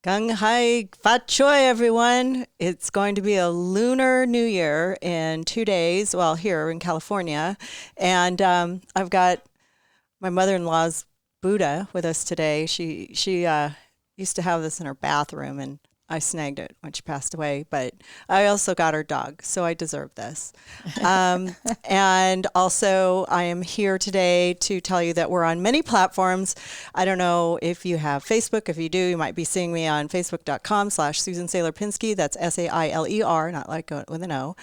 Gung Hai Fat Choi, everyone. It's going to be a lunar new year in 2 days, well, here in California. And I've got my mother-in-law's Buddha with us today. She used to have this in her bathroom, and I snagged it when she passed away. But I also got her dog, so I deserve this. And also, I am here today to tell you that we're on many platforms. I don't know if you have Facebook. If you do, you might be seeing me on facebook.com/Susan Saylor Pinsky. That's Sailer, not like with an O.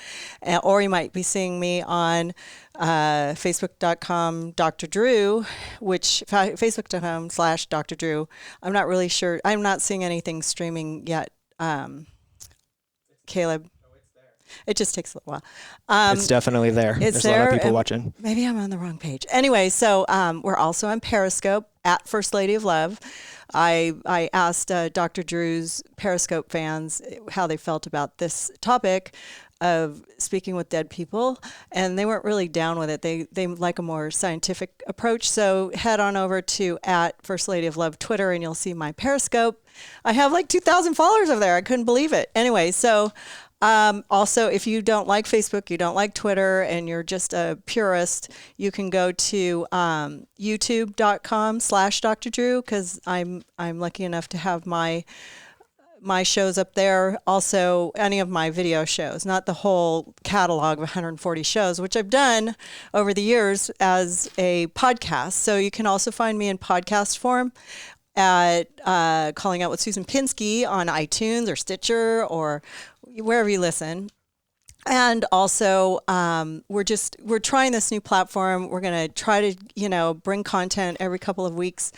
Or you might be seeing me on facebook.com Dr. Drew, which facebook.com/Dr. Drew. I'm not really sure. I'm not seeing anything streaming yet. Caleb. It just takes a little while. It's definitely there. There's there, a lot of people watching. Maybe I'm on the wrong page. Anyway, so we're also on Periscope at First Lady of Love. I asked Dr. Drew's Periscope fans how they felt about this topic of speaking with dead people, and they weren't really down with it. They like a more scientific approach. So head on over to at First Lady of Love Twitter, and you'll see my Periscope. I have like 2,000 followers over there. I couldn't believe it. Anyway, so also, if you don't like Facebook, you don't like Twitter, and you're just a purist, you can go to youtube.com/Dr. Drew, because I'm lucky enough to have my shows up there. Also, any of my video shows, not the whole catalog of 140 shows, which I've done over the years as a podcast. So you can also find me in podcast form at Calling Out with Susan Pinsky on iTunes or Stitcher or wherever you listen. And also, we're trying this new platform. We're going to try to, bring content every couple of weeks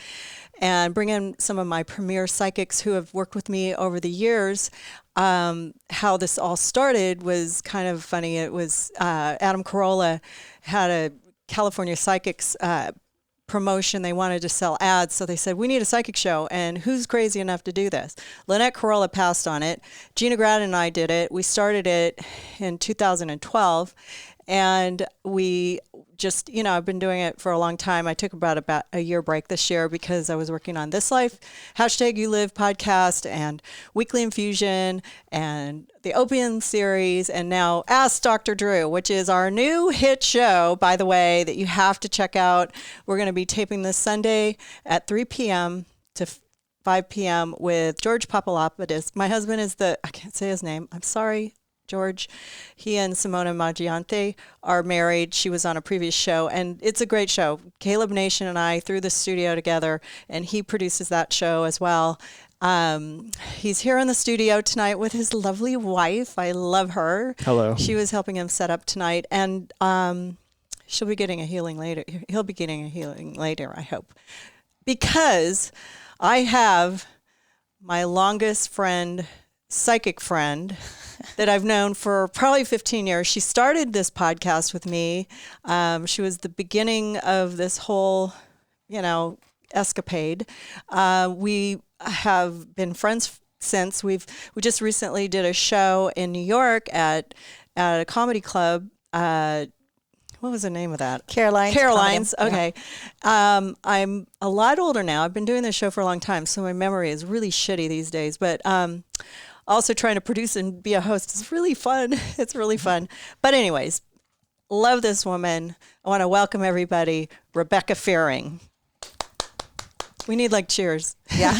and bring in some of my premier psychics who have worked with me over the years. How this all started was kind of funny. It was Adam Carolla had a California Psychics promotion. They wanted to sell ads, so they said, we need a psychic show, and who's crazy enough to do this? Lynette Carolla passed on it. Gina Grad and I did it. We started it in 2012, and we just, I've been doing it for a long time. I took about a year break this year because I was working on This Life, #YouLive podcast, and Weekly Infusion, and the Opium series, and now Ask Dr. Drew, which is our new hit show, by the way, that you have to check out. We're going to be taping this Sunday at 3 p.m. to 5 p.m. with George Papalopoulos. My husband is I can't say his name. I'm sorry, George. He and Simona Maggiante are married. She was on a previous show, and it's a great show. Caleb Nation and I threw the studio together, and he produces that show as well. He's here in the studio tonight with his lovely wife. I love her. Hello. She was helping him set up tonight, and she'll be getting a healing later. He'll be getting a healing later, I hope, because I have my longest friend, psychic friend, that I've known for probably 15 years. She started this podcast with me. She was the beginning of this whole, escapade. We have been friends since. We just recently did a show in New York at a comedy club. What was the name of that? Caroline's. Okay. Yeah. I'm a lot older now. I've been doing this show for a long time, so my memory is really shitty these days. But also trying to produce and be a host is really fun. It's really fun. But anyways, love this woman. I want to welcome everybody, Rebecca Fearing. We need cheers. Yeah.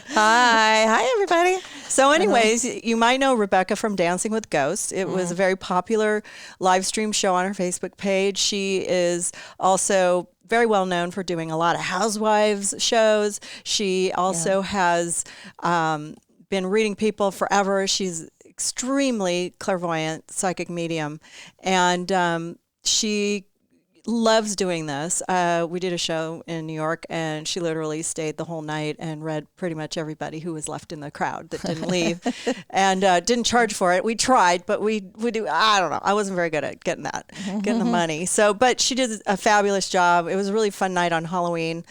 Hi, everybody. So anyways, you might know Rebecca from Dancing with Ghosts. It was a very popular live stream show on her Facebook page. She is also very well known for doing a lot of housewives shows. She also has been reading people forever. She's extremely clairvoyant, psychic medium, and she loves doing this. We did a show in New York, and she literally stayed the whole night and read pretty much everybody who was left in the crowd that didn't leave, and didn't charge for it. We tried, but we do. I don't know. I wasn't very good at getting the money. So, but she did a fabulous job. It was a really fun night on Halloween.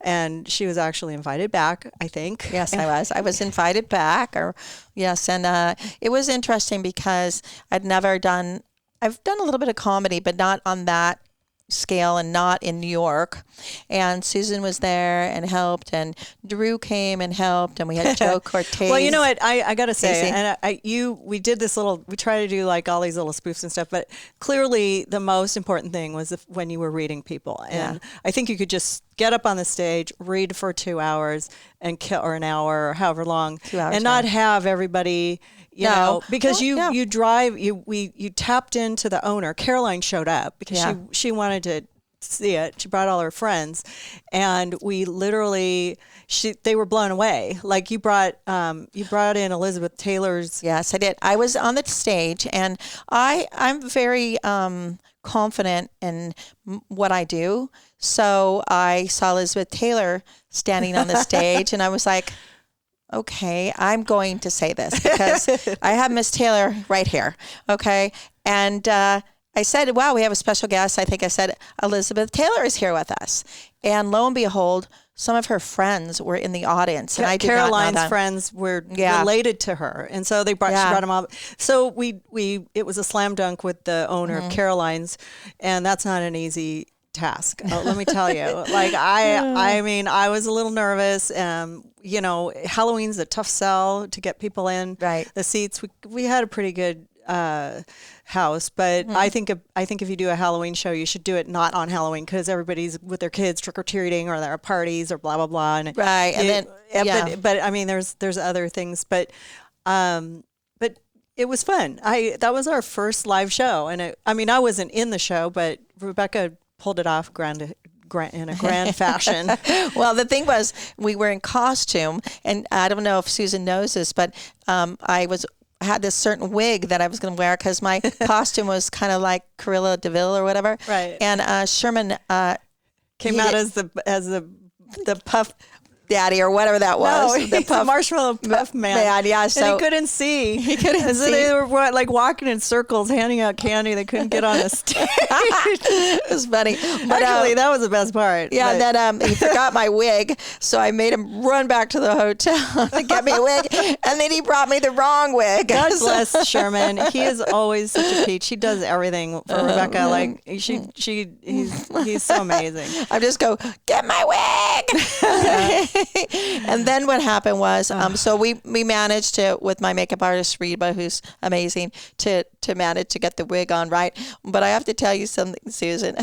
And she was actually invited back, I think. Yes, I was. I was invited back. Yes, and it was interesting because I've done a little bit of comedy, but not on that scale and not in New York. And Susan was there and helped, and Drew came and helped, and we had Joe Cortez. Well, you know what? I got to say, Casey. and we did this we try to do like all these little spoofs and stuff, but clearly the most important thing was when you were reading people. And I think you could just get up on the stage, read for 2 hours or an hour or however long, 2 hours, and not have everybody, you know, because you tapped into the owner. Caroline showed up because she wanted to see it. She brought all her friends, and we literally they were blown away. Like you brought in Elizabeth Taylor's. Yes, I did. I was on the stage, and I'm very confident in what I do. So I saw Elizabeth Taylor standing on the stage, and I was like, okay, I'm going to say this because I have Miss Taylor right here. Okay. And I said, wow, we have a special guest. I think I said, Elizabeth Taylor is here with us. And lo and behold, some of her friends were in the audience. And I did Caroline's not know that. friends were related to her. And so she brought them all. So it was a slam dunk with the owner of Caroline's. And that's not an easy task. Let me tell you, like I mean, I was a little nervous. You know, Halloween's a tough sell to get people in. Right. The seats, we had a pretty good house, but I think if you do a Halloween show, you should do it not on Halloween because everybody's with their kids trick or treating or they're at parties or blah blah blah. And right, and then but I mean, there's other things, but it was fun. That was our first live show, and I wasn't in the show, but Rebecca pulled it off in a grand fashion. Well, the thing was, we were in costume, and I don't know if Susan knows this, but I had this certain wig that I was going to wear because my costume was kind of like Cruella de Vil or whatever. Right. And Sherman came out as the puff daddy or whatever that was. No, the marshmallow puff man. Yeah, so and he couldn't see. So they were like walking in circles, handing out candy. They couldn't get on the stage. It was funny. But, actually, that was the best part. Yeah, but. and then he forgot my wig, so I made him run back to the hotel to get me a wig, and then he brought me the wrong wig. God bless Sherman. He is always such a peach. He does everything for Rebecca. Like he's so amazing. I just go, get my wig. And then what happened was, so we managed to, with my makeup artist Reba, who's amazing, to manage to get the wig on right. But I have to tell you something, Susan.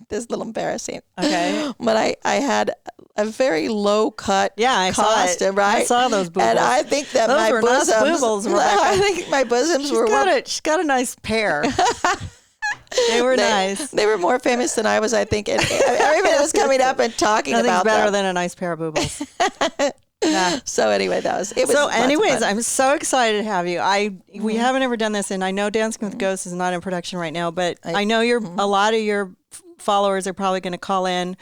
This is a little embarrassing. Okay. But I had a very low cut costume, it, right? I saw those boobs. And I think that those my were bosoms, boobles, I think my bosoms she's got a nice pair. They were nice. They were more famous than I was, I think. And everybody was coming up and talking Nothing's about better them. than a nice pair of boobles. Yeah. So anyway, it was so anyways, I'm so excited to have you. We haven't ever done this, and I know Dancing with Ghosts is not in production right now, but I know a lot of your followers are probably going to call in.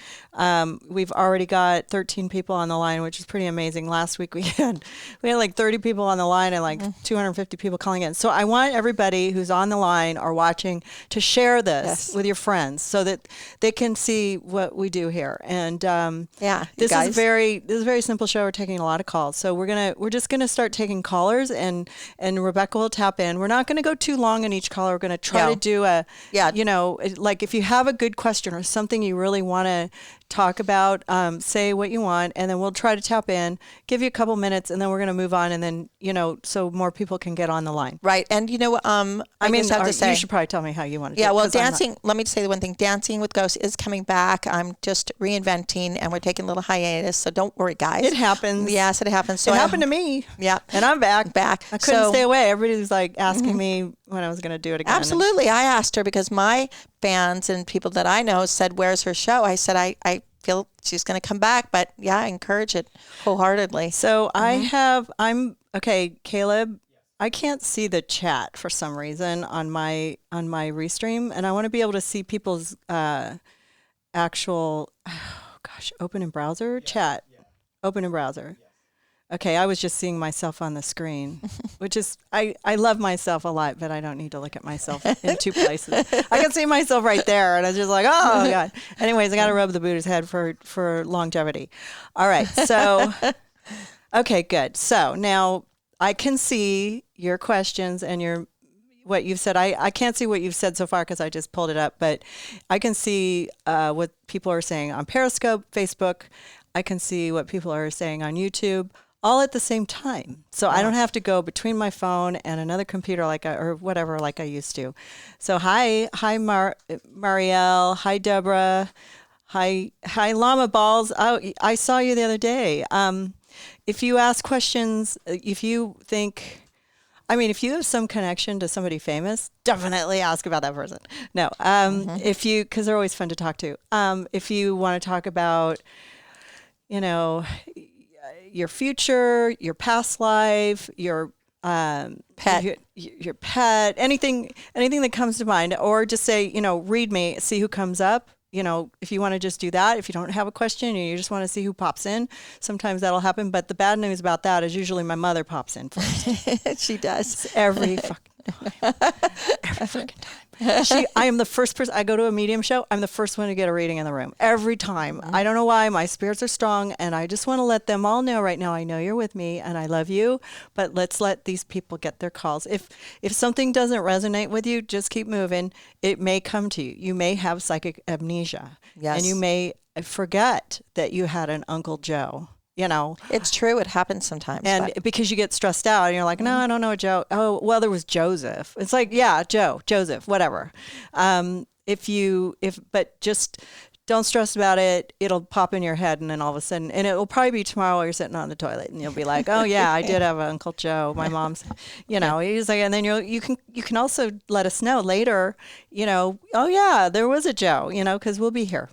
We've already got 13 people on the line, which is pretty amazing. Last week we had like 30 people on the line and like 250 people calling in. So I want everybody who's on the line or watching to share this with your friends so that they can see what we do here. And this is a very simple show. We're taking a lot of calls, so we're just gonna start taking callers, and Rebecca will tap in. We're not going to go too long on each caller. We're going to try to do like if you have a good question or something you really want to talk about, say what you want, and then we'll try to tap in, give you a couple minutes, and then we're going to move on, and then so more people can get on the line. Right. And I just have to say, you should probably tell me how you want to do it. Yeah, well, dancing, let me say the one thing, Dancing with Ghosts is coming back. I'm just reinventing, and we're taking a little hiatus, so don't worry, guys. It happens. Yes, it happens. So it happened to me. Yeah. And I'm back. I couldn't stay away. Everybody was like asking me when I was going to do it again. Absolutely. I asked her because my fans and people that I know said, where's her show? I said, I feel she's going to come back, but yeah, I encourage it wholeheartedly. So okay, Caleb, I can't see the chat for some reason on my restream, and I want to be able to see people's actual, open in browser chat. Open in browser. Okay, I was just seeing myself on the screen, which is, I love myself a lot, but I don't need to look at myself in two places. I can see myself right there, and I was just like, oh, God. Anyways, I got to rub the Buddha's head for longevity. All right, so, okay, good. So now I can see your questions and what you've said. I can't see what you've said so far because I just pulled it up, but I can see what people are saying on Periscope, Facebook. I can see what people are saying on YouTube, all at the same time. So I don't have to go between my phone and another computer or whatever like I used to. So hi Marielle, hi Deborah, hi Llama Balls. I saw you the other day. If you ask questions, if you have some connection to somebody famous, definitely ask about that person. No, because they're always fun to talk to. If you want to talk about, your future, your past life, your Pet, your pet, anything that comes to mind, or just say, read me, see who comes up. If you want to just do that, if you don't have a question and you just want to see who pops in, sometimes that'll happen. But the bad news about that is usually my mother pops in first. She does Every fucking time. Every fucking time. I am the first person. I go to a medium show. I'm the first one to get a reading in the room every time. I don't know why. My spirits are strong, and I just want to let them all know right now. I know you're with me, and I love you. But let's let these people get their calls. If something doesn't resonate with you, just keep moving. It may come to you. You may have psychic amnesia, and you may forget that you had an Uncle Joe. It's true. It happens sometimes. And because you get stressed out and you're like, no, I don't know Joe. Oh, well, there was Joseph. It's like, yeah, Joseph, whatever. But just don't stress about it. It'll pop in your head. And then all of a sudden, and it'll probably be tomorrow while you're sitting on the toilet and you'll be like, oh yeah, I did have an Uncle Joe. My mom's, he's like, and then you can also let us know later, oh yeah, there was a Joe, cause we'll be here.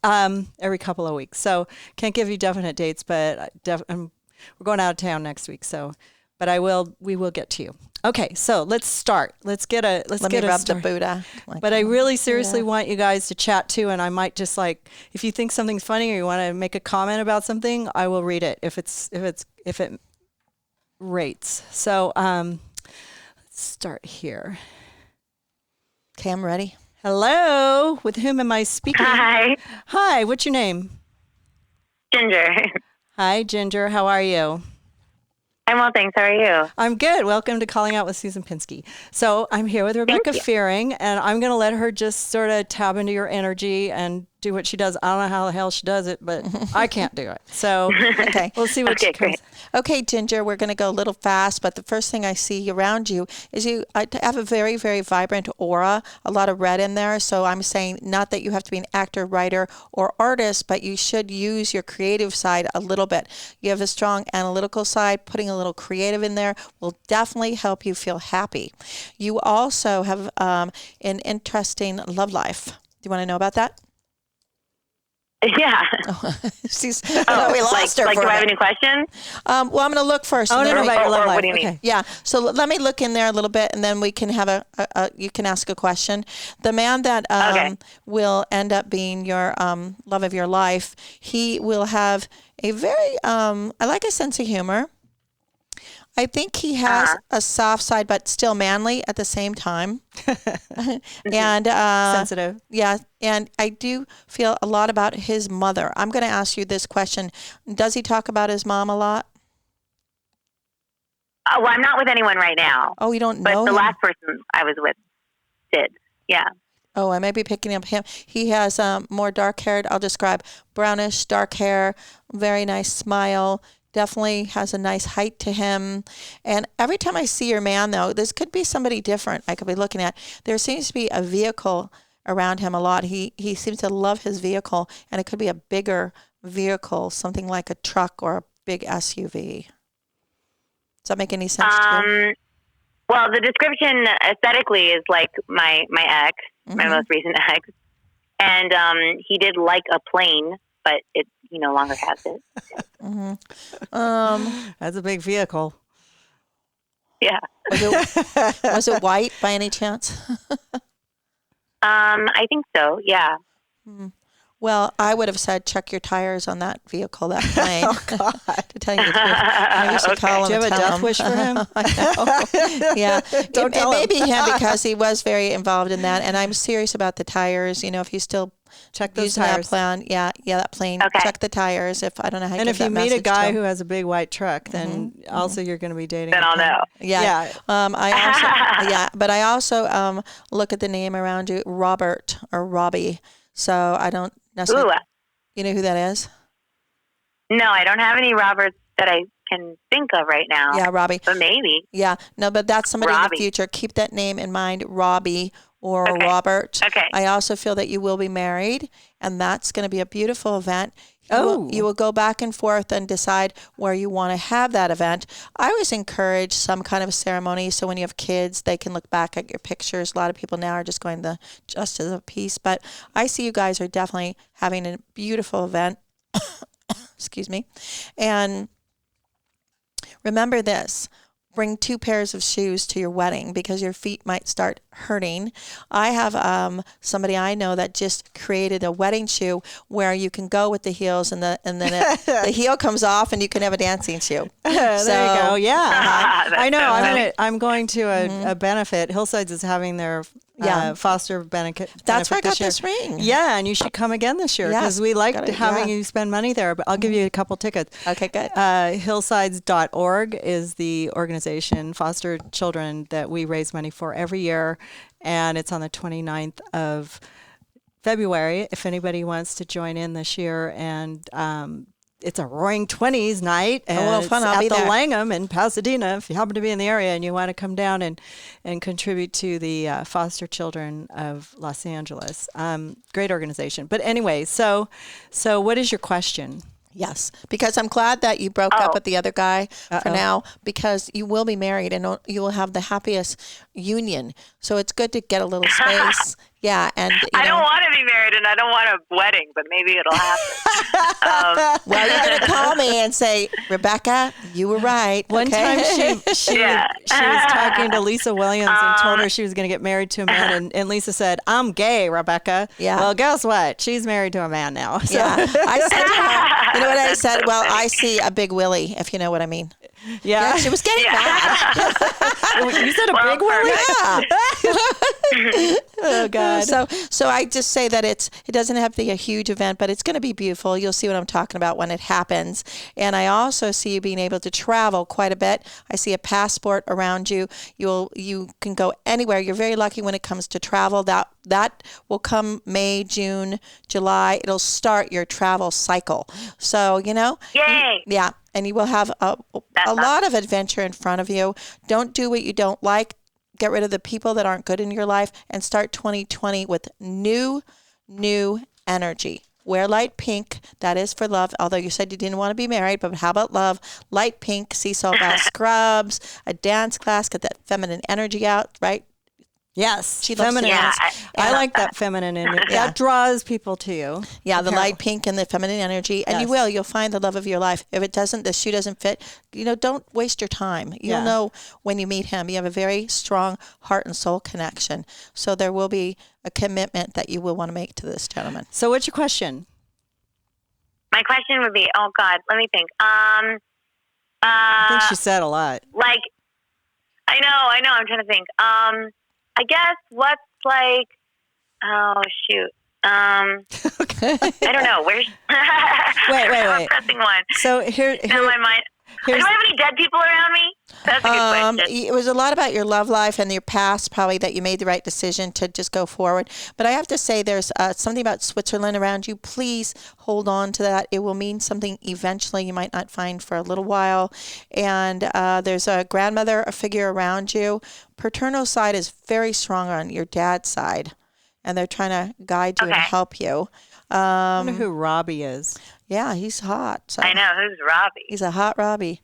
Every couple of weeks. So can't give you definite dates, but we're going out of town next week. So, but we will get to you. Okay. So let's start. Let me rub the Buddha. But I really seriously want you guys to chat too. And I might just if you think something's funny or you want to make a comment about something, I will read it if it rates. So, let's start here. Okay. I'm ready. Hello, with whom am I speaking? Hi, what's your name? Ginger. Hi, Ginger. How are you? I'm well, thanks. How are you? I'm good. Welcome to Calling Out with Susan Pinsky. So I'm here with Rebecca Fearing, and I'm going to let her just sort of tab into your energy and do what she does. I don't know how the hell she does it, but I can't do it. So okay, we'll see what she comes. Great. Okay, Ginger, we're going to go a little fast, but the first thing I see around you is you have a very, very vibrant aura, a lot of red in there. So I'm saying not that you have to be an actor, writer, or artist, but you should use your creative side a little bit. You have a strong analytical side. Putting a little creative in there will definitely help you feel happy. You also have an interesting love life. Do you want to know about that? Yeah. We lost her. Do I have any questions? Well, I'm going to look first. Oh, no, about your love life. What do you mean? Okay. Yeah. So let me look in there a little bit, and then we can have you can ask a question. The man that will end up being your love of your life, he will have a very, I like a sense of humor. I think he has a soft side, but still manly at the same time. And sensitive. Yeah. And I do feel a lot about his mother. I'm going to ask you this question. Does he talk about his mom a lot? Well, I'm not with anyone right now. Oh, you don't know But the him? last person I was with did. Yeah. Oh, I may be picking up him. He has more dark-haired, I'll describe, brownish, dark hair, very nice smile. Definitely has a nice height to him. And every time I see your man, though, this could be somebody different I could be looking at. There seems to be a vehicle around him a lot. He seems to love his vehicle, and it could be a bigger vehicle, something like a truck or a big SUV. Does that make any sense to you? Well, the description aesthetically is like my ex, my most recent ex. And he did like a plane, but he no longer has it. That's a big vehicle. Yeah. Was it white by any chance? I think so. Yeah. Well, I would have said check your tires on that vehicle, that plane. Oh, God. To tell you the truth. Maybe you should call him. Do you have and a tell death him. wish for him? I know. Yeah. Don't tell it may him. be him because he was very involved in that. And I'm serious about the tires. You know, if he's still Check those using tires. that plan, that plane, Okay. check the tires. If I don't know how you And give if you that meet a message to guy him. who has a big white truck, then also you're going to be dating. Then I'll know. Yeah. I also, but I also look at the name around you, Robert or Robbie. So I don't necessarily. Ooh. You know who that is? No, I don't have any Roberts that I can think of right now. Yeah, Robbie. But maybe. Yeah. No, but that's somebody in Robbie. the future. Keep that name in mind, Robbie or Okay. Robert. Okay. I also feel that you will be married, and that's going to be a beautiful event. Oh. You will go back and forth and decide where you want to have that event. I always encourage some kind of ceremony, so when you have kids, they can look back at your pictures. A lot of people now are just going the justice of peace, but I see you guys are definitely having a beautiful event. Excuse me. And remember this. Bring 2 pairs of shoes to your wedding because your feet might start hurting. I have somebody I know that just created a wedding shoe where you can go with the heels and then the heel comes off and you can have a dancing shoe. There you go. Yeah. I know. funny. I'm going to a benefit. Hillsides is having their foster benefit. That's where I got this year. this ring. Yeah, and you should come again this year because we like having you spend money there. But I'll give you a couple tickets. Okay, good. Hillsides.org is the organization, foster children, that we raise money for every year. And it's on the 29th of February if anybody wants to join in this year. And it's a Roaring 20s night, and fun. it's I'll be at the there. Langham in Pasadena. If you happen to be in the area and you want to come down and contribute to the foster children of Los Angeles, great organization. But anyway, so what is your question? Yes, because I'm glad that you broke up with the other guy for now because you will be married and you will have the happiest union. So it's good to get a little space. Yeah, and I don't want to be married and I don't want a wedding, but maybe it'll happen. well, you're going to call me and say, Rebecca, you were right. One time she Yeah. was talking to Lisa Williams and told her she was going to get married to a man, and Lisa said, "I'm gay, Rebecca." Yeah. Well, guess what? She's married to a man now. So. Yeah, I said to her, you know what I said? Well, I see a big willy, if you know what I mean. Yeah. She was getting mad. You said a big willy? Yeah. Oh God. So I just say that it doesn't have to be a huge event, but it's going to be beautiful. You'll see what I'm talking about when it happens. And I also see you being able to travel quite a bit. I see a passport around you. You can go anywhere. You're very lucky when it comes to travel. That will come May, June, July. It'll start your travel cycle. So, Yay! yeah. And you will have a lot of adventure in front of you. Don't do what you don't like. Get rid of the people that aren't good in your life and start 2020 with new energy. Wear light pink. That is for love. Although you said you didn't want to be married, but how about love? Light pink, sea salt bath scrubs, a dance class, get that feminine energy out, right? Yes, She loves feminine. to Yeah, dance. I like that feminine energy. Yeah. That draws people to you. Yeah, the Apparel. light pink and the feminine energy. And Yes. you'll find the love of your life. If the shoe doesn't fit, don't waste your time. You'll Yeah. know when you meet him. You have a very strong heart and soul connection. So there will be a commitment that you will want to make to this gentleman. So what's your question? My question would be, oh God, let me think. I think she said a lot. Like, I know, I'm trying to think. I guess what's like, oh shoot. I don't know. Where's Wait. pressing one. So here Now my mind. Do I have any dead people around me? That's a good question. It was a lot about your love life and your past, probably, that you made the right decision to just go forward. But I have to say there's something about Switzerland around you. Please hold on to that. It will mean something eventually you might not find for a little while. And there's a grandmother, a figure around you. Paternal side is very strong on your dad's side. And they're trying to guide you and help you. I wonder who Robbie is. Yeah, he's hot. So. I know. Who's Robbie? He's a hot Robbie.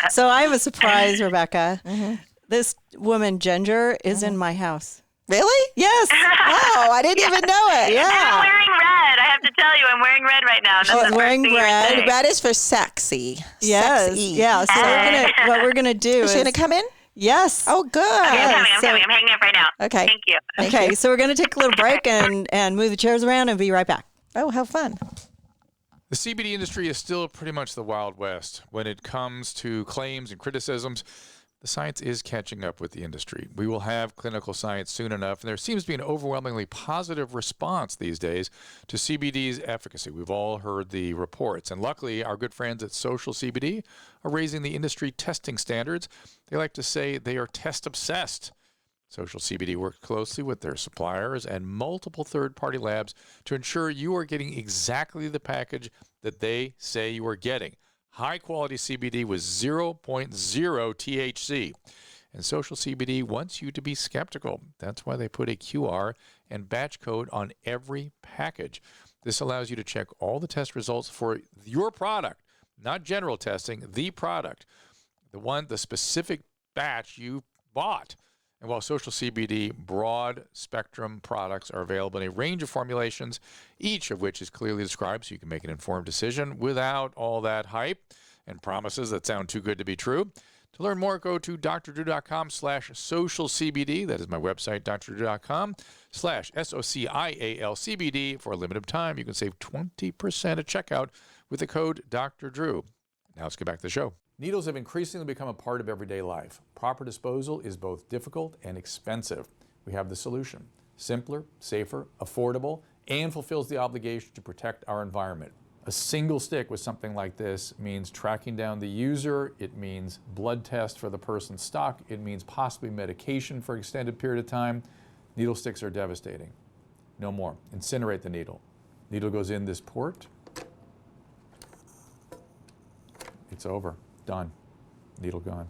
So I have a surprise, Rebecca. Mm-hmm. This woman, Ginger, is in my house. Really? Yes. Oh, I didn't even know it. And I'm Yeah. wearing red. I have to tell you, I'm wearing red right now. And that's She's the first wearing thing you're red. saying. Red is for sexy. Yes. Sexy. Yeah. So what we're gonna do Is is she going to come in? Yes. Oh, good. Okay, I'm so- coming. I'm hanging up right now. Okay. Thank you. Okay, so we're going to take a little break and move the chairs around and be right back. Oh, how fun. The CBD industry is still pretty much the Wild West when it comes to claims and criticisms. The science is catching up with the industry. We will have clinical science soon enough, and there seems to be an overwhelmingly positive response these days to CBD's efficacy. We've all heard the reports, and luckily, our good friends at Social CBD are raising the industry testing standards. They like to say they are test-obsessed. Social CBD works closely with their suppliers and multiple third-party labs to ensure you are getting exactly the package that they say you are getting. High-quality CBD with 0.0 THC. And Social CBD wants you to be skeptical. That's why they put a QR and batch code on every package. This allows you to check all the test results for your product, not general testing, the product, the specific batch you bought. And while Social CBD broad spectrum products are available in a range of formulations, each of which is clearly described so you can make an informed decision without all that hype and promises that sound too good to be true. To learn more, go to drdrew.com/socialcbd. That is my website, drdrew.com/SOCIALCBD. For a limited time, you can save 20% at checkout with the code Dr. Drew. Now let's get back to the show. Needles have increasingly become a part of everyday life. Proper disposal is both difficult and expensive. We have the solution. Simpler, safer, affordable, and fulfills the obligation to protect our environment. A single stick with something like this means tracking down the user. It means blood test for the person's stock. It means possibly medication for an extended period of time. Needle sticks are devastating. No more. Incinerate the needle. Needle goes in this port. It's over. Done. Needle gone.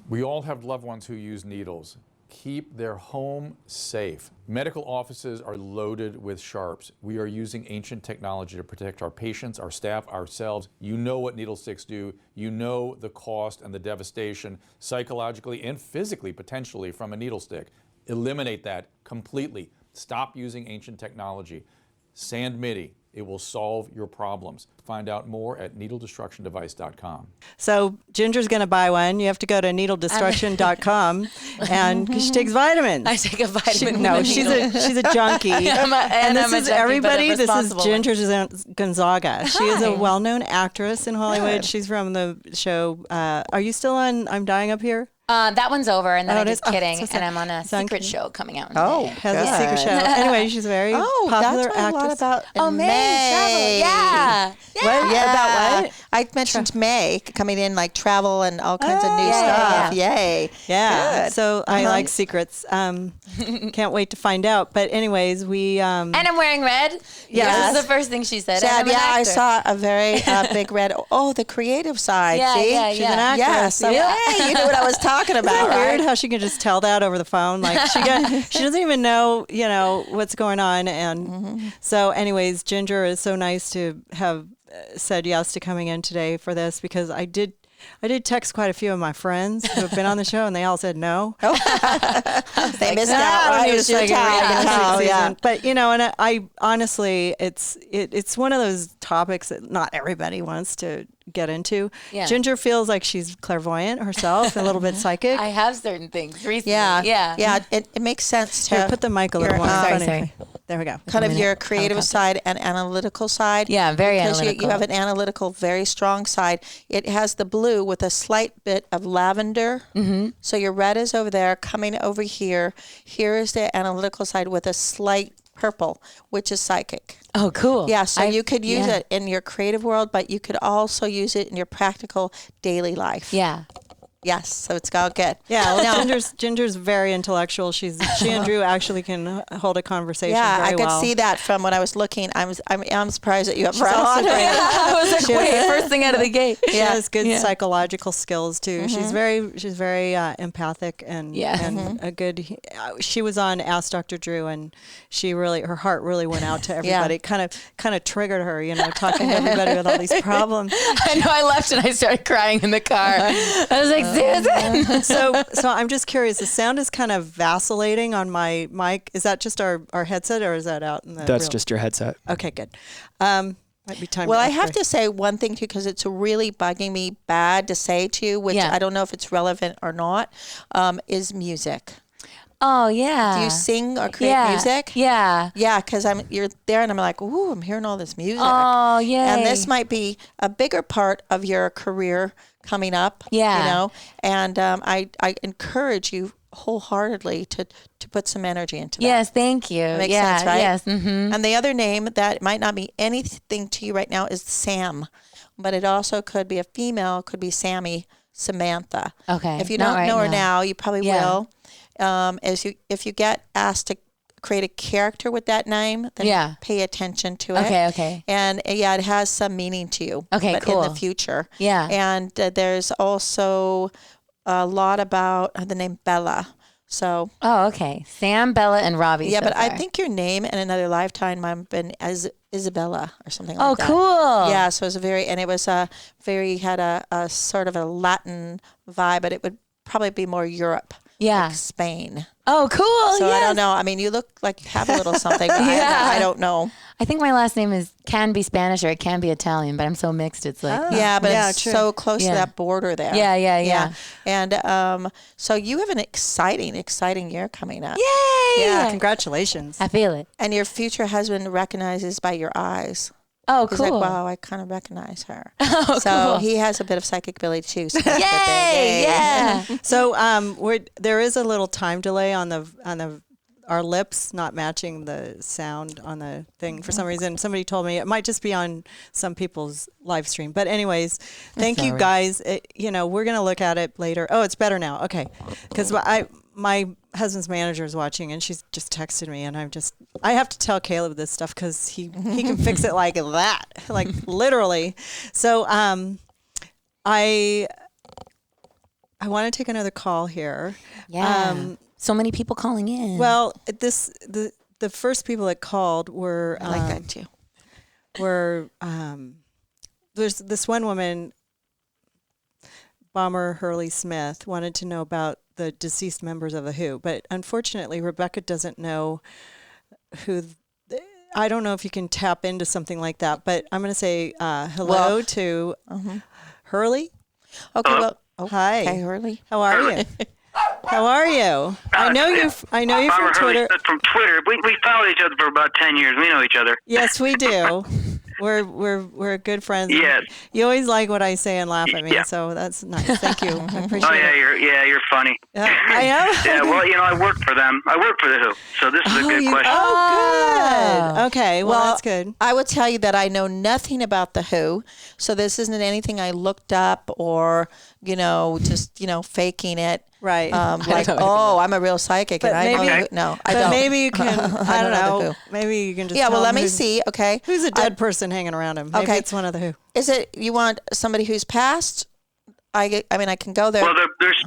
We all have loved ones who use needles. Keep their home safe. Medical offices are loaded with sharps. We are using ancient technology to protect our patients, our staff, ourselves. You know what needle sticks do. You know the cost and the devastation psychologically and physically, potentially, from a needle stick. Eliminate that completely. Stop using ancient technology. Sand MIDI. It will solve your problems. Find out more at needledestructiondevice.com. So Ginger's going to buy one. You have to go to needledestruction.com and because she takes vitamins. I take a vitamin. She's a junkie. and this is everybody. This is Ginger Gonzaga. She is a well-known actress in Hollywood. Good. She's from the show. Are you still on I'm Dying Up Here? That one's over, and then Oh, I'm it just is? Oh, kidding, so sad. and I'm on a Sound secret kidding. show coming out. Oh, Has a secret show. Anyway, she's a very popular that's actress. a lot about Oh, May. May. Travel. Yeah. What? Yeah. About what? I mentioned May coming in, like travel and all kinds of new yeah, stuff. Yay. Yeah. Good. So I like secrets. Can't wait to find out. But anyways, we And I'm wearing red. Yes. This is the first thing she said. Sad, and I'm an I actor. saw a very big red. Oh, the creative side. Yeah, See? yeah, she's an actress. Yes. So, Yeah. hey, you knew what I was talking Isn't about, that weird right? how she can just tell that over the phone? Like she doesn't even know, what's going on. And so anyways, Ginger is so nice to have said yes to coming in today for this because I did text quite a few of my friends who have been on the show and they all said no. They missed out, right? It was your time. Yeah. But and I honestly, it's one of those topics that not everybody wants to get into. Yeah. Ginger feels like she's clairvoyant herself, a little bit psychic. I have certain things recently. Yeah. Yeah. Yeah. It makes sense to Here, put the mic a little your, more. sorry, funny. There we go. kind of your creative side and analytical side. Yeah, very because analytical. you have an analytical, very strong side. It has the blue with a slight bit of lavender. Mm-hmm. So your red is over there, coming over here. Here is the analytical side with a slight purple, which is psychic. Oh, cool. Yeah, so you could use it in your creative world, but you could also use it in your practical daily life. Yeah. Yes, so it's all good. Yeah, well, Ginger's very intellectual. She and Drew actually can hold a conversation Yeah, very I could well. see that from when I was looking. I'm surprised that you have Brett also on. great. I was like, wait, first thing out of the gate. She has good psychological skills too. She's very empathic and a good. She was on Ask Dr. Drew and she really her heart really went out to everybody. It kind of triggered her, talking to everybody with all these problems. I know. I left and I started crying in the car. I was like, Susan. So I'm just curious. The sound is kind of vacillating on my mic. Is that just our headset or is that out in the? That's just your headset. Okay, good. Might be time. Well, to I have upgrade. to say one thing too, because it's really bugging me bad to say to you, which Yeah. I don't know if it's relevant or not, is music. Oh yeah. Do you sing or create yeah. music? Yeah. Yeah, because you're there and I'm like, ooh, I'm hearing all this music. Oh yeah. And this might be a bigger part of your career coming up. Yeah. You know, and I encourage you wholeheartedly to put some energy into that. Yes, thank you. Makes yeah. sense, right? Yes. Mm-hmm. And the other name that might not be anything to you right now is Sam, but it also could be a female, could be Sammy, Samantha. Okay. If you Not don't right know her now. now, you probably Yeah. will. If you get asked to create a character with that name, then Yeah. pay attention to it. Okay. And yeah, it has some meaning to you. Okay, but cool. in the future. Yeah. And there's also a lot about the name Bella. So Oh, okay. Sam, Bella, and Robbie. yeah, so but I far. think your name in another lifetime might have been as Isabella or something Oh, like that. cool. Yeah, so it was had a sort of a Latin vibe, but it would probably be more Europe. Yeah. Like Spain. Oh, cool. So I yes. don't know. I mean, you look like you have a little something. But Yeah. I don't know. I think my last name can be Spanish or it can be Italian, but I'm so mixed. It's like, Yeah, but Yeah, it's true. so close Yeah. to that border there. Yeah. And so you have an exciting year coming up. Yay! Yeah, congratulations. I feel it. And your future husband recognizes by your eyes. Oh, He's cool. like, wow, I kind of recognize her. Oh, So cool. he has a bit of psychic ability too. So that's a good thing. Yay! Yeah. So there is a little time delay on our lips not matching the sound on the thing for some reason. Somebody told me it might just be on some people's live stream. But anyways, thank you all right. guys. We're going to look at it later. Oh, it's better now. Okay. Because my husband's manager is watching and she's just texted me and I have to tell Caleb this stuff because he can fix it like that, like literally. So I want to take another call here. Yeah. So many people calling in. Well, the first people that called were I like that too. there's this one woman, Bomber Hurley Smith, wanted to know about the deceased members of the Who, but unfortunately Rebecca doesn't know who. I don't know if you can tap into something like that, but I'm going to say hello to Hurley. Okay, well, Hi. Okay, Hurley. How are you? How are you? I know you from Twitter. From Twitter. We followed each other for about 10 years. We know each other. Yes, we do. We're good friends. Yes. You always like what I say and laugh at me, Yeah. so that's nice. Thank you. I appreciate Oh yeah, it. you're funny. I am. Yeah, well, I work for them. I work for the Who, so this is a good question. Oh, good. Okay, well, that's good. I would tell you that I know nothing about the Who, so this isn't anything I looked up or just faking it. Right. Like, I'm a real psychic But and I know maybe- the Who. No, I But don't. maybe you can. I don't know the know. Who. Maybe you can just. Yeah, well, tell let them me who's- see. Okay, Who's a dead person hanging around him? Maybe Okay. it's one of the Who. Is it you want somebody who's passed? I can go there. Well, there's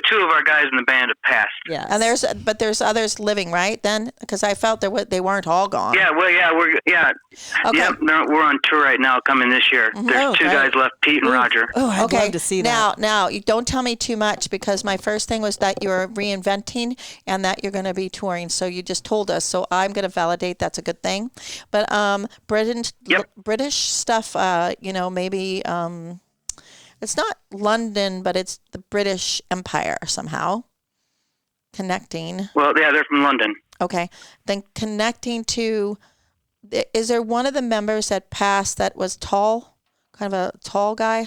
two of our guys in the band have passed. Yes. And there's others living, right? Then, because I felt they weren't all gone. Yeah, well, Okay. we're on tour right now, coming this year. There's Oh, two great. guys left, Pete and Roger. Oh, I'd Okay. love to see that. Now, you don't tell me too much because my first thing was that you're reinventing and that you're going to be touring. So you just told us. So I'm going to validate that's a good thing. But British stuff, maybe it's not London, but it's the British Empire somehow connecting. Well, yeah, they're from London. Okay, then connecting to. Is there one of the members that passed that was tall, kind of a tall guy?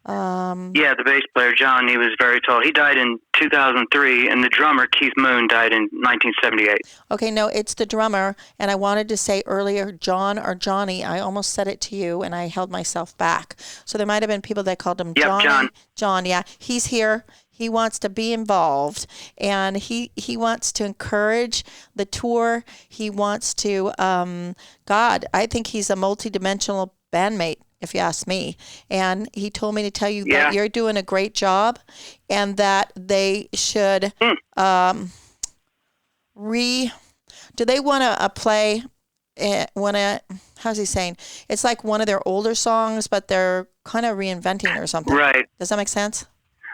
Yeah, the bass player, John, he was very tall. He died in 2003, and the drummer, Keith Moon, died in 1978. Okay, no, it's the drummer. And I wanted to say earlier, John or Johnny. I almost said it to you, and I held myself back. So there might have been people that called him Yep, Johnny. John. John, yeah. He's here. He wants to be involved, and he wants to encourage the tour. He wants to, I think he's a multidimensional bandmate, if you ask me. And he told me to tell you that you're doing a great job and that they should do they want to play how's he saying? It's like one of their older songs, but they're kind of reinventing or something. Right. Does that make sense?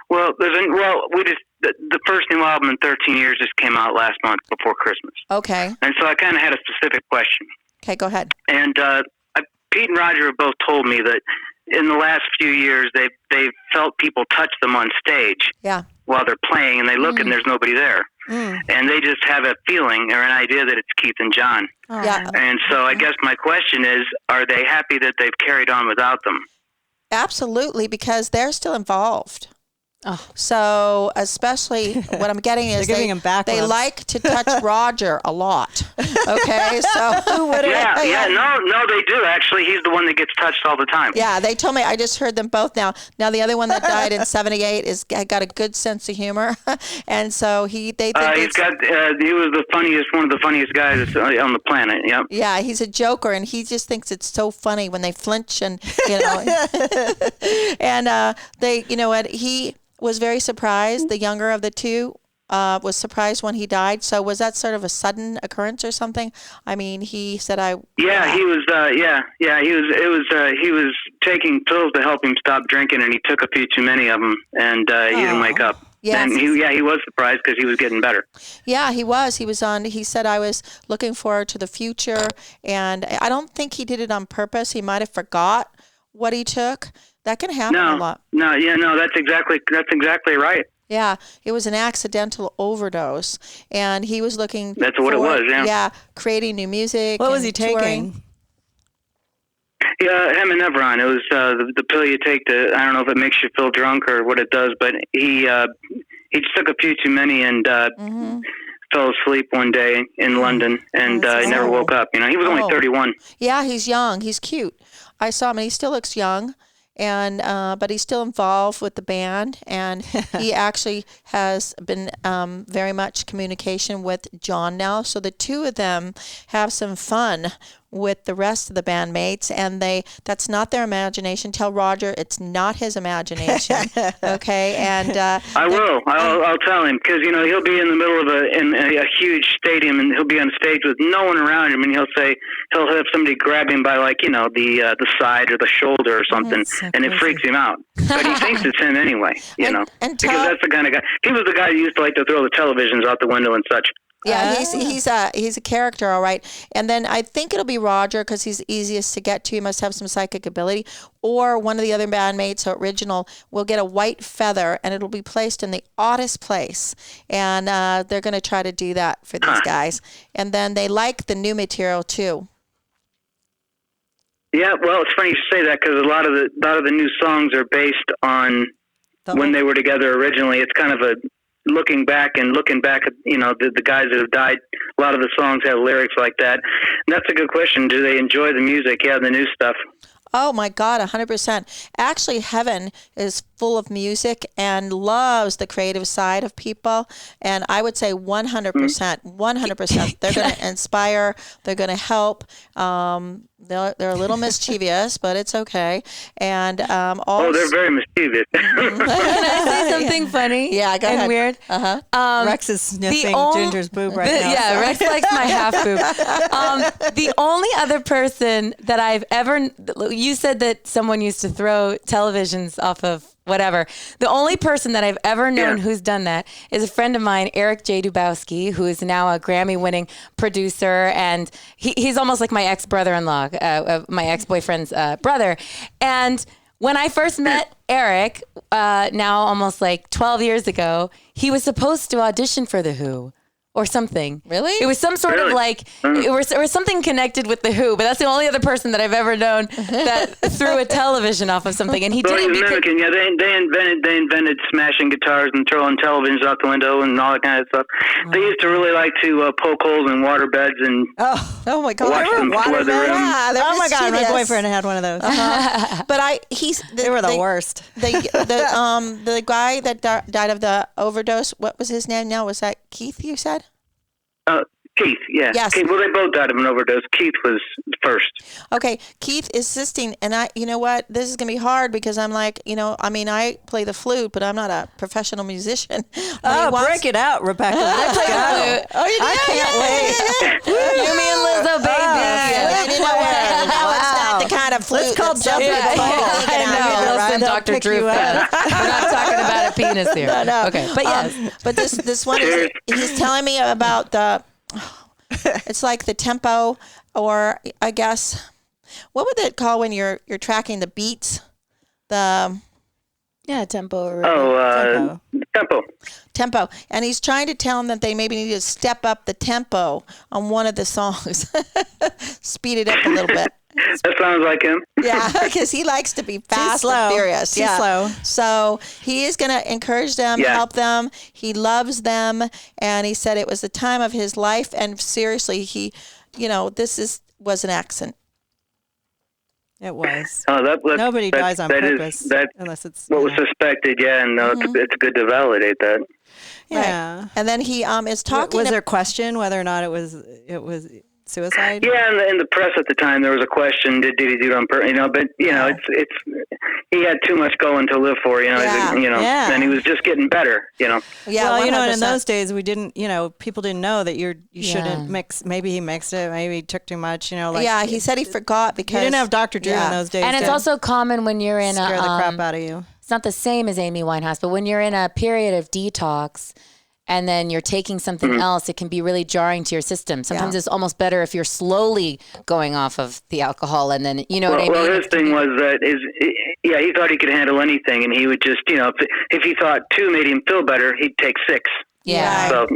Well, the first new album in 13 years just came out last month before Christmas. Okay. And so I kind of had a specific question. Okay, go ahead. And Pete and Roger have both told me that in the last few years they've felt people touch them on stage while they're playing, and they look and there's nobody there. And they just have a feeling or an idea that it's Keith and John. Yeah. And so I guess my question is, are they happy that they've carried on without them? Absolutely, because they're still involved. So especially what I'm getting is they like to touch Roger a lot. Okay, so no, they do actually. He's the one that gets touched all the time. Yeah, they told me. I just heard them both now. Now the other one that died in '78 got a good sense of humor, and so they think he was one of the funniest guys on the planet. Yep. Yeah, he's a joker, and he just thinks it's so funny when they flinch and and he was very surprised. The younger of the two was surprised when he died. So was that sort of a sudden occurrence or something? I mean, he said, he was. He was taking pills to help him stop drinking, and he took a few too many of them, and he didn't wake up. Yes. And he was surprised because he was getting better. Yeah, he was. He was on. He said, I was looking forward to the future, and I don't think he did it on purpose. He might have forgot what he took. That can happen a lot. That's exactly right. Yeah, it was an accidental overdose, and he was looking. That's what it was. Yeah. Yeah, creating new music. What was he taking? Touring. Yeah, Hemineveron. It was the pill you take to. I don't know if it makes you feel drunk or what it does, but he just took a few too many and fell asleep one day in London, and he never woke up. He was only 31. Yeah, he's young. He's cute. I saw him, and he still looks young. And but he's still involved with the band, and he actually has been very much communication with John now. So the two of them have some fun with the rest of the bandmates, and that's not their imagination. Tell Roger it's not his imagination. Okay, and I'll tell him, because he'll be in the middle of a huge stadium, and he'll be on stage with no one around him, and he'll have somebody grab him by the side or the shoulder or something, and it freaks him out. But he thinks it's him anyway, because that's the kind of guy. He was the guy who used to like to throw the televisions out the window and such. Yeah, he's a character, all right. And then I think it'll be Roger, because he's easiest to get to. He must have some psychic ability. Or one of the other bandmates, original, will get a white feather, and it'll be placed in the oddest place. And they're going to try to do that for these guys. And then they like the new material too. Yeah, well, it's funny you say that, because a lot of the new songs are based on when they were together originally. It's kind of a looking back at the guys that have died. A lot of the songs have lyrics like that. And that's a good question. Do they enjoy the music? Yeah, the new stuff. Oh my God, 100%. Actually, Heaven is full of music and loves the creative side of people. And I would say 100%, 100%. They're going to inspire. They're going to help. They're a little mischievous, but it's okay. And they're very mischievous. Can I say something funny? Yeah, go ahead. Weird. Rex is sniffing Ginger's boob right now. Yeah, Rex likes my half boob. The only other person that I've ever, you said that someone used to throw televisions off of whatever. The only person that I've ever known who's done that is a friend of mine, Eric J. Dubowski, who is now a Grammy-winning producer, and he's almost like my ex-brother-in-law, my ex-boyfriend's brother. And when I first met Eric, now almost like 12 years ago, he was supposed to audition for The Who. Or something. Really? It was some sort of it was something connected with The Who, but that's the only other person that I've ever known that threw a television off of something. And he did it because... Yeah, they invented smashing guitars and throwing televisions out the window and all that kind of stuff. They used to really like to poke holes in water beds and oh my God, watch them flood the room. Yeah, oh my God, my boyfriend had one of those. But they were the worst. The guy that died of the overdose, what was his name now? Was that Keith, you said? Keith, yeah. Yes. Keith, well, they both died of an overdose. Keith was first. Okay, Keith is assisting, and you know what? This is going to be hard because I'm like, I play the flute, but I'm not a professional musician. Break it out, Rebecca. I play the flute. Oh, you I can't wait. You, me, and Lizzo, baby. It's not the kind of flute. It's called jumping the pole. I know. Listen, Dr. Drew. We're not talking about a penis here. No. Okay, but yes. But this one is, he's telling me about it's like the tempo, or I guess what would it call when you're tracking the beats? The tempo. Or tempo. And he's trying to tell them that they maybe need to step up the tempo on one of the songs. Speed it up a little bit. That sounds like him. Yeah, because he likes to be fast slow. and furious. Too slow. So he is going to encourage them, help them. He loves them. And he said it was the time of his life. And seriously, was an accident. It was. Oh, Nobody dies on purpose unless it's what was suspected. Yeah, and it's good to validate that. Yeah. Right. And then he is talking. Was there a question whether or not it was suicide? Yeah, in the press at the time there was a question: Did he do it on purpose? But it's he had too much going to live for. And he was just getting better. Yeah. Well, 100%. and in those days we didn't. People didn't know that you shouldn't mix. Maybe he mixed it. Maybe he took too much. He said he forgot because you didn't have Dr. Drew in those days. And it's also common when you're in scare the crap out of you. It's not the same as Amy Winehouse, but when you're in a period of detox and then you're taking something else, it can be really jarring to your system. Sometimes it's almost better if you're slowly going off of the alcohol and then, what I mean? Well, his thing was that he thought he could handle anything, and he would just, if he thought 2 made him feel better, he'd take 6. Yeah. So,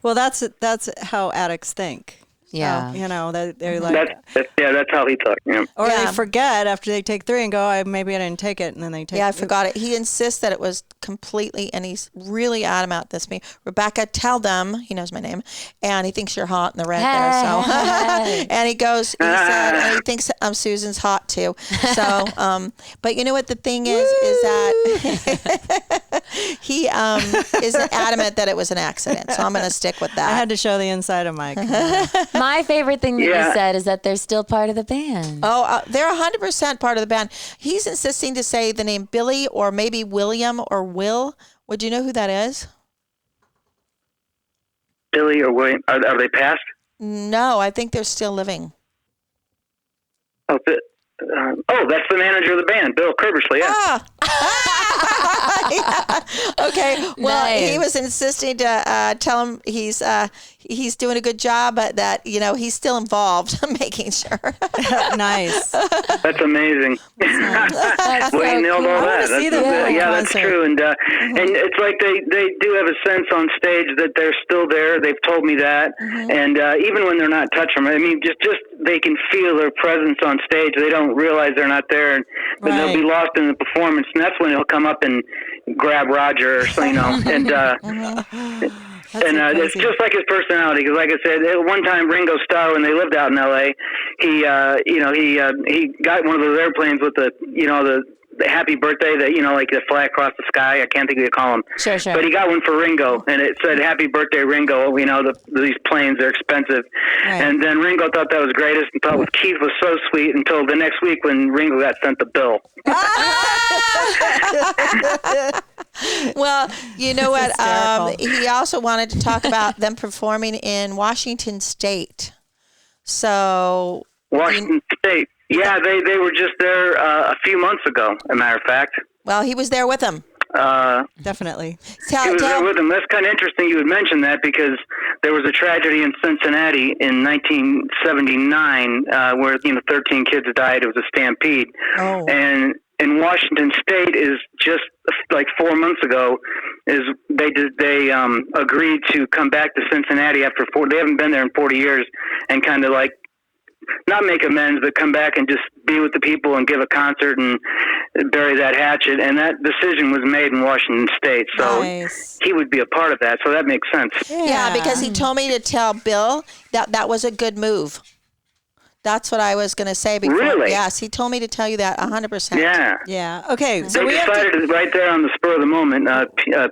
Well, that's how addicts think. Yeah. That they're like. That's how he thought. Yeah. Or they forget after they take 3 and go, maybe I didn't take it, and then they take. Yeah, I forgot it. He insists that it was completely, and he's really adamant. This me, Rebecca, tell them. He knows my name, and he thinks you're hot in the red there. So, and he goes. He said, and he thinks Susan's hot too. So, but you know what the thing is that he is adamant that it was an accident. So I'm going to stick with that. I had to show the inside of Mike. My favorite thing that you said is that they're still part of the band. Oh, they're 100% part of the band. He's insisting to say the name Billy or maybe William or Will. Would you know who that is? Billy or William? Are they passed? No, I think they're still living. Oh, that's the manager of the band, Bill Kerbersley. Yeah. Yeah. Okay. Well, Nice. he was insisting to tell him he's doing a good job, but that he's still involved, making sure. Nice. That's amazing. That's Well, you nailed all that. see them That's true. And it's like they do have a sense on stage that they're still there. They've told me that. And even when they're not touching them, I mean, just they can feel their presence on stage. They don't realize they're not there, but they'll be lost in the performance, and that's when he'll come up and grab Roger, or so, and it's just like his personality. Because, like I said, at one time Ringo Starr, when they lived out in L.A., he got one of those airplanes with the happy birthday that like the fly across the sky. I can't think of what you call them. Sure. But he got one for Ringo, and it said "Happy Birthday, Ringo." These planes are expensive, and then Ringo thought that was greatest and thought what Keith was so sweet until the next week when Ringo got sent the bill. Well, you know what? He also wanted to talk about them performing in Washington State. So Washington State. Yeah, they were just there a few months ago, as a matter of fact. Well, he was there with them. Definitely. He was there with them. That's kind of interesting you would mention that, because there was a tragedy in Cincinnati in 1979 where 13 kids died. It was a stampede. Oh. And in Washington State is just like 4 months ago is they agreed to come back to Cincinnati after they haven't been there in 40 years, and kind of like not make amends, but come back and just be with the people and give a concert and bury that hatchet. And that decision was made in Washington State. So he would be a part of that. So that makes sense. Yeah, because he told me to tell Bill that was a good move. That's what I was going to say before. Really? Yes, he told me to tell you that 100%. Yeah. Yeah. Okay. So they decided right there on the spur of the moment,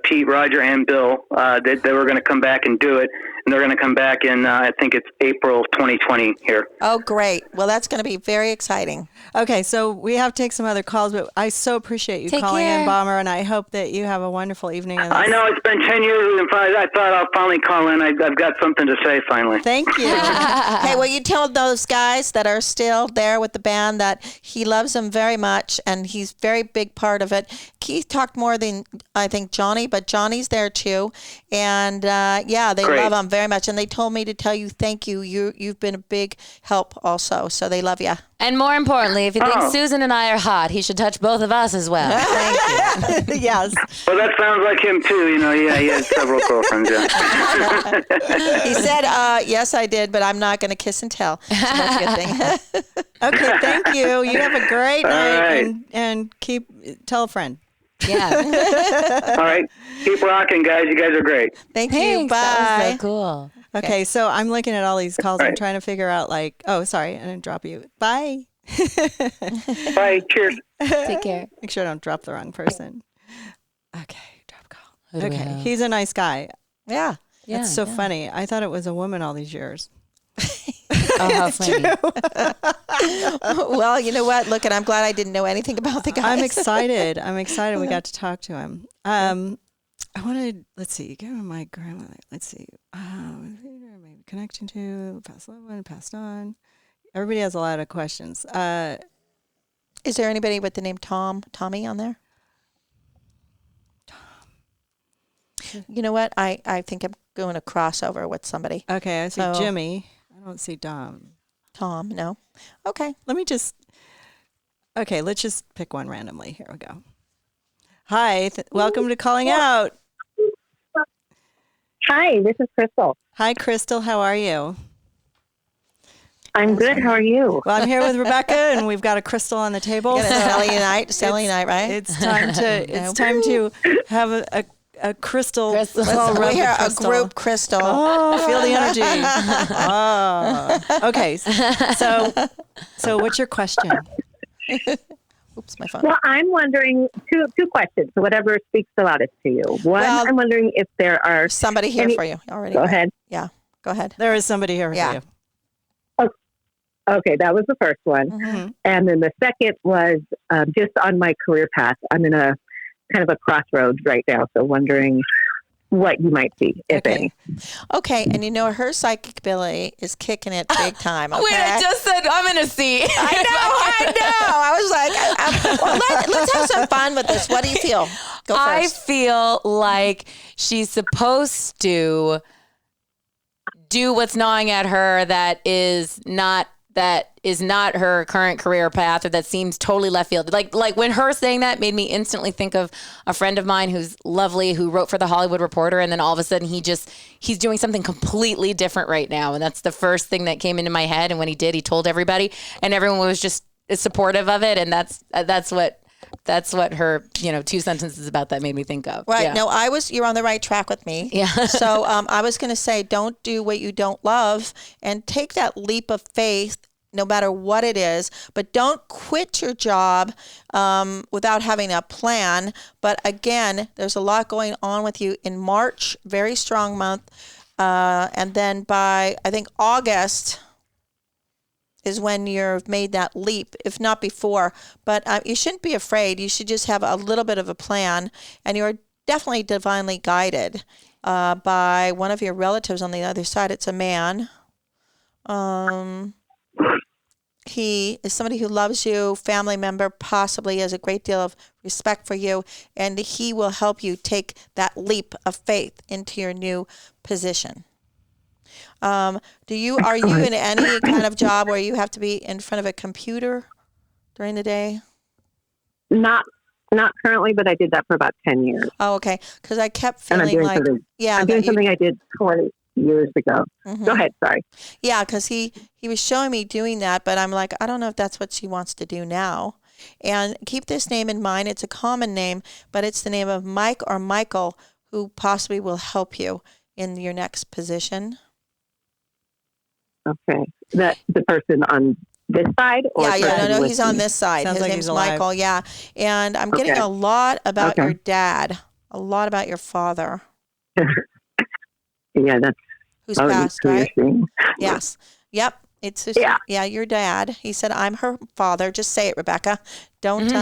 Pete, Roger, and Bill, that they were going to come back and do it. And they're going to come back in, I think it's April 2020 here. Oh, great. Well, that's going to be very exciting. Okay, so we have to take some other calls, but I so appreciate you calling in, Bomber, and I hope that you have a wonderful evening. I know it's been 10 years, and I thought I'll finally call in. I've got something to say finally. Thank you. Hey, well, you tell those guys that are still there with the band that he loves them very much, and he's a very big part of it. Keith talked more than, I think, Johnny, but Johnny's there too. And, they love him very much. And they told me to tell you thank you. You've been a big help also. So they love you. And more importantly, if you think Susan and I are hot, he should touch both of us as well. Thank you. Yes. Well, that sounds like him too. You know, yeah, he has several girlfriends. Yeah. He said, yes, I did, but I'm not going to kiss and tell. So that's a good thing. Okay, thank you. You have a great night, right. and tell a friend. Yeah. All right, keep rocking, guys. You guys are great. Thank you. Thanks. Bye. That was so cool. Okay, so I'm looking at all these calls. I'm Right. trying to figure out, like, oh, sorry, I didn't drop you. Bye. Bye. Cheers. Take care. Make sure I don't drop the wrong person. Okay, drop call. Who do we Okay, have? he's a nice guy. Yeah. Yeah, It's so yeah. funny. I thought it was a woman all these years. Oh, how funny. Well, you know what? Look, and I'm glad I didn't know anything about the guy. I'm excited. I'm excited we got to talk to him. I wanted, let's see, give him my grandmother. Let's see. Maybe connection to past loved one, passed on. Everybody has a lot of questions. Is there anybody with the name Tommy on there? You know what? I think I'm going to cross over with somebody. Okay, I see So- Jimmy. I don't see Dom. Tom, no? Okay. Let's just pick one randomly. Here we go. Hi, welcome to Calling Out. Hi, this is Crystal. Hi, Crystal. How are you? I'm good. How are you? Well, I'm here with Rebecca, and we've got a crystal on the table. Got a so Sally night, right? it's time to have a crystal. Crystal. Well, we hear a crystal. group crystal. Oh, feel the energy. Oh. Okay. So what's your question? Oops, my phone. Well, I'm wondering two questions. Whatever speaks the loudest to you. One, Well, I'm wondering if there are. Somebody here any- for you already. Go ahead. Yeah, go ahead. There is somebody here Yeah. for you. Okay, that was the first one, Mhm. and then the second was just on my career path. I'm in a kind of a crossroads right now, so wondering what you might see, if Okay. any. Okay, and you know her psychic ability is kicking it big time. Okay? Wait, I just said I'm in a seat. I know. I was like, well, let's have some fun with this. What do you feel? Go I first. feel like she's supposed to do what's gnawing at her that is not her current career path, or that seems totally left field. Like when her saying that made me instantly think of a friend of mine who's lovely, who wrote for the Hollywood Reporter, and then all of a sudden he's doing something completely different right now, and that's the first thing that came into my head. And when he did, he told everybody, and everyone was just supportive of it, and that's what her 2 sentences about that made me think of. Right. Yeah. No, you're on the right track with me. Yeah. So I was going to say, don't do what you don't love, and take that leap of faith no matter what it is, but don't quit your job without having a plan. But again, there's a lot going on with you in March, very strong month. And then by, I think, August is when you've made that leap, if not before. But you shouldn't be afraid. You should just have a little bit of a plan, and you're definitely divinely guided by one of your relatives on the other side. It's a man. He is somebody who loves you, family member, possibly has a great deal of respect for you, and he will help you take that leap of faith into your new position. Are you in any kind of job where you have to be in front of a computer during the day? Not currently, but I did that for about 10 years. Oh, okay. Because I kept And I'm feeling doing like, something. yeah, I'm that doing you- something I did 20 years ago. Mhm. Go ahead. Sorry. Yeah, because he was showing me doing that, but I'm like, I don't know if that's what she wants to do now. And keep this name in mind. It's a common name, but it's the name of Mike or Michael, who possibly will help you in your next position. Okay. That the person on this side? Or Yeah, the person no, with he's on me? this side. Sounds His like name's he's alive. Michael, yeah. And I'm getting Okay. a lot about Okay. your dad, a lot about your father, Yeah, that's who's probably passed, who you're right? seeing. Yes. Yep. It's his, Yeah. your dad. He said, I'm her father. Just say it, Rebecca. Don't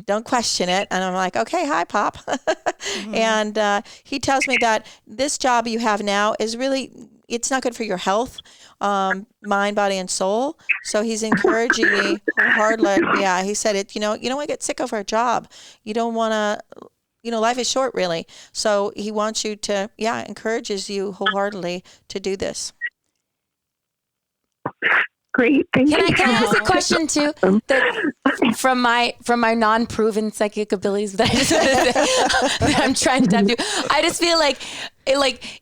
don't question it. And I'm like, okay, hi, Pop. And he tells me that this job you have now is really, it's not good for your health, mind, body, and soul. So he's encouraging me wholeheartedly. Yeah, he said it. You don't want to get sick of our job. You don't want to life is short, really. So he wants you to, encourages you wholeheartedly to do this. Great. Thank you. Can I ask a question too? That from my non-proven psychic abilities that I'm trying to tap into, I just feel like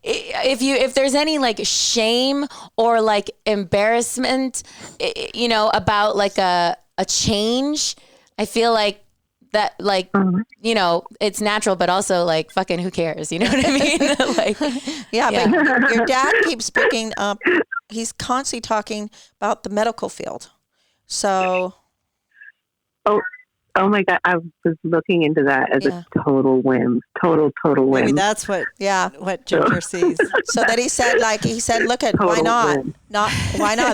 if there's any like shame or like embarrassment, about like a change, I feel like that it's natural, but also like fucking who cares? You know what I mean? But your dad keeps picking up. He's constantly talking about the medical field. So. Oh my God. I was looking into that as a total whim. Total whim. Maybe that's what Ginger sees. So that he said, look at why not?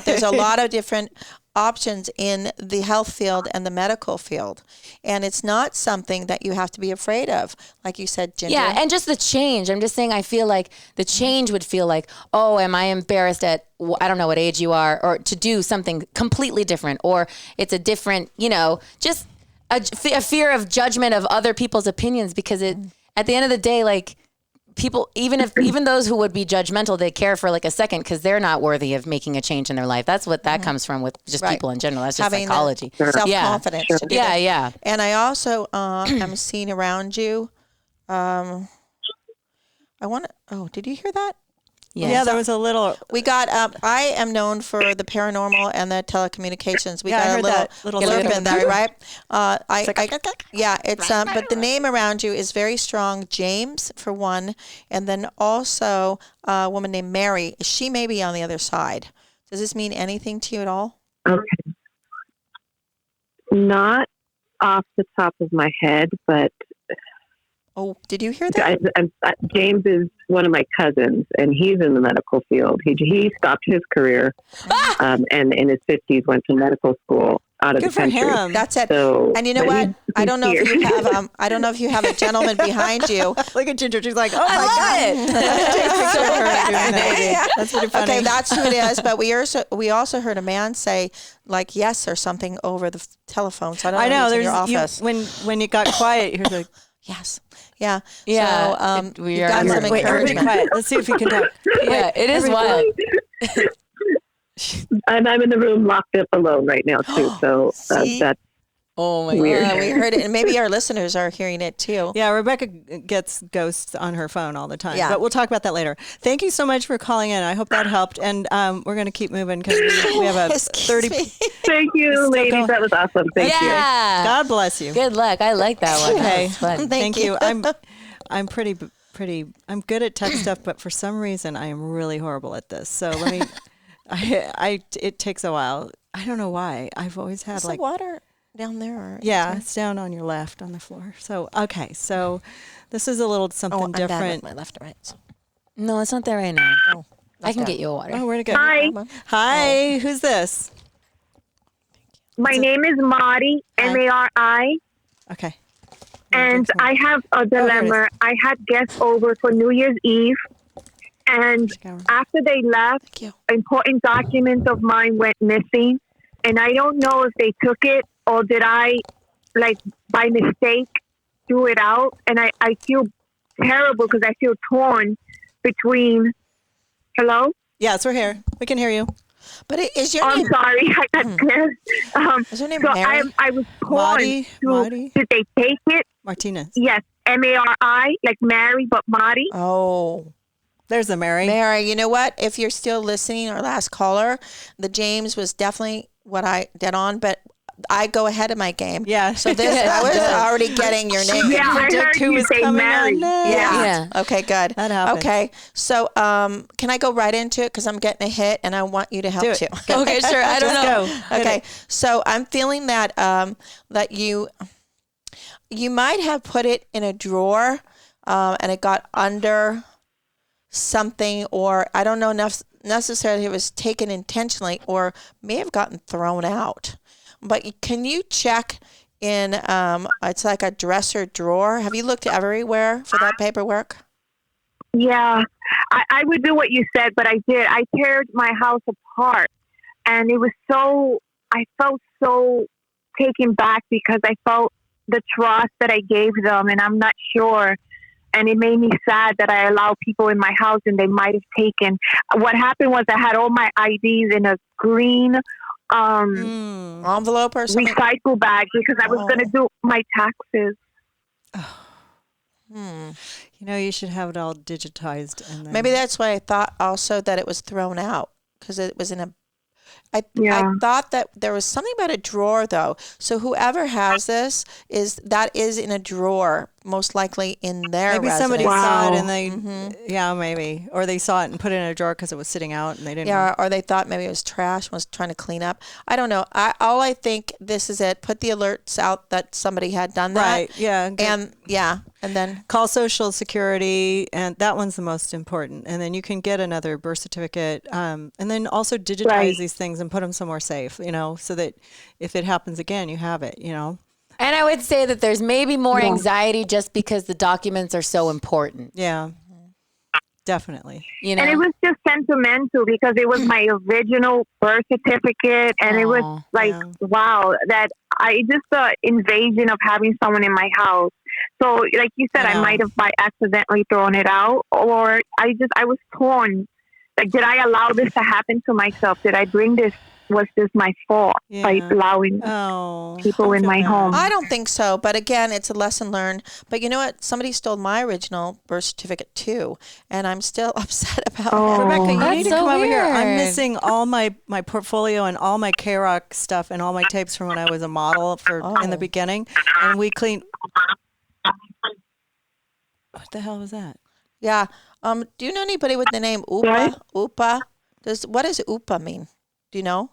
There's a lot of different options in the health field and the medical field. And it's not something that you have to be afraid of. Like you said, Ginger. Yeah. And just the change. I'm just saying, I feel like the change would feel like, oh, am I embarrassed at, I don't know what age you are, or to do something completely different, or it's a different, just a fear of judgment of other people's opinions, because at the end of the day, like, people, even those who would be judgmental, they care for like a second because they're not worthy of making a change in their life. That's what that comes from with just people in general. That's just having psychology. Self-confidence. To do that. Yeah. And I also am seeing around you. I want to. Oh, did you hear that? Yeah, there was a little. We got. I am known for the paranormal and the telecommunications. We got I a heard that little little slip in there, right? It's right. but the name around you is very strong. James for one, and then also a woman named Mary. She may be on the other side. Does this mean anything to you at all? Okay. Not off the top of my head, but. Oh, did you hear that? James is one of my cousins, and he's in the medical field. He stopped his career, and in his 50s went to medical school out of Good the country. for him. That's it. So, and you know what? I don't know if you have. I don't know if you have a gentleman behind you. Look at Ginger. She's like, oh my God. That's pretty funny. Okay, that's who it is. But we also heard a man say like yes or something over the telephone. So I don't know. Who's in your office. When it got quiet, you're like. Yes. Yeah. Yeah. So we got some Wait, everybody encouragement. quiet. Let's see if we can talk. Yeah, it is wild. And I'm in the room locked up alone right now too. So that's Oh my weird. God. We heard it, and maybe our listeners are hearing it too. Yeah, Rebecca gets ghosts on her phone all the time. Yeah. But we'll talk about that later. Thank you so much for calling in. I hope that helped. And we're going to keep moving because we have a 30. Thank you, ladies. going. That was awesome. Thank you. Yeah. God bless you. Good luck. I like that one. That Okay. was fun. Thank you. I'm pretty. I'm good at tech stuff, but for some reason I am really horrible at this. So let me. It takes a while. I don't know why. I've always had Is like the water down there? Or yeah, it's down on your left on the floor. So okay, so this is a little something I'm bad with different. my left and right. So. No, it's not there right now. Oh, I can that. get you a water. Oh, where'd it go? Hi, Hi, who's this? my name is Mari, Mari, Okay. and I have a dilemma. I had guests over for New Year's Eve, and after they left, important documents of mine went missing, and I don't know if they took it or did I, like, by mistake, threw it out, and I feel terrible because I feel torn between. Hello? Yes, we're here. We can hear you. But is your I'm name? sorry, I got scared. Is your name So Mary? I was torn. Mari? Did they take it? Martinez. Yes, Mari, like Mary, but Mari. Oh. There's the Mary. Mary, you know what? If you're still listening, our last caller, the James was definitely what I did on, but I go ahead of my game. Yeah. So this, I was already getting your name. Yeah, I heard who you was say coming Mary. on next. Yeah. Okay, good. That happens. Okay. So can I go right into it? Because I'm getting a hit and I want you to help Do it. too. Okay, sure. I don't Just know. go. Okay. So I'm feeling that that you might have put it in a drawer and it got under something, or I don't know necessarily if it was taken intentionally or may have gotten thrown out. But can you check in, it's like a dresser drawer. Have you looked everywhere for that paperwork? Yeah, I would do what you said, but I did. I teared my house apart, and it was so, I felt so taken back because I felt the trust that I gave them, and I'm not sure. And it made me sad that I allowed people in my house and they might have taken. What happened was I had all my IDs in a green envelope or something? recycle bag because I was going to do my taxes. You know, you should have it all digitized. And then... Maybe that's why I thought also that it was thrown out because it was in a. I thought that there was something about a drawer though. So whoever has this is in a drawer, most likely in their maybe residence. somebody saw it and they maybe, or they saw it and put it in a drawer because it was sitting out and they didn't. Yeah, or they thought maybe it was trash and was trying to clean up. I don't know. All I think this is it. Put the alerts out that somebody had done that. Right. Yeah. And then call Social Security, and that one's the most important. And then you can get another birth certificate, and then also digitize these things and put them somewhere safe, you know, so that if it happens again, you have it, you know. And I would say that there's maybe more anxiety just because the documents are so important. Yeah, definitely. You know, and it was just sentimental because it was my original birth certificate, and it was like, wow, that just the invasion of having someone in my house. So, like you said, I might have by accidentally thrown it out, or I was torn. Like, did I allow this to happen to myself? Did I bring this? Was this my fault by allowing people in my home? I don't think so. But again, it's a lesson learned. But you know what? Somebody stole my original birth certificate too. And I'm still upset about it. Rebecca, you need to come over here. I'm weird. missing all my portfolio and all my K-Rock stuff and all my tapes from when I was a model in the beginning. And we cleaned. What the hell was that? Yeah. Do you know anybody with the name Upa? Upa? What does Upa mean? Do you know?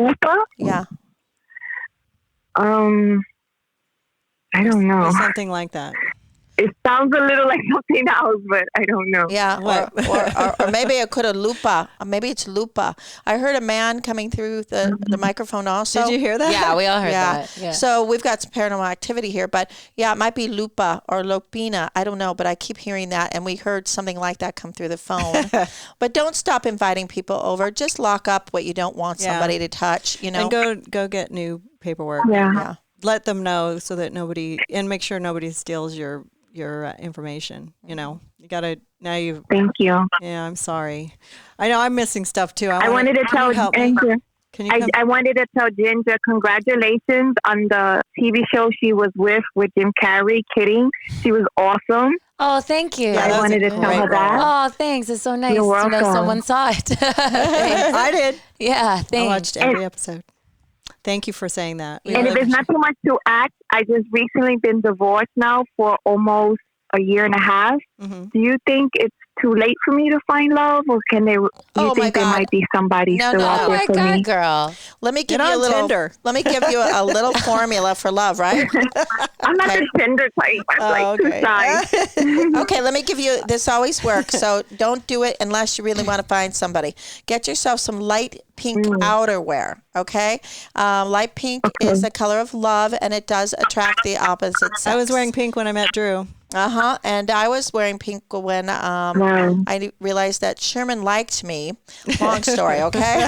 Upa? Yeah. I don't know. Something like that. It sounds a little like something else, but I don't know. Yeah, or maybe it could have lupa. Maybe it's lupa. I heard a man coming through the microphone also. Did you hear that? Yeah, we all heard that. Yeah. So we've got some paranormal activity here, but yeah, it might be lupa or lopina. I don't know, but I keep hearing that, and we heard something like that come through the phone. But don't stop inviting people over. Just lock up what you don't want somebody to touch, you know. And go get new paperwork. Yeah. Let them know so that make sure nobody steals your information. You know, you gotta Thank you. Yeah, I'm sorry. I know I'm missing stuff too. I wanted to tell Ginger. Can you? I wanted to tell Ginger congratulations on the TV show she was with Jim Carrey. Kidding, she was awesome. Oh, thank you. I wanted to tell her that. Oh, thanks. It's so nice You're to know welcome. someone saw it. I did. Yeah, I thanks. watched every episode. Thank you for saying that. And if it's not too much to ask, I just recently been divorced now for almost a year and a half. Mm-hmm. Do you think it's too late for me to find love, or can they? Do you think there might be somebody still out there for me? Girl. Let me give you a little. Tinder. Let me give you a little formula for love, right? I'm not the Tinder type. I'm too shy. Okay, let me give you. This always works, so don't do it unless you really want to find somebody. Get yourself some light pink outerwear. Okay, light pink is the color of love, and it does attract the opposite sex. I was wearing pink when I met Drew. And I was wearing pink when I realized that Sherman liked me. Long story, okay?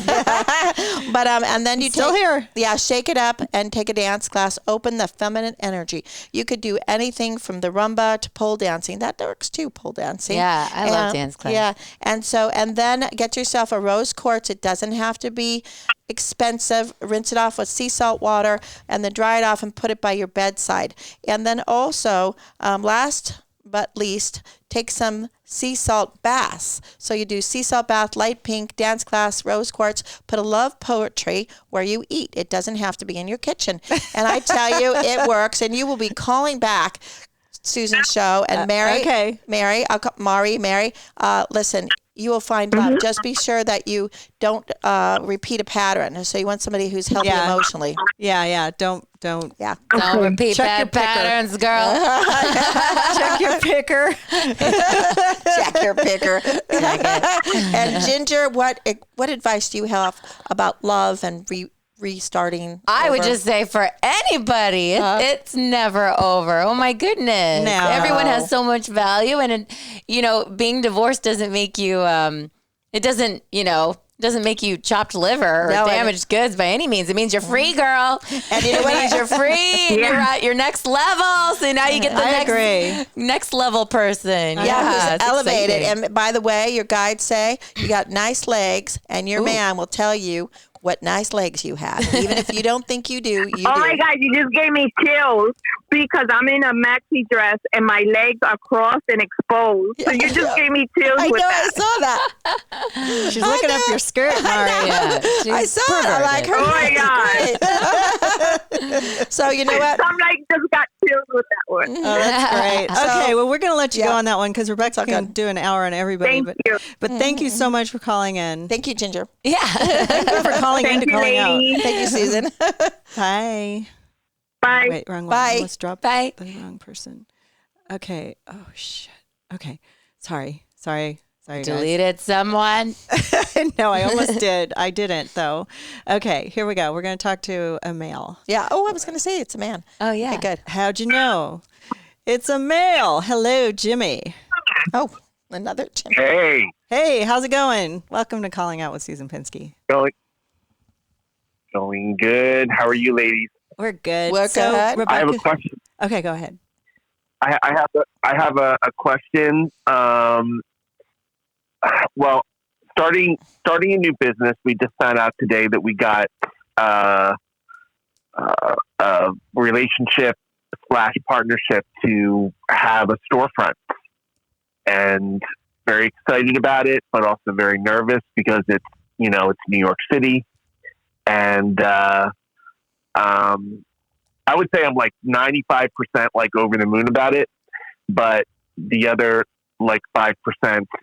But and then you Still here. Yeah, shake it up and take a dance class. Open the feminine energy. You could do anything from the rumba to pole dancing. That works too, pole dancing. Yeah, I love dance class. Yeah, and then get yourself a rose quartz. It doesn't have to be expensive. Rinse it off with sea salt water and then dry it off and put it by your bedside. And then also, last but least, take some sea salt baths. So you do sea salt bath, light pink, dance class, rose quartz, put a love poetry where you eat. It doesn't have to be in your kitchen. And I tell you, it works. And you will be calling back Susan's show. And Mary, Mary, listen, you will find love. Just be sure that you don't repeat a pattern. So you want somebody who's healthy emotionally. Yeah. Don't. Yeah. Don't repeat Check bad your patterns, girl. Check your picker. Check your picker. And Ginger, what advice do you have about love and restarting? I would just say for anybody, it's never over. Oh my goodness. No. Everyone has so much value, and being divorced doesn't make you, it doesn't, doesn't make you chopped liver or No, damaged goods by any means. It means you're free, girl. And you know It what? means you're free. And you're at your next level. So now you get the next level person. Yeah, it's who's elevated. exciting. And by the way, your guides say you got nice legs, and your man will tell you what nice legs you have. Even if you don't think you do, you do. Oh my God, you just gave me chills because I'm in a maxi dress and my legs are crossed and exposed. So you just gave me chills I with know, that. I saw that. She's looking up your skirt, Mari. I saw it. I like her. Oh my God. So you know what? I'm like, just got chills with that one. Oh, that's great. Okay, well, we're going to let you go Yeah. on that one because Rebecca can do an hour on everybody. Thank you. But thank you so much for calling in. Thank you, Ginger. Yeah. Thank you for calling in to Thank you, calling out. ladies. Thank you, Susan. Bye. Bye. Wait, wrong one. Bye. Almost dropped Bye. the wrong person. Okay. Oh, shit. Okay. Sorry, guys. Deleted someone. No, I almost did. I didn't, though. Okay, here we go. We're going to talk to a male. Yeah. Oh, I was going to say it's a man. Oh, yeah. Okay, good. How'd you know? It's a male. Hello, Jimmy. Oh, another Jim. Hey, Hey, how's it going? Welcome to Calling Out with Susan Pinsky. going good. How are you, ladies? We're good. We're good. Rebecca, I have a question. Okay, go ahead. I have a question. Well, starting a new business, we just found out today that we got a relationship / partnership to have a storefront, and very excited about it, but also very nervous because it's New York City, and I would say I'm like 95% like over the moon about it, but the other like 5%,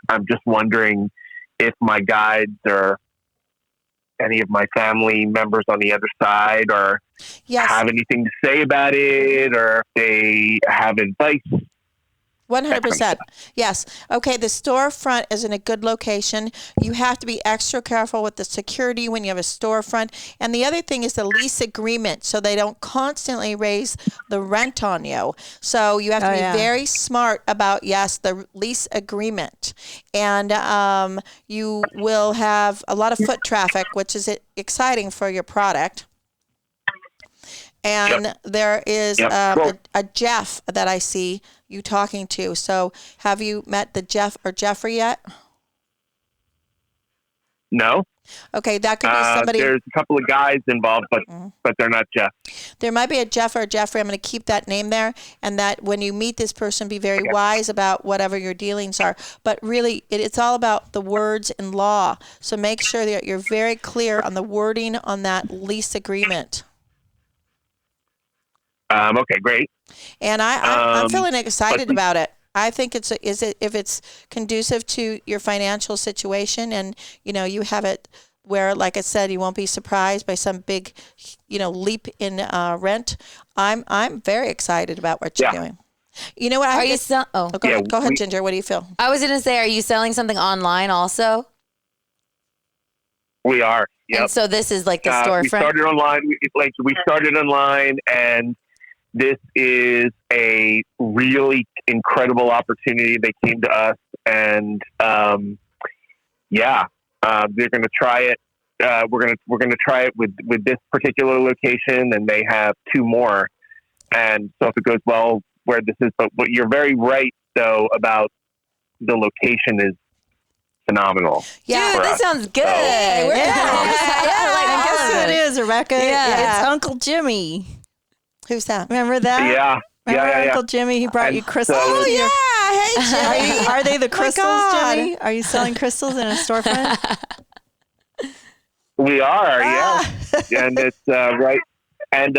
I'm just wondering if my guides or any of my family members on the other side or have anything to say about it, or if they have advice. 100%. Yes. Okay. The storefront is in a good location. You have to be extra careful with the security when you have a storefront. And the other thing is the lease agreement, so they don't constantly raise the rent on you. So you have to be very smart about, the lease agreement. And you will have a lot of foot traffic, which is exciting for your product. And there is a Jeff that I see you talking to. So have you met the Jeff or Jeffrey yet? No. Okay, that could be somebody. There's a couple of guys involved, but they're not Jeff. There might be a Jeff or a Jeffrey. I'm going to keep that name there, and that when you meet this person, be very wise about whatever your dealings are. But really, it's all about the words in law. So make sure that you're very clear on the wording on that lease agreement. Okay, great. And I'm feeling excited about it. I think if it's conducive to your financial situation, and you have it where, like I said, you won't be surprised by some big, leap in rent. I'm very excited about what you're doing. You know what? Go ahead, Ginger. What do you feel? I was going to say, are you selling something online also? We are. Yep. And so this is like the storefront. We started online. We started online, and this is a really incredible opportunity. They came to us, and they're going to try it. We're going to try it with this particular location, and they have 2 more. And so if it goes well, where this is, but you're very right though about the location is phenomenal. Yeah, that sounds good. I guess who it is, Rebecca. Yeah. It's Uncle Jimmy. Who's that? Remember that? Yeah. Remember Uncle Jimmy? He brought you crystals. Oh, yeah. Hey, Jimmy. Are they the crystals, God. Jimmy? Are you selling crystals in a storefront? We are, and it's right. And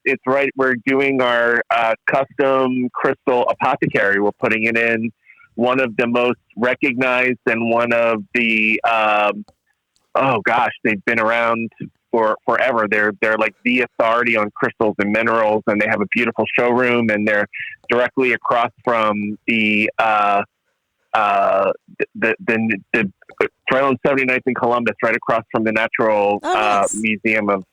it's right. We're doing our custom crystal apothecary. We're putting it in one of the most recognized and one of the they've been around for forever. They're like the authority on crystals and minerals, and they have a beautiful showroom, and they're directly across from the right on 79th in Columbus, right across from the Natural Museum of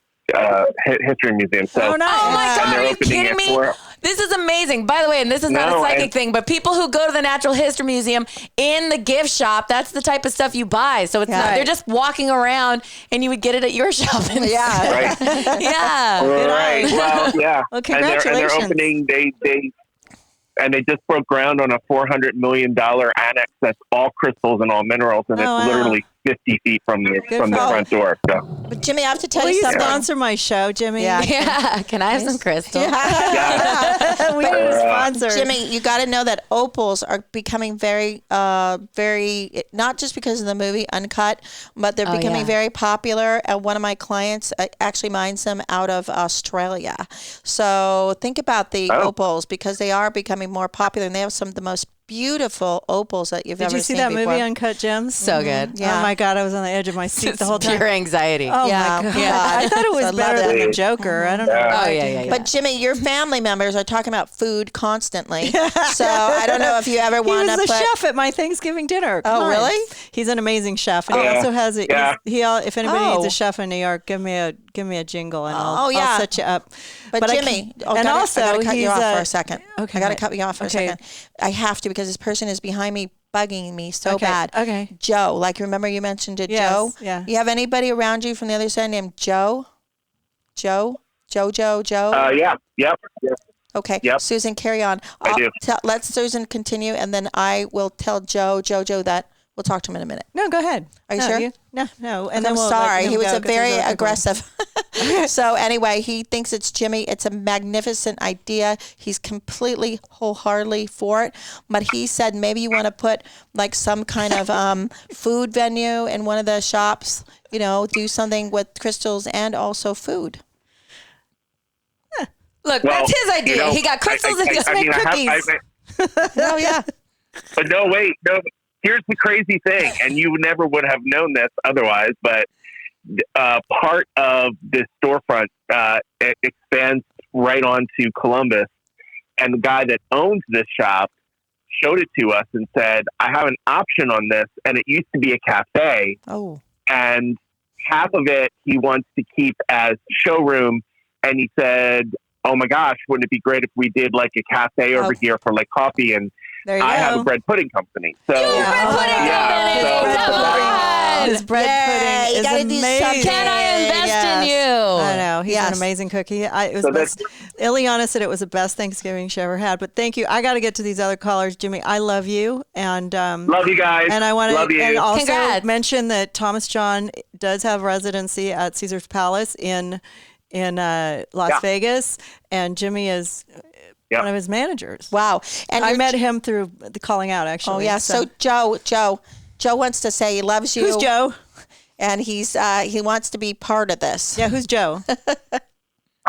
History Museum. So, oh my God, and they're are you opening kidding it me? for, This is amazing. By the way, and this is not a No, psychic and- thing, but people who go to the Natural History Museum in the gift shop, that's the type of stuff you buy. So it's not, they're just walking around and you would get it at your shop. Yeah. Right. Yeah. Right. Well, yeah. Well, And they're congratulations. opening. They just broke ground on a $400 million annex that's all crystals and all minerals, and Oh, it's wow. literally 50 feet from the Good from the for- front door. So. But Jimmy, I have to tell Will you you something. sponsor my show, Jimmy? Yeah. Yeah. Can I have some crystal? We need a sponsor. Jimmy, you got to know that opals are becoming very, very, not just because of the movie Uncut, but they're becoming yeah. very popular. And one of my clients actually mines them out of Australia. So think about the opals because they are becoming more popular and they have some of the most beautiful opals that you've Did ever you see seen that before. movie, Uncut Gems? So good. Yeah. Oh my God, I was on the edge of my seat the whole time. Pure anxiety. Oh Yeah. my God. Yeah. I thought it was I love better than it. the Joker. I don't know. Yeah. why Oh, I yeah, didn't yeah, get But Jimmy, your family members are talking about food constantly. So I don't know if you ever He want was to the put. chef at my Thanksgiving dinner. Come Oh, on. really? He's an amazing chef, and he Yeah. also has a. Yeah. If anybody needs Oh. a chef in New York, give me a jingle, and Oh, yeah. I'll set you up. But I Jimmy, can't- and also I gotta cut he's you off for a second. okay, I got to right. cut you off for Okay. a second. I have to because this person is behind me, bugging me so Okay, bad. okay. Joe, like remember you mentioned it, Yes, Joe? yeah. You have anybody around you from the other side named Joe? Joe? Joe? Yeah. Yep. Okay. Yep. Susan, carry on. I do. Let Susan continue, and then I will tell Joe that we'll talk to him in a minute. No, go ahead. Are you No, sure? No. And I'm then we'll sorry. let him He was go a 'cause he's very quick one. aggressive. So anyway, he thinks it's Jimmy. It's a magnificent idea. He's completely wholeheartedly for it. But he said maybe you want to put like some kind of food venue in one of the shops. You know, do something with crystals and also food. Look, Well, that's his idea. you know, he got crystals and just make cookies. Oh yeah. But no, wait, no. Here's the crazy thing, and you never would have known this otherwise, but part of this storefront it expands right onto Columbus, and the guy that owns this shop showed it to us and said, I have an option on this, and it used to be a cafe, Oh. and half of it he wants to keep as showroom, and he said, oh my gosh, wouldn't it be great if we did like a cafe over here for like coffee, and There you I have a go. bread pudding company. So Bread pudding yeah, company. so- Come on. His bread Yay, pudding you is gotta do amazing. something. Can I invest in you? I know. He's Yes. an amazing cookie. It was So the best. Ileana said it was the best Thanksgiving she ever had. But thank you. I got to get to these other callers, Jimmy. I love you, and love you guys. and I want love to you. and also Congrats. mention that Thomas John does have residency at Caesar's Palace in Las Vegas, and Jimmy is one of his managers. Wow. And I you're- met him through the Calling Out, actually. Oh yeah. So Joe wants to say he loves you. who's Joe? And he wants to be part of this. Yeah, who's Joe?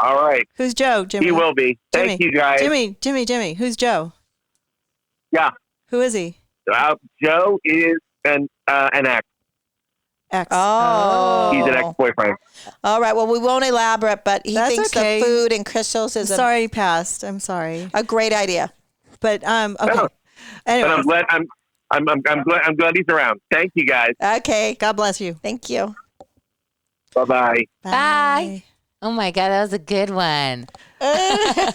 All right. Who's Joe? Jimmy. He will be. Thank Jimmy. you guys. Jimmy. Who's Joe? Yeah. Who is he? Joe is an ex. Ex. Oh. He's an ex-boyfriend. All right. Well, we won't elaborate, but he That's thinks okay. the food and crystals is Sorry he passed. I'm sorry. a great idea. But okay. But Anyway, I'm glad. I'm glad he's around. Thank you guys. Okay. God bless you. Thank you. Bye-bye. Bye. Oh my God, that was a good one.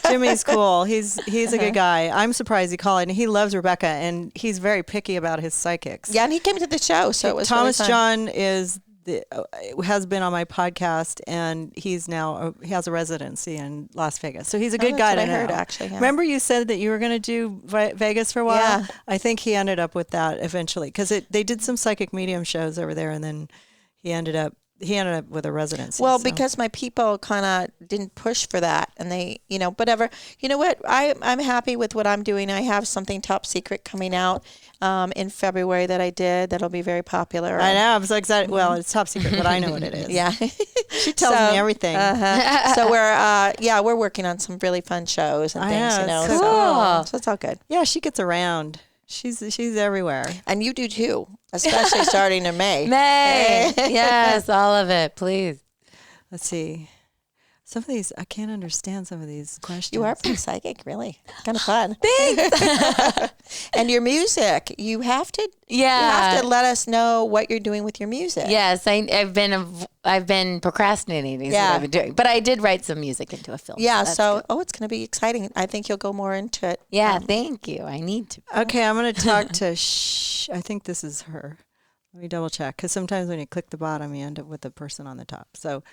Jimmy's cool. He's a good guy. I'm surprised he called, and he loves Rebecca, and he's very picky about his psychics. Yeah, and he came to the show, so it was Thomas really fun. John has been on my podcast, and he has a residency in Las Vegas. So he's a good that's guy what to I heard, know. actually, yeah. Remember you said that you were going to do Vegas for a while? Yeah. I think he ended up with that eventually because they did some psychic medium shows over there, and then he ended up with a residency. Well, so. because my people kind of didn't push for that, and they, whatever. You know what? I'm happy with what I'm doing. I have something top secret coming out in February that I did that'll be very popular. I know. I'm so excited. Well, it's top secret, but I know what it is. Yeah, She tells me everything. So we're working on some really fun shows and I things. know, it's So, cool. so it's all good. Yeah, she gets around. She's everywhere. And you do too, especially starting in May. May. Yes, all of it, please. Let's see. Some of these, I can't understand some of these questions. You are pretty psychic, really. Kind of fun. Thanks. And your music, you have to let us know what you're doing with your music. Yes, I've been procrastinating. Is what I've been doing, but I did write some music into a film. Yeah. So it's going to be exciting. I think you'll go more into it. yeah, thank you. I need to. Okay, I'm going to talk to. I think this is her. Let me double check, because sometimes when you click the bottom, you end up with the person on the top. So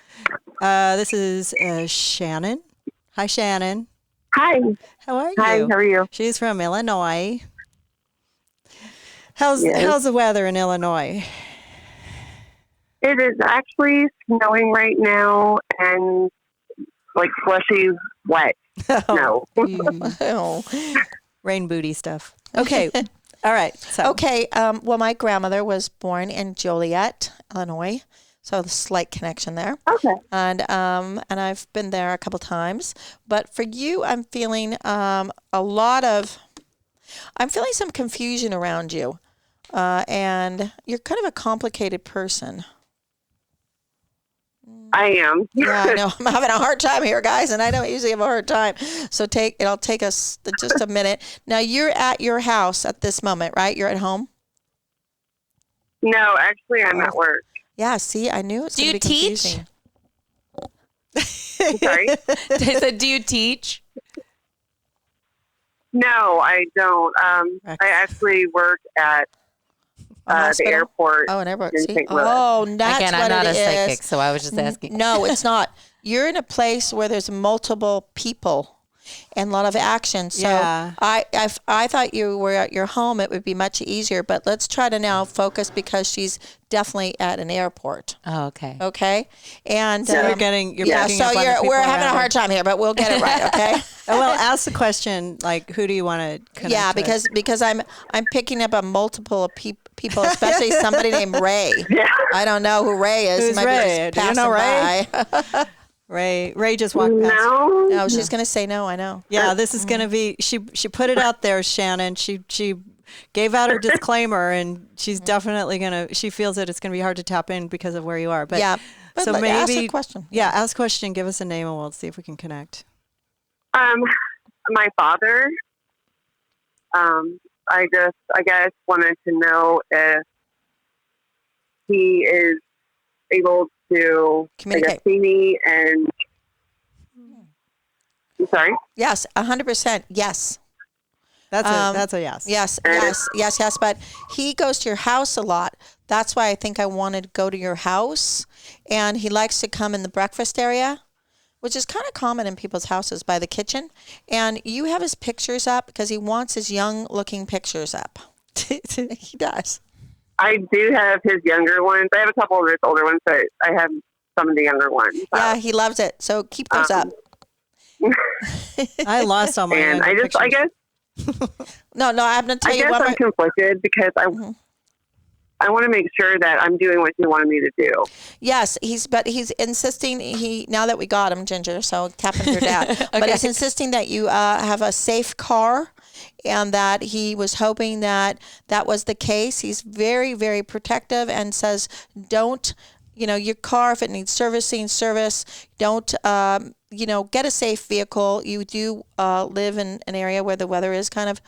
this is Shannon. Hi, Shannon. Hi. How are you? Hi, how are you? She's from Illinois. How's the weather in Illinois? It is actually snowing right now and like slushy wet snow. Rain booty stuff. Okay. All right. So Okay. Well, my grandmother was born in Joliet, Illinois, so the slight connection there. Okay. And I've been there a couple times. But for you, I'm feeling I'm feeling some confusion around you, and you're kind of a complicated person. I am. Yeah, I know. I'm having a hard time here, guys, and I don't usually have a hard time. So it'll take us just a minute. Now, you're at your house at this moment, right? You're at home? No, actually, I'm at work. Yeah, see, I knew it's going to be confusing. Sorry? I said, do you teach? No, I don't. I actually work at the airport. Oh, an airport. in See? St. Louis. Oh, that's Again, what I'm not it a is. psychic, so I was just asking. No, it's not. You're in a place where there's multiple people and a lot of action. So Yeah. I thought you were at your home. It would be much easier. But let's try to now focus, because she's definitely at an airport. Oh, okay. Okay. And So you're picking so up on the people we're having a around hard time here, but we'll get it right. Okay. Well, ask the question, like, who do you want to connect Yeah, with? because I'm picking up a multiple of people, especially somebody named Ray. Yeah. I don't know who Ray is. Who's Might be Ray? just Do you know passing by. Ray just walked past. No. No, she's going to say no. I know. Yeah, this is going to be. She put it out there, Shannon. She gave out her disclaimer, and she's definitely gonna. She feels that it's going to be hard to tap in because of where you are. But Yeah. But so maybe ask a question. Yeah, ask a question. Give us a name, and we'll see if we can connect. My father. I guess wanted to know if he is able to Communicate. see me and. I'm sorry. Yes, 100%. Yes. That's a yes. Yes. But he goes to your house a lot. That's why I think I wanted to go to your house. And he likes to come in the breakfast area, which is kind of common in people's houses, by the kitchen. And you have his pictures up because he wants his young-looking pictures up. He does. I do have his younger ones. I have a couple of his older ones, but I have some of the younger ones. Yeah, he loves it. So keep those up. I lost all my. And I guess. No, I have to tell I you guess what. I'm conflicted because I I want to make sure that I'm doing what he wanted me to do. Yes, he's insisting. Now that we got him, Ginger, so tap into your dad. Okay. But he's insisting that you have a safe car, and that he was hoping that was the case. He's very, very protective and says, don't, your car, if it needs service, don't, get a safe vehicle. You do live in an area where the weather is kind of,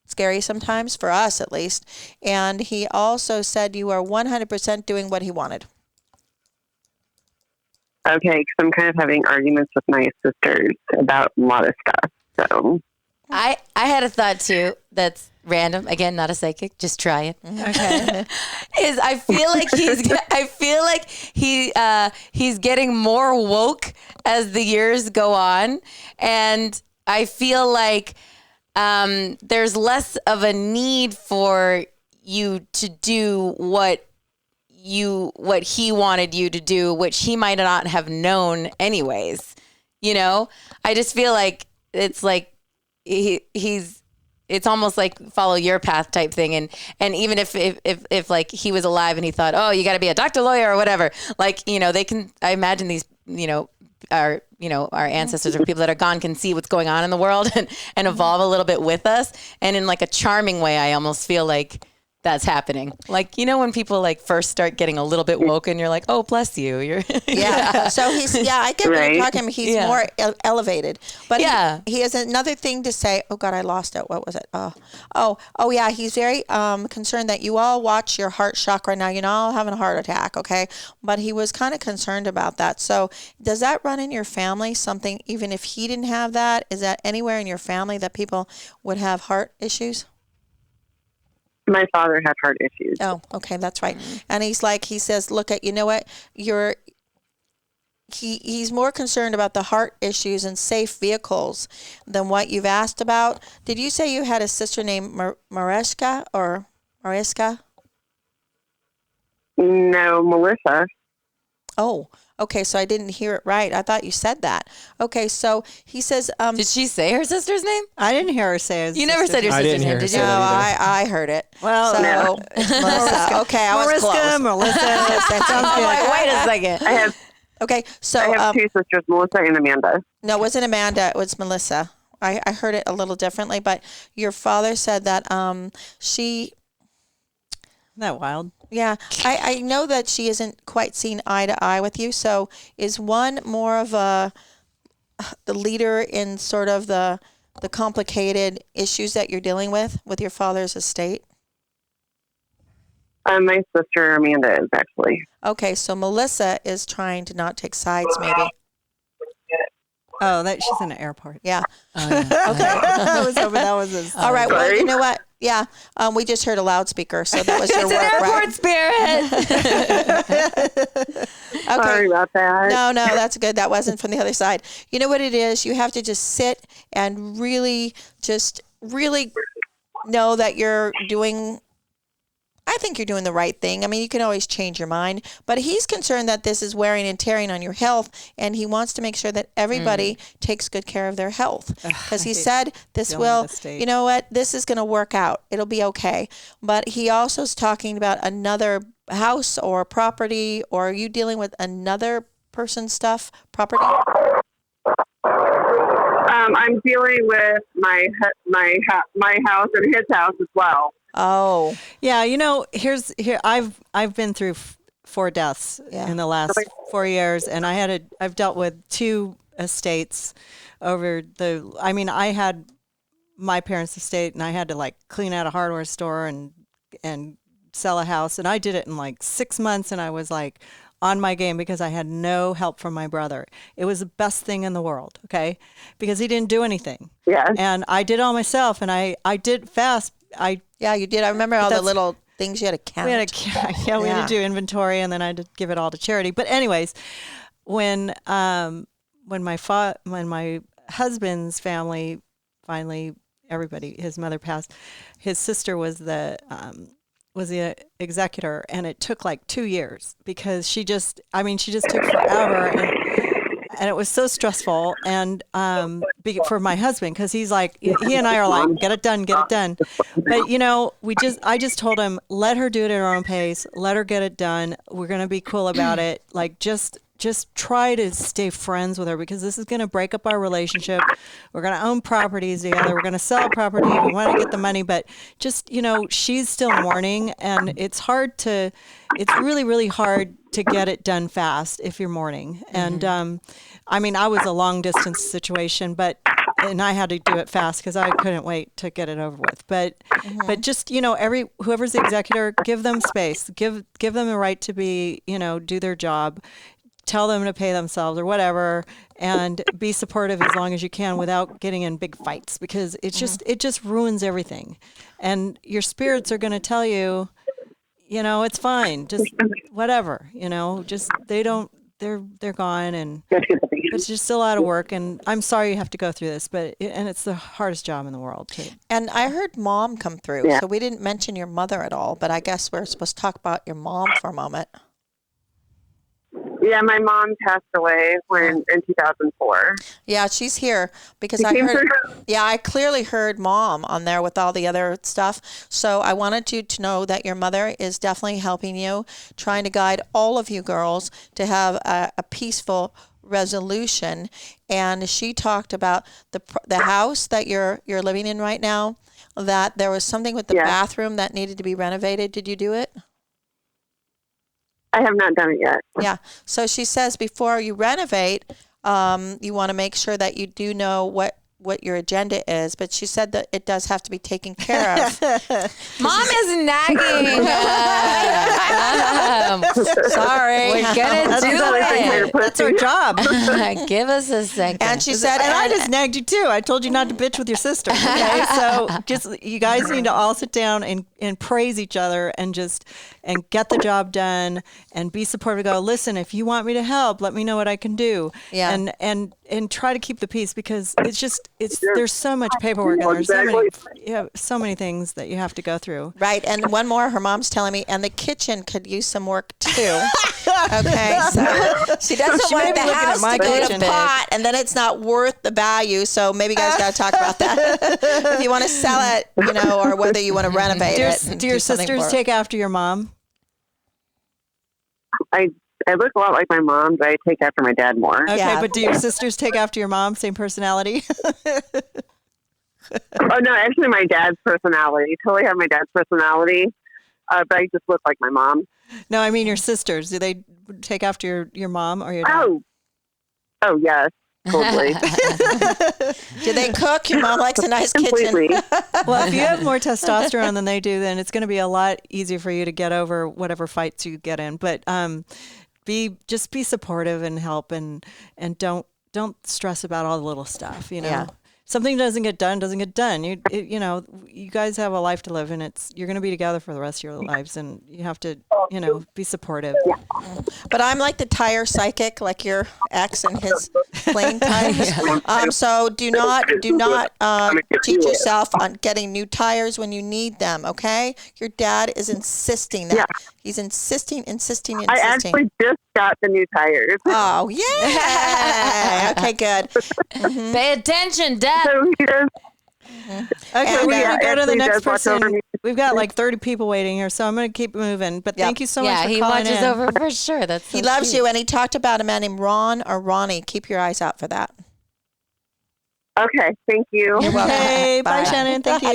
scary sometimes, for us at least. And he also said you are 100% doing what he wanted. Okay, because I'm kind of having arguments with my sisters about a lot of stuff. So I had a thought too that's random. Again, not a psychic. Just try it. Okay. I feel like he's getting more woke as the years go on, and I feel like there's less of a need for you to do what he wanted you to do, which he might not have known anyways. I just feel like it's like it's almost like follow your path type thing. And even if like he was alive and he thought, oh, you got to be a doctor, lawyer, or whatever, like, they can, I imagine these, our ancestors or people that are gone can see what's going on in the world and evolve a little bit with us. And in like a charming way, I almost feel like that's happening. Like, you know, when people like first start getting a little bit woke and you're like, oh, bless you. You're Yeah. So I get what you're talking about. He's more elevated. But he has another thing to say. Oh, God, I lost it. What was it? Oh, yeah. He's very concerned that you all watch your heart chakra now. You're not all having a heart attack, okay? But he was kind of concerned about that. So does that run in your family, something, even if he didn't have that? Is that anywhere in your family that people would have heart issues? My father had heart issues. Oh, okay, that's right. And he says, look at, you know what, he's more concerned about the heart issues and safe vehicles than what you've asked about. Did you say you had a sister named Mariska or Mariska? No, Melissa. Oh, okay, so I didn't hear it right. I thought you said that. Okay, so he says... did she say her sister's name? I didn't hear her say his You never said your sister's name, did you? No, I heard it. Well, so, no. Melissa. Okay, I was close. Melissa. That sounds good. Like, wait a second. I have Okay, so... I have two sisters, Melissa and Amanda. No, it wasn't Amanda. It was Melissa. I heard it a little differently, but your father said that she... Isn't that wild? Yeah, I know that she isn't quite seen eye to eye with you. So is one more of the leader in sort of the complicated issues that you're dealing with your father's estate? My sister Amanda is actually. Okay, so Melissa is trying to not take sides, maybe. Oh, she's in an airport. Yeah. Oh, yeah. Okay. I was hoping that was his. All right. Well, you know what? Yeah. We just heard a loudspeaker, so that was your It's work, an airport right? spirit. Okay. Sorry about that. No, that's good. That wasn't from the other side. You know what it is? You have to just sit and really know that you're doing... I think you're doing the right thing. I mean, you can always change your mind, but he's concerned that this is wearing and tearing on your health, and he wants to make sure that everybody takes good care of their health. Because he said this will, you know what, this is going to work out. It'll be okay. But he also is talking about another house or property, or are you dealing with another person's property? I'm dealing with my house and his house as well. Oh, yeah. You know, I've been through 4 deaths in the last 4 years, and I've dealt with 2 estates over I had my parents' estate, and I had to like clean out a hardware store and sell a house, and I did it in like 6 months, and I was like on my game because I had no help from my brother. It was the best thing in the world, okay? Because he didn't do anything. Yeah. And I did all myself, and I did fast. Yeah, you did. I remember all the little things you had to count. We had to do inventory, and then I had to give it all to charity. But anyways, when my husband's family finally, his mother passed, his sister was the executor, and it took like 2 years because she just took forever, and it was so stressful, and for my husband, because he's like, he and I are like, get it done. But you know, I just told him, let her do it at her own pace, let her get it done. We're gonna be cool about it. Like just try to stay friends with her, because this is gonna break up our relationship. We're gonna own properties together. We're gonna sell property. We want to get the money, but just, you know, she's still mourning, and it's really, really hard to get it done fast if you're mourning. And I was a long distance situation, and I had to do it fast because I couldn't wait to get it over with. But just, you know, whoever's the executor, give them space, give them the right to be, you know, do their job, tell them to pay themselves or whatever, and be supportive as long as you can without getting in big fights, because it just ruins everything. And your spirits are going to tell you, you know, it's fine, just whatever, you know, just they're gone, and it's just a lot of work, and I'm sorry you have to go through this, and it's the hardest job in the world too. And I heard Mom come through, so we didn't mention your mother at all, but I guess we're supposed to talk about your mom for a moment. Yeah, my mom passed away in 2004. Yeah, she's here because I clearly heard Mom on there with all the other stuff. So I wanted you to know that your mother is definitely helping you, trying to guide all of you girls to have a peaceful resolution. And she talked about the house that you're living in right now, that there was something with the bathroom that needed to be renovated. Did you do it? I have not done it yet. Yeah. So she says before you renovate, you want to make sure that you do know what your agenda is, but she said that it does have to be taken care of. Mom is nagging. Sorry. We're gonna do it. That's our job. Give us a second. And she said, and I just nagged you too. I told you not to bitch with your sister. Okay, so just you guys need to all sit down and praise each other and get the job done and be supportive. Go, listen, if you want me to help, let me know what I can do. Yeah. And try to keep the peace, because there's so much paperwork and there's so many things that you have to go through. Right. And one more, her mom's telling me, and the kitchen could use some work too. Okay. So she doesn't want the house to go to pot, and then it's not worth the value. So maybe you guys got to talk about that. If you want to sell it, or whether you want to renovate it. Do your sisters take after your mom? I look a lot like my mom, but I take after my dad more. Okay, but do your sisters take after your mom? Same personality? Oh, no, actually my dad's personality. Totally have my dad's personality, but I just look like my mom. No, I mean your sisters. Do they take after your mom or your dad? Oh, yes, totally. Do they cook? Your mom likes a nice kitchen. Well, if you have more testosterone than they do, then it's going to be a lot easier for you to get over whatever fights you get in. But be supportive and help, and don't stress about all the little stuff. Yeah. Something doesn't get done. You guys have a life to live, and you're going to be together for the rest of your lives, and you have to be supportive. But I'm like the tire psychic, like your ex and his plane tires. So do not teach yourself on getting new tires when you need them. Okay, your dad is insisting that. He's insisting. I actually just got the new tires. Oh yeah. Okay, good. Mm-hmm. Pay attention, Dad. So he does. Okay, we're going to go to the next person. We've got like 30 people waiting here, so I'm going to keep moving. But thank you so much for calling in. Yeah, he watches over for sure. He loves you, and he talked about a man named Ron or Ronnie. Keep your eyes out for that. Okay, thank you. You're welcome. Hey, bye, Shannon. Thank you.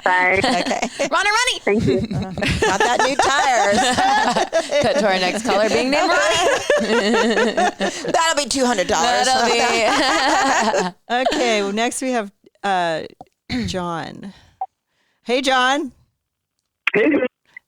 Bye. Okay. Ron and Ronnie. Thank you. Got that new tires. Cut to our next caller being named Ronnie. That'll be $200. That'll be. Okay, well, next we have John. Hey, John. Hey,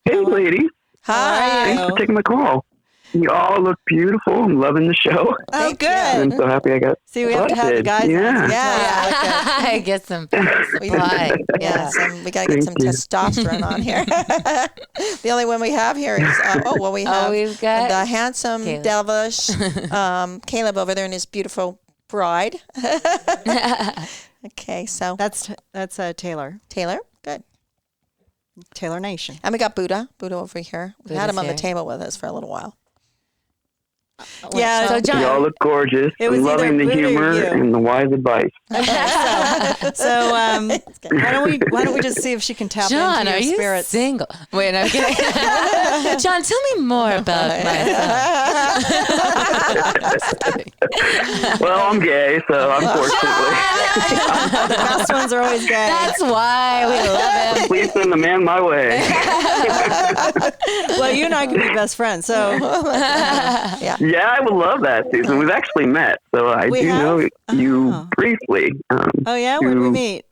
ladies. Hi. Thanks for taking my call. You all look beautiful. I'm loving the show. Oh, good. I'm so happy I got See, we have to have the guys. Yeah. I get some supply. Yes, and we got to get some testosterone on here. The only one we have here is, we've got the handsome, Caleb. devilish Caleb over there and his beautiful bride. Okay, so That's Taylor. Taylor, good. Taylor Nation. And we got Buddha over here. We had Buddha's him on the here. table with us for a little while. Yeah, So John, You all look gorgeous. It was I'm loving either the Buddha or humor you. and the wise advice. So why don't we just see if she can tap John, into are your you spirits? single? Wait, I'm kidding. John, tell me more about myself. Well, I'm gay, so unfortunately. The best ones are always gay. That's why we love him. Please send the man my way. Well, you and I could be best friends. So Yeah, I would love that, Susan. We've actually met, so I We do have? know you Oh. briefly. oh yeah, when did we meet?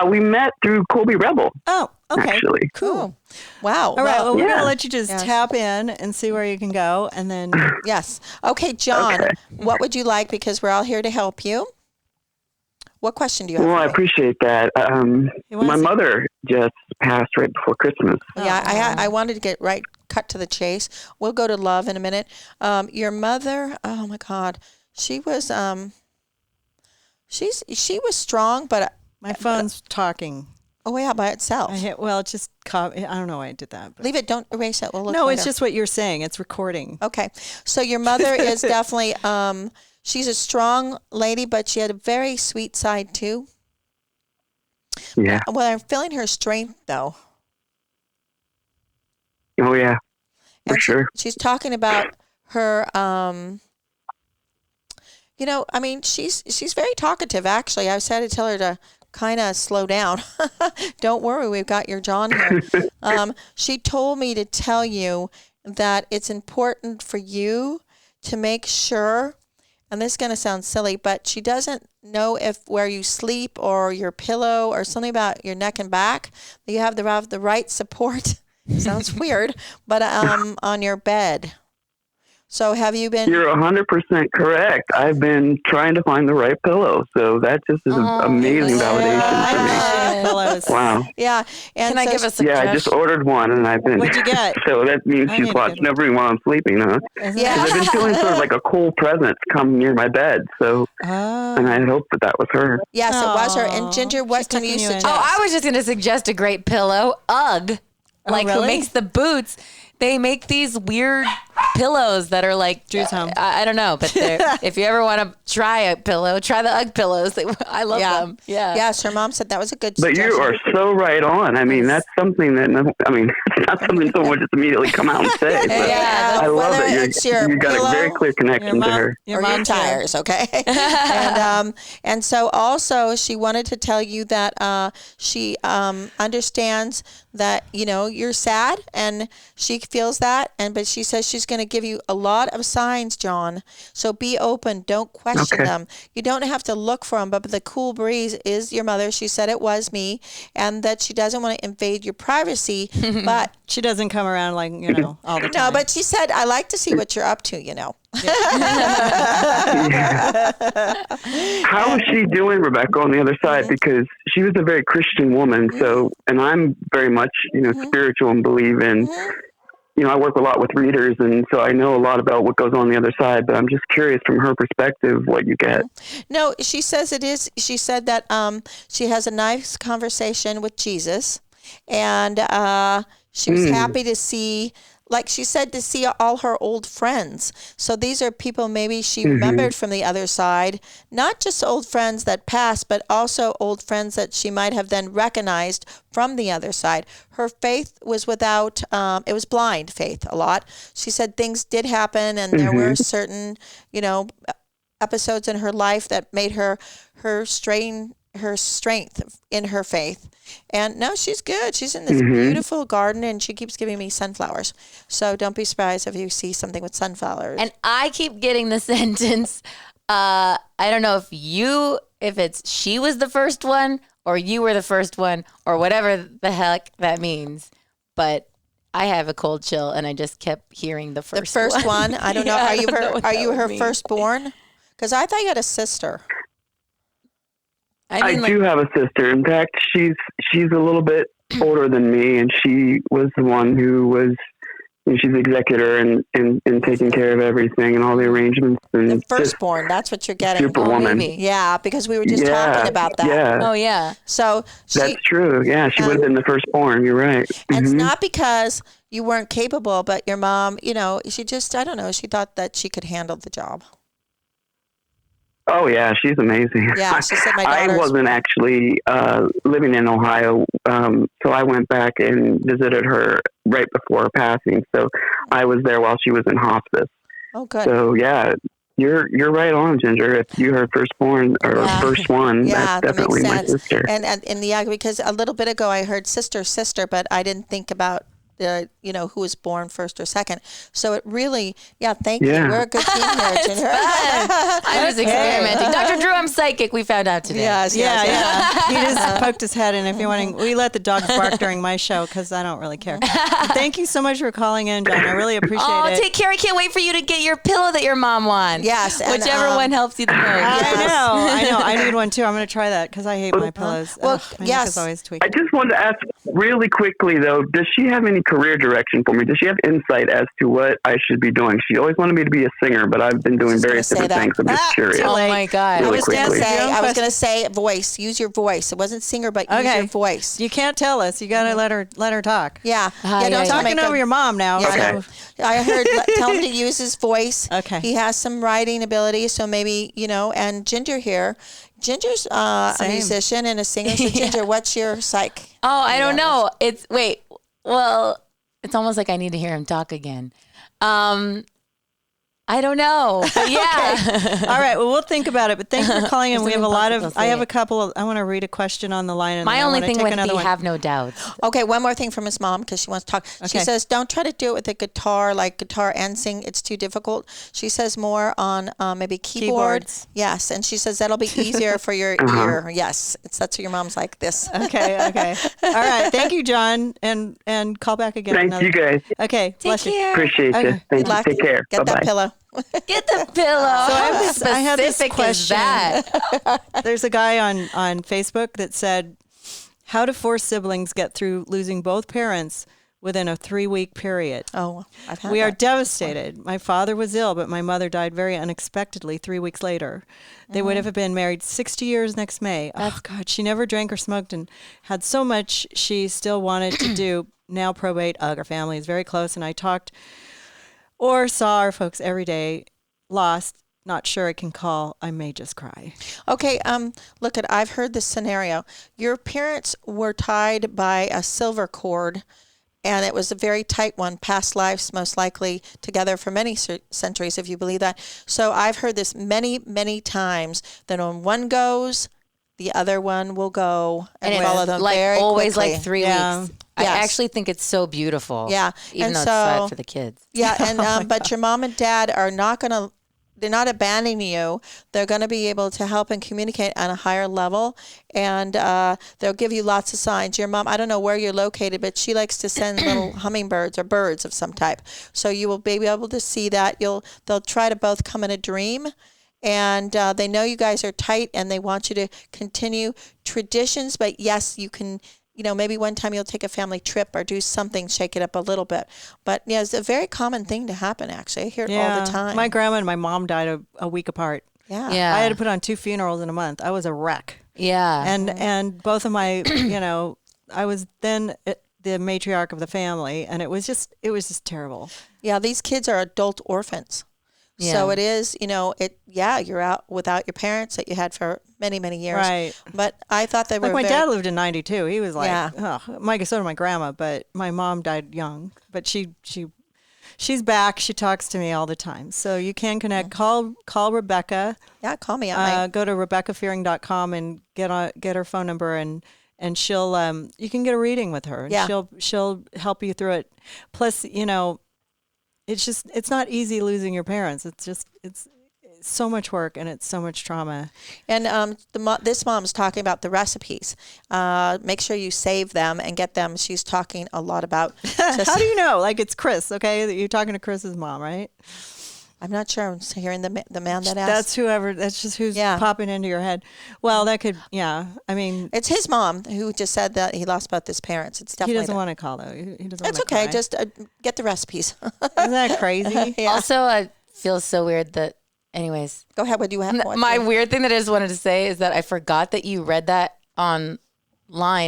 We met through Colby Rebel, Oh, okay, actually. cool. Wow. All right, well, we're yeah. gonna let you just Yes. tap in and see where you can go, and then Yes. Okay, John, Okay. what would you like? Because we're all here to help you. What question do you have? Well, I for me? appreciate that. He wants My to- mother just passed right before Christmas. Yeah, I wanted to get cut to the chase. We'll go to love in a minute. Your mother, oh my God, she was she was strong, but my phone's talking. oh yeah, by itself. It just I don't know why I did that. But. Leave it. Don't erase it. We'll look No, later. it's just what you're saying. It's recording. Okay. So your mother is definitely she's a strong lady, but she had a very sweet side too. Yeah. Well, I'm feeling her strength though. Oh, yeah. For And sure. She's talking about her I mean, she's very talkative, actually. I had to tell her to kind of slow down. Don't worry, we've got your John here. She told me to tell you that it's important for you to make sure, and this is going to sound silly, but she doesn't know if where you sleep or your pillow or something about your neck and back, that you have the right support. Sounds weird, but on your bed. So have you been? You're 100% correct. I've been trying to find the right pillow, so that just is an amazing validation for me. Pillows. Wow. Yeah. And Can I give a suggestion? Yeah, I just ordered one, and I've been. What'd you get? So that means she's watching over me while I'm sleeping, huh? Yeah. 'Cause I've been feeling sort of like a cool presence come near my bed, so and I hope that was her. Yes, it was her. And Ginger, what can you suggest? Oh, I was just going to suggest a great pillow. UGG. Like who makes the boots? They make these weird pillows that are like Drew's home. I don't know, but if you ever want to try a pillow, try the UGG pillows. I love them. Yeah. Yes, her mom said that was a good But suggestion. you are so right on. I mean, that's something that, it's not something someone would just immediately come out and say. But I love whether it. it's your You got pillow, a very clear connection to her. Or your tires, okay? and so also she wanted to tell you that she understands that, you're sad and she feels that. But she says she's going to give you a lot of signs, John. So be open. Don't question them. You don't have to look for them. But the cool breeze is your mother. She said it was me, and that she doesn't want to invade your privacy. But she doesn't come around all the time. No, but she said, I like to see what you're up to, How is she doing, Rebecca, on the other side? Because she was a very Christian woman. So, and I'm very much, spiritual and believe in. I work a lot with readers, and so I know a lot about what goes on the other side, but I'm just curious from her perspective what you get. No, she says it is. She said that she has a nice conversation with Jesus, and she was happy to see, like she said, to see all her old friends. So these are people maybe she remembered from the other side, not just old friends that passed, but also old friends that she might have then recognized from the other side. Her faith was without, it was blind faith a lot. She said things did happen, and there were certain, episodes in her life that made her strength in her faith. And no, she's good. She's in this beautiful garden, and she keeps giving me sunflowers. So don't be surprised if you see something with sunflowers. And I keep getting the sentence, I don't know if it's she was the first one or you were the first one or whatever the heck that means. But I have a cold chill, and I just kept hearing the first one. I don't know. Are you her firstborn? Because I thought you had a sister. I do have a sister. In fact, she's a little bit older than me, and she was the one who was. She's the executor and taking care of everything and all the arrangements. And the firstborn, that's what you're getting. Superwoman. Yeah, because we were just talking about that. Yeah. Oh, yeah. So that's true. Yeah, she would have been the firstborn. You're right. And it's not because you weren't capable, but your mom, she just, I don't know, she thought that she could handle the job. Oh, yeah, she's amazing. Yeah, she said my daughter's... I wasn't actually living in Ohio, so I went back and visited her right before her passing. So I was there while she was in hospice. Oh, good. So, yeah, you're right on, Ginger. If you her firstborn or first one, that's definitely my sister. And because a little bit ago I heard sister, but I didn't think about who was born first or second. So it really, thank you. We're a good team here, Ginger. I was experimenting. Dr. Drew, I'm psychic. We found out today. Yes. He just poked his head in. If you're wanting, we let the dogs bark during my show because I don't really care. Thank you so much for calling in, John. I really appreciate it. Take care. I can't wait for you to get your pillow that your mom won. Yes. Whichever one helps you the most. I know. I need one too. I'm going to try that because I hate my pillows. Well, my neck is always tweaked. I just wanted to ask really quickly, though, does she have any career direction for me? Does she have insight as to what I should be doing? She always wanted me to be a singer, but I've been doing various different things. I'm just curious. Oh my God. Really I was going to say voice. Use your voice. It wasn't singer, but use your voice. You can't tell us. You got to let her talk. Yeah. Don't talking over your mom now. Yeah, I heard tell him to use his voice. Okay. He has some writing ability, so maybe, and Ginger here. Ginger's a musician and a singer. So Ginger, what's your psych? Oh, I don't know. It's it's almost like I need to hear him talk again. I I don't know. But yeah. All right. Well, we'll think about it. But thanks for calling in. We have a lot of. I have a it. couple of. I want to read a question on the line. And My then only I want thing to take would another be one. have no doubts. Okay, one more thing from his mom because she wants to talk. She Okay. says, don't try to do it with a guitar, like guitar and sing. It's too difficult. She says more on maybe keyboard. Keyboards. Yes, and she says that'll be easier for your ear. Yes, that's what your mom's like this. Okay. All right. Thank you, John, and call back again. Thank you guys. Okay. Bless you. Appreciate you. Thank you. Take care. Get Bye-bye. that pillow. Get the pillow. So I have this specific is question. that? There's a guy on Facebook that said, "How do 4 siblings get through losing both parents within a 3-week period?" Oh, I've had We are that. devastated. My father was ill, but my mother died very unexpectedly 3 weeks later. They would have been married 60 years next May. Oh, God, she never drank or smoked and had so much she still wanted to do. Now probate, our family is very close, and I talked or saw our folks every day. Lost, not sure I can call. I may just cry. Okay, look I've heard this scenario. Your parents were tied by a silver cord, and it was a very tight one, past lives most likely together for many centuries, if you believe that. So I've heard this many, many times that when one goes, the other one will go and follow them like very always quickly. like 3 Yeah. weeks. I Yes. actually think it's so beautiful. Yeah, Even and though it's so- sad for the kids. Yeah, and but your mom and dad are not going to. They're not abandoning you. They're going to be able to help and communicate on a higher level, and they'll give you lots of signs. Your mom, I don't know where you're located, but she likes to send little hummingbirds or birds of some type. So you will be able to see that. They'll try to both come in a dream, and they know you guys are tight, and they want you to continue traditions. But yes, you can. Maybe one time you'll take a family trip or do something, shake it up a little bit. But yeah, it's a very common thing to happen, actually. I hear it all the time. My grandma and my mom died a week apart. Yeah. Yeah. I had to put on 2 funerals in a month. I was a wreck. Yeah. And both of my, I was then the matriarch of the family, and it was just terrible. Yeah, these kids are adult orphans. Yeah. So it is, you're out without your parents that you had for many, many years. Right. But I thought they were Like my dad lived in 92. He was like, Yeah. so did my grandma, but my mom died young. But she's back. She talks to me all the time. So you can connect. Call Rebecca. Yeah, call me up. Go to RebeccaFearing.com and get her phone number, and she'll you can get a reading with her. And Yeah. she'll help you through it. Plus, it's not easy losing your parents. It's so much work, and it's so much trauma. And this mom's talking about the recipes. Make sure you save them and get them. She's talking a lot about. How do you know? Like, it's Chris, okay? You're talking to Chris's mom, right? I'm not sure. I'm hearing the man that asked. That's whoever. That's just who's popping into your head. Well, that could. Yeah. I mean, it's his mom who just said that he lost both his parents. It's definitely. He doesn't want to call though. He doesn't. It's want okay. Cry. Just get the recipes. Isn't that crazy? Yeah. Also, I feel so weird that. Anyways, go ahead. What do you have? My weird thing that I just wanted to say is that I forgot that you read that online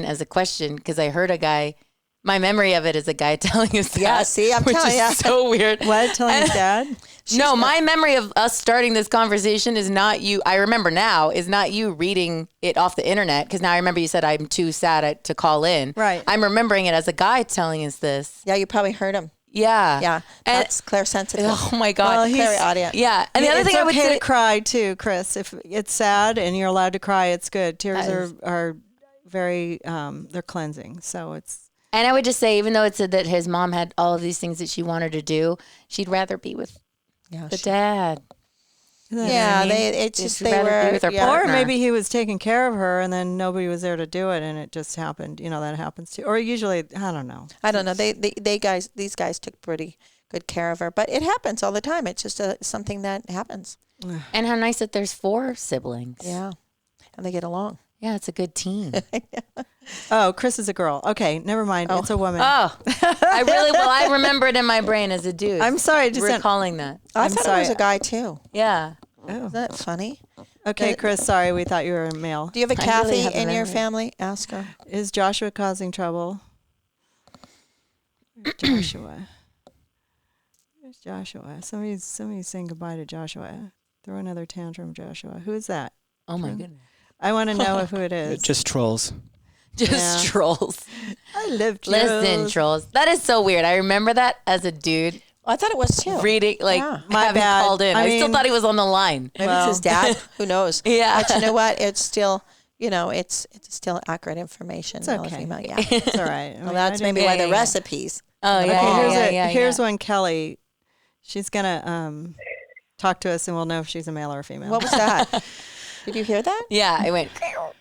as a question because I heard a guy. My memory of it is a guy telling his dad. Yeah, see, I'm which telling is you. so weird. What? Telling his dad? No, my memory of us starting this conversation is not you. I remember now is not you reading it off the internet because now I remember you said I'm too sad to call in. Right. I'm remembering it as a guy telling us this. Yeah, you probably heard him. Yeah. Yeah. That's clairsensitive. Oh my God. Clairaudient. Yeah. And the other thing I would it's okay say to cry too, Chris. If it's sad and you're allowed to cry, it's good. Tears are very they're cleansing. So it's. And I would just say, even though it said that his mom had all of these things that she wanted to do, she'd rather be with the dad. Yeah, it's just they were with her Or partner. maybe he was taking care of her and then nobody was there to do it and it just happened. That happens too. Or usually, I don't know. I don't know. These guys took pretty good care of her, but it happens all the time. It's just something that happens. And how nice that there's 4 siblings. Yeah, and they get along. Yeah, it's a good team. Oh, Chris is a girl. Okay, never mind. It's a woman. Oh, I remember it in my brain as a dude. I'm sorry. Just recalling that. I thought it was a guy too. Yeah. Oh. Isn't that funny? Okay, Chris, sorry. We thought you were a male. Do you have a I Kathy really have a in your memory. family? Ask her. Is Joshua causing trouble? Where's Joshua? Where's Joshua? Somebody's saying goodbye to Joshua. Throw another tantrum, Joshua. Who is that? Oh my goodness. I want to know who it is. Just trolls. Just trolls. I love trolls. Listen, trolls. That is so weird. I remember that as a dude I thought it was too. Reading, like, My having bad. called in. I still thought he was on the line. Maybe it's his dad. Who knows? Yeah. But you know what? It's still, it's still accurate information. It's okay. Female. Yeah. It's all right. Well, that's maybe why the recipes. Oh, yeah. Here's one, Kelly. She's going to talk to us and we'll know if she's a male or a female. What was that? Did you hear that? Yeah, I went.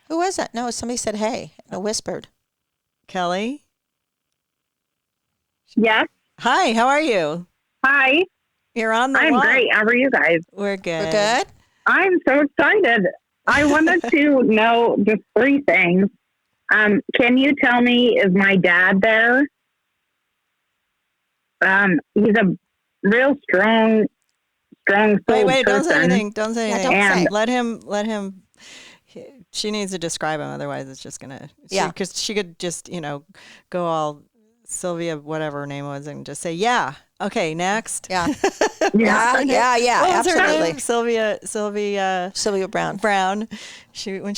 Who was that? No, somebody said, hey, and whispered. Kelly? Yes. Hi, how are you? Hi. You're on the I'm line. great. How are you guys? We're good. We're good? I'm so excited. I wanted to know just 3 things. Can you tell me, is my dad there? He's a real strong Wait, don't person. say anything. Don't say anything. don't say. Let him. She needs to describe him, otherwise it's just gonna. Because she could just go all Sylvia, whatever her name was, and just say yeah. Okay, next. Yeah. Yeah. What was her Absolutely. name? Sylvia Brown. Brown. She would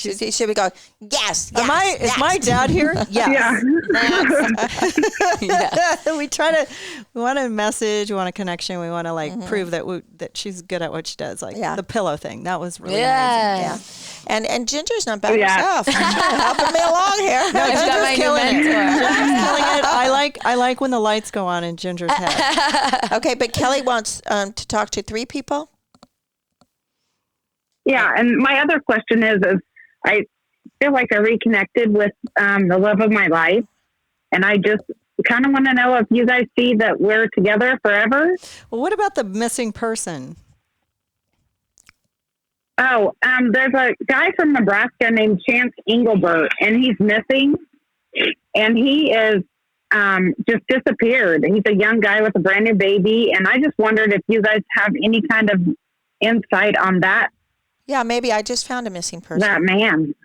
go, yes. Is my dad here? Yes. Yeah. We want a message, we want a connection, we want to prove that she's good at what she does, like the pillow thing. That was really amazing. Yeah. And Ginger's not by herself. She's helping me along here. No, Ginger's killing it. Ginger's killing it. I like when the lights go on in Ginger's head. Okay, but Kelly wants to talk to 3 people. Yeah, and my other question is I feel like I reconnected with the love of my life, and I just kind of want to know if you guys see that we're together forever. Well, what about the missing person? Oh, there's a guy from Nebraska named Chance Engelbert, and he's missing, and he is just disappeared. He's a young guy with a brand new baby, and I just wondered if you guys have any kind of insight on that. Yeah, maybe I just found a missing person. That man.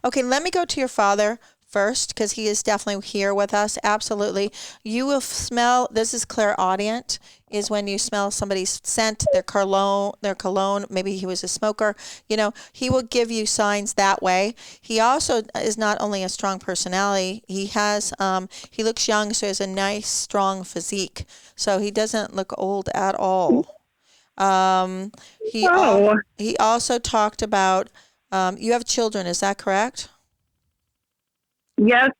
Okay, let me go to your father first, because he is definitely here with us. Absolutely. You will smell, this is clairaudient, is when you smell somebody's scent, their cologne, maybe he was a smoker, he will give you signs that way. He also is not only a strong personality, he looks young, so he has a nice, strong physique. So he doesn't look old at all. He also talked about, you have children, is that correct? Yes.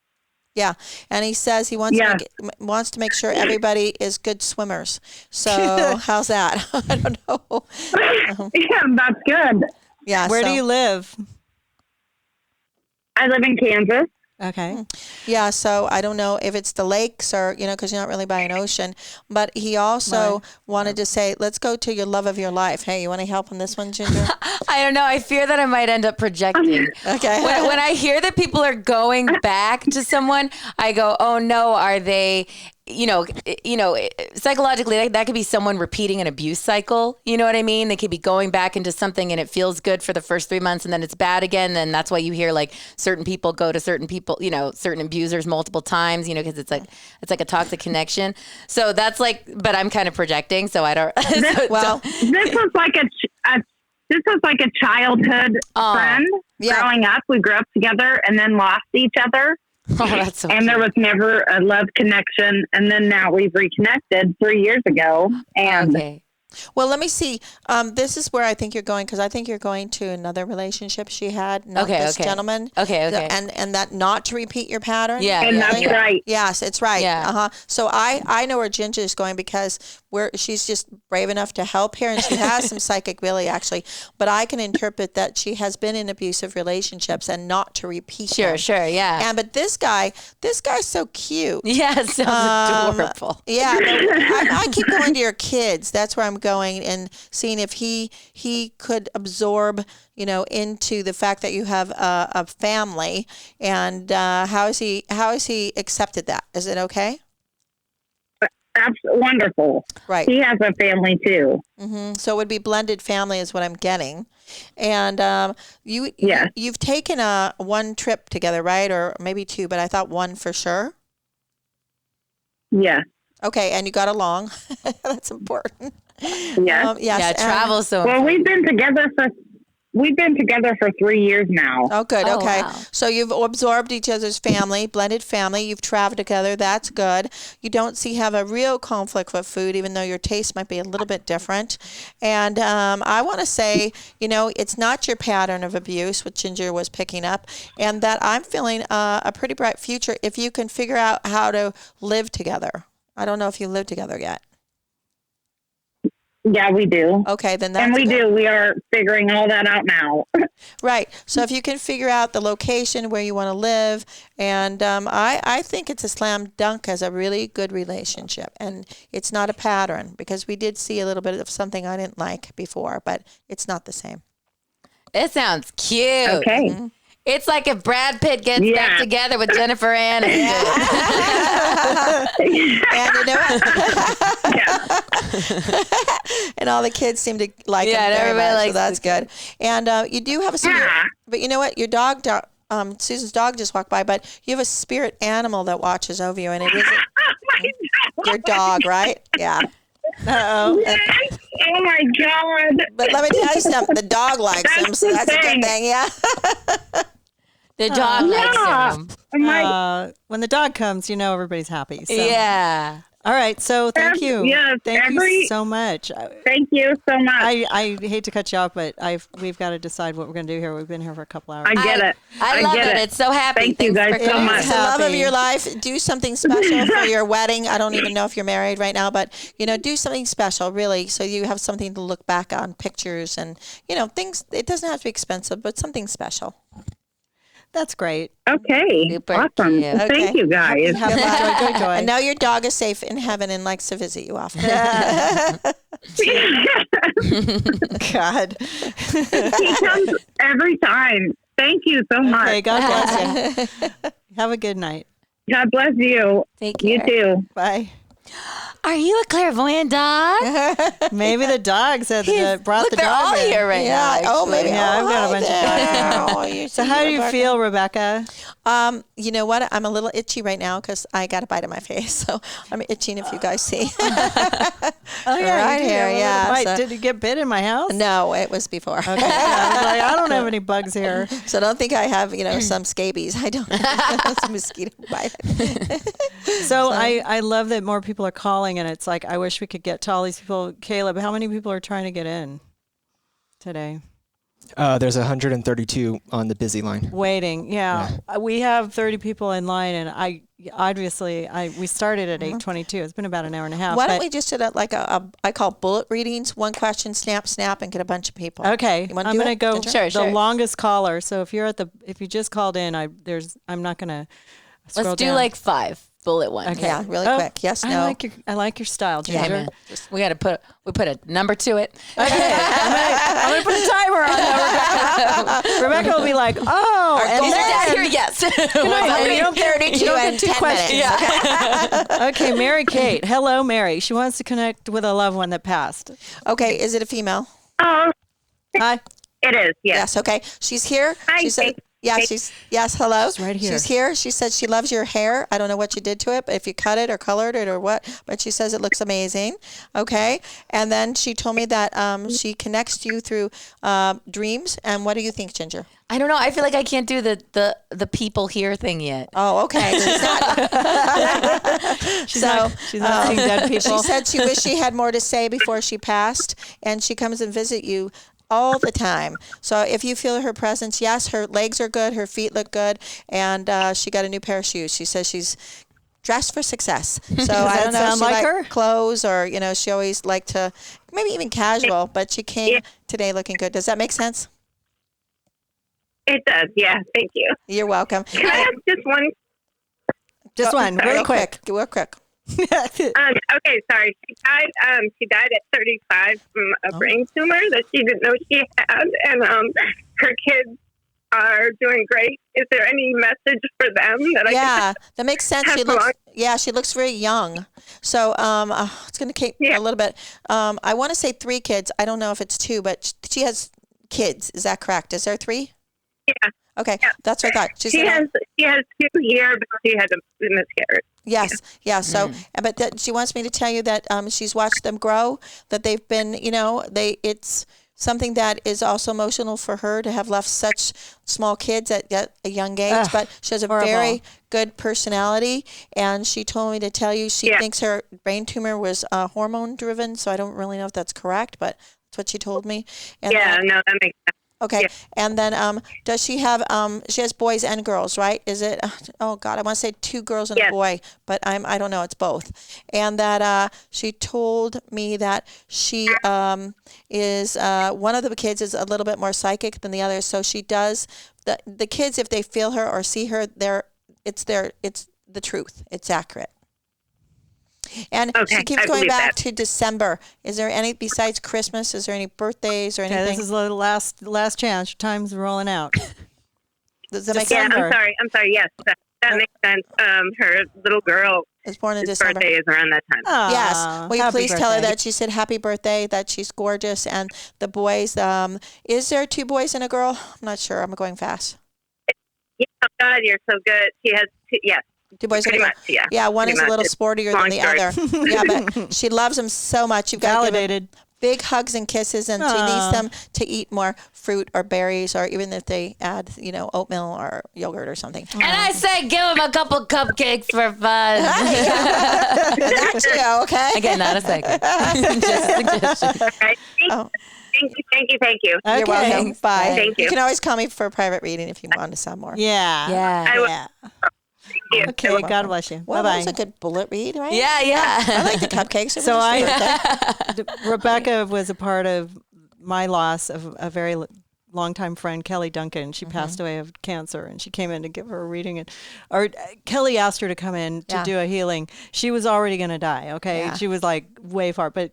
Yeah, and he says he wants to make sure everybody is good swimmers. So how's that? I don't know. Yeah, that's good. Yeah. Where do you live? I live in Kansas. Okay. Yeah, so I don't know if it's the lakes or, because you're not really by an ocean. But he also wanted to say, let's go to your love of your life. Hey, you want to help on this one, Ginger? I don't know. I fear that I might end up projecting. Okay. When I hear that people are going back to someone, I go, oh no, are they... psychologically, that could be someone repeating an abuse cycle. You know what I mean? They could be going back into something and it feels good for the first 3 months and then it's bad again. Then that's why you hear like certain people go to certain people, certain abusers multiple times, because it's like a toxic connection. So that's but I'm kind of projecting. So I don't. This was like a childhood friend growing up. We grew up together and then lost each other. Oh, that's so and cute. there was never a love connection. And then now we've reconnected 3 years ago. And okay. Well, let me see. This is where I think you're going, because I think you're going to another relationship she had, not this gentleman. Okay. And that not to repeat your pattern. Yeah. And that's right. Yes, it's right. Yeah. So I know where Ginger is going, because she's just brave enough to help here, and she has some psychic ability actually. But I can interpret that she has been in abusive relationships and not to repeat them. Sure, yeah. But this guy's so cute. Yeah, sounds adorable. Yeah, I keep going to your kids. That's where I'm going, and seeing if he could absorb, into the fact that you have a family, and how is he accepted that? Is it okay? Absolutely wonderful. Right. He has a family too. Mm-hmm. So it would be blended family is what I'm getting. And you've taken one trip together, right? Or maybe 2, but I thought 1 for sure. Yeah. Okay, and you got along. That's important. Yes. Yes. Yeah, travel so well, we've been together for we've been together for 3 years now. Oh, good. Oh, Okay. wow. So you've absorbed each other's family, blended family. You've traveled together. That's good. You don't have a real conflict with food, even though your taste might be a little bit different. And I want to say, it's not your pattern of abuse, which Ginger was picking up, and that I'm feeling a pretty bright future if you can figure out how to live together. I don't know if you live together yet. Yeah, we do. Okay, then that's And we good. do. We are figuring all that out now. Right. So if you can figure out the location where you want to live, and I think it's a slam dunk as a really good relationship. And it's not a pattern, because we did see a little bit of something I didn't like before, but it's not the same. It sounds cute. Okay. Mm-hmm. It's like if Brad Pitt gets back together with Jennifer Aniston. And you know what? And all the kids seem to like him very everybody much, likes so that's good. And you do have a spirit, but you know what? Your dog, Susan's dog just walked by, but you have a spirit animal that watches over you, and it is your dog, right? Yeah. Uh-oh. Yes. Oh my God. But let me tell you something. The dog likes him, so that's a good thing. Yeah. The dog likes him. When the dog comes, everybody's happy. So. Yeah. All right. So thank you. Yes, Thank you so much. Thank you so much. I hate to cut you off, but we've got to decide what we're going to do here. We've been here for a couple hours. I get it. I love it. It's so happy. Thank you guys so much. It's the love of your life. Do something special for your wedding. I don't even know if you're married right now, but do something special, really, so you have something to look back on, pictures and things. It doesn't have to be expensive, but something special. That's great. Okay. Super awesome. cute. Well, thank you guys. Joy. And now your dog is safe in heaven and likes to visit you often. God. He comes every time. Thank you so much. Okay, God bless you. Have a good night. God bless you. Take care. You too. Bye. Are you a clairvoyant dog? Maybe the dog said that brought the they're dog all in. here right now. Oh, maybe. Yeah, I've got a bunch of dogs. of So how do you feel, Rebecca? You know what? I'm a little itchy right now because I got a bite in my face, so I'm itching. If you guys see, Oh yeah, right you did here. have a little Yeah. bite. So- Did you get bit in my house? no, it was before. Okay. Yeah, I was like, I don't have any bugs here. So don't think I have some scabies. I don't. It's a mosquito bite. So I love that more people are calling, and it's like I wish we could get to all these people. Caleb, how many people are trying to get in today? There's 132 on the busy line. Waiting. Yeah. We have 30 people in line, and we started at 8:22. It's been about an hour and a half. Why don't we just do that like I call bullet readings, one question, snap, snap, and get a bunch of people. Okay, You wanna I'm do going to it, go Ginger? the longest caller. So if you just called in, I'm not going to scroll Let's do down. like 5 bullet ones. Okay. Yeah, really quick. Yes, no. I like your style, Ginger. Yeah, man. We got to put a number to it. Okay, I'm gonna put a timer on that, Rebecca. Rebecca will be like, "Oh, and Is it down then here? Yes. and you don't get 32 and 10 questions." minutes. Okay, Mary Kate. Hello, Mary. She wants to connect with a loved one that passed. Okay, is it a female? Oh, Hi. it is. Yes. Yes. Okay, she's here. Hi, She said, Kate. yeah, yes. Hello. She's right here. She's here. She said she loves your hair. I don't know what you did to it, but if you cut it or colored it or what, but she says it looks amazing. Okay, and then she told me that she connects you through dreams. And what do you think, Ginger? I don't know. I feel like I can't do the people here thing yet. Oh, okay. She's not seeing dead people. She said she wished she had more to say before she passed, and she comes and visit you all the time. So if you feel her presence, yes, her legs are good, her feet look good, and she got a new pair of shoes. She says she's dressed for success. So I don't know if sound she like liked her? clothes or, she always liked to, maybe even casual, but she came today looking good. Does that make sense? It does. Yeah. Thank you. You're welcome. Can I have just one? Just one, real quick. Real quick. Okay, sorry. She died at 35 from a brain tumor that she didn't know she had, and her kids are doing great. Is there any message for them that I can that makes sense. She looks very young. So it's going to take a little bit. I want to say 3 kids. I don't know if it's 2, but she has kids. Is that correct? Is there 3? Yeah. Okay, that's what I thought. She has 2 here, but she had a miscarriage. Yes, yeah. So, but she wants me to tell you that she's watched them grow. That they've been, it's something that is also emotional for her to have left such small kids at a young age. Ugh, but she has a horrible. very good personality, and she told me to tell you she thinks her brain tumor was hormone driven. So I don't really know if that's correct, but that's what she told me. And no, that makes sense. okay. And then does she have she has boys and girls, right? Is it oh God, I want to say 2 girls and a boy, but I don't know, it's both. And that she told me that she is one of the kids is a little bit more psychic than the others. So she does the kids, if they feel her or see her, it's the truth. It's accurate. And she keeps going back to December. Is there any, besides Christmas, is there any birthdays or anything? This is the last chance. Your time's rolling out. Does that make sense? sense? I'm sorry. Yes, that makes sense. Her little girl is born in December. Birthday is around that time. Yes. Will you please tell her that she said happy birthday, that she's gorgeous, and the boys, is there 2 boys and a girl? I'm not sure. I'm going fast. Yeah, oh God, you're so good. She has 2, yes. 2 boys and a girl. Yeah, one is a little sportier than the other. Yeah, but she loves them so much. You've got to give them big hugs and kisses, and she needs them to eat more fruit or berries, or even if they add, oatmeal or yogurt or something. And I say give them a couple cupcakes for fun. That's you, okay? Again, not a second. Just a suggestion. Right. Thank you. Okay. You're welcome. Bye. Thank you. You can always call me for a private reading if you want to sound more. Yeah. Okay, God bless you. Well, Bye-bye. that was a good bullet read, right? Yeah. I like the cupcakes. So Rebecca was a part of my loss of a very longtime friend, Kelly Duncan. She passed away of cancer, and she came in to give her a reading. Or Kelly asked her to come in to do a healing. She was already going to die, okay? Yeah. She was like way far, but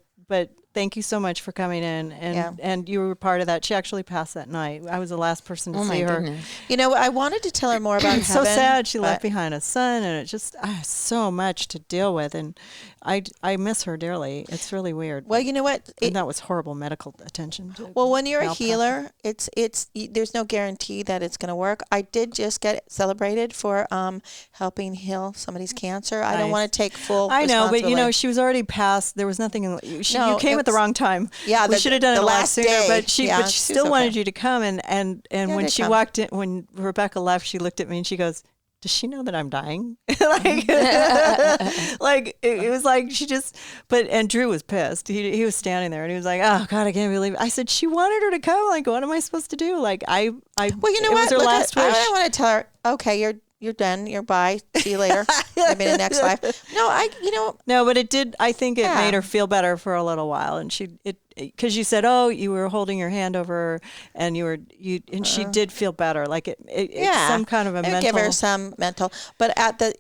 thank you so much for coming in, and you were part of that. She actually passed that night. I was the last person to see her. Goodness. I wanted to tell her more about So heaven. sad. She left behind a son, and it just so much to deal with, and I miss her dearly. It's really weird. Well, you know what? And that was horrible medical attention. Well, when you're a healer, it's there's no guarantee that it's going to work. I did just get celebrated for helping heal somebody's cancer. I don't want to take full. I know, but responsibility. she was already past. There was nothing. You came at the wrong time. Yeah, we should have done it the a lot last sooner. day. But she Yeah, still okay. wanted you to come. And when did she come. walked in, when Rebecca left, she looked at me and she goes, "Does she know that I'm dying?" It was like she just. And Drew was pissed. He was standing there and he was like, "Oh God, I can't believe it." I said, "She wanted her to come. Like, what am I supposed to do?" Well, you know it what? was her last wish. I want to tell her, okay, you're done. You're bye. See you later. Maybe in the next life. No, but it did. I think it made her feel better for a little while, and because you said, "Oh, you were holding your hand over her," and and she did feel better. Like it's some kind of a mental. Give her some mental. But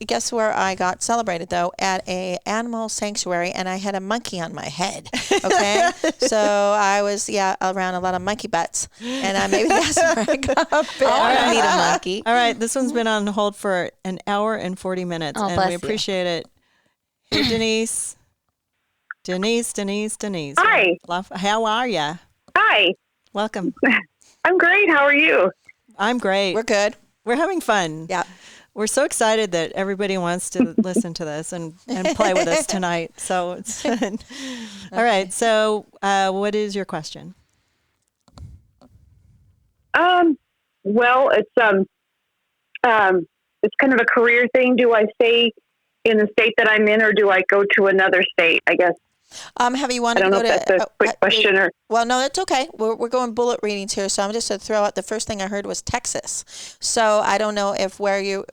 guess where I got celebrated though? At a animal sanctuary, and I had a monkey on my head. Okay, so I was around a lot of monkey butts, and maybe that's where I got bit. I need a monkey. All right, this one's been on hold for an hour and 40 minutes, and we appreciate it. Hey, Denise. Hi. How are you? Hi. Welcome. I'm great. How are you? I'm great. We're good. We're having fun. Yeah. We're so excited that everybody wants to listen to this and play with us tonight. So it's fun. All right. So what is your question? Well, it's kind of a career thing. Do I stay in the state that I'm in, or do I go to another state? I guess. Have you wanted I don't to know go if that's a quick question or. Well, no, that's okay. We're going bullet readings here, so I'm just going to throw out the first thing I heard was Texas. So I don't know if what you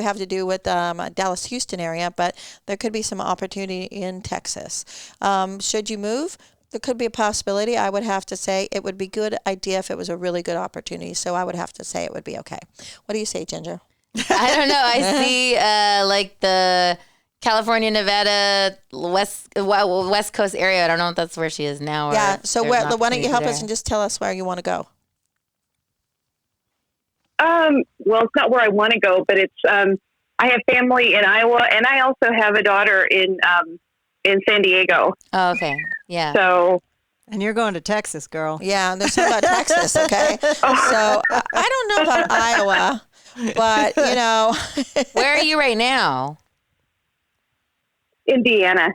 have to do with Dallas, Houston area, but there could be some opportunity in Texas. Should you move? There could be a possibility. I would have to say it would be a good idea if it was a really good opportunity. So I would have to say it would be okay. What do you say, Ginger? I don't know. I see like the California, Nevada, West Coast area. I don't know if that's where she is now. Yeah. So why don't you help us and just tell us where you want to go? Well, it's not where I want to go, but it's I have family in Iowa, and I also have a daughter in San Diego. Oh, okay. Yeah. So. And you're going to Texas, girl. Yeah, there's something about Texas, okay? So I don't know about Iowa, but, Where are you right now? Indiana.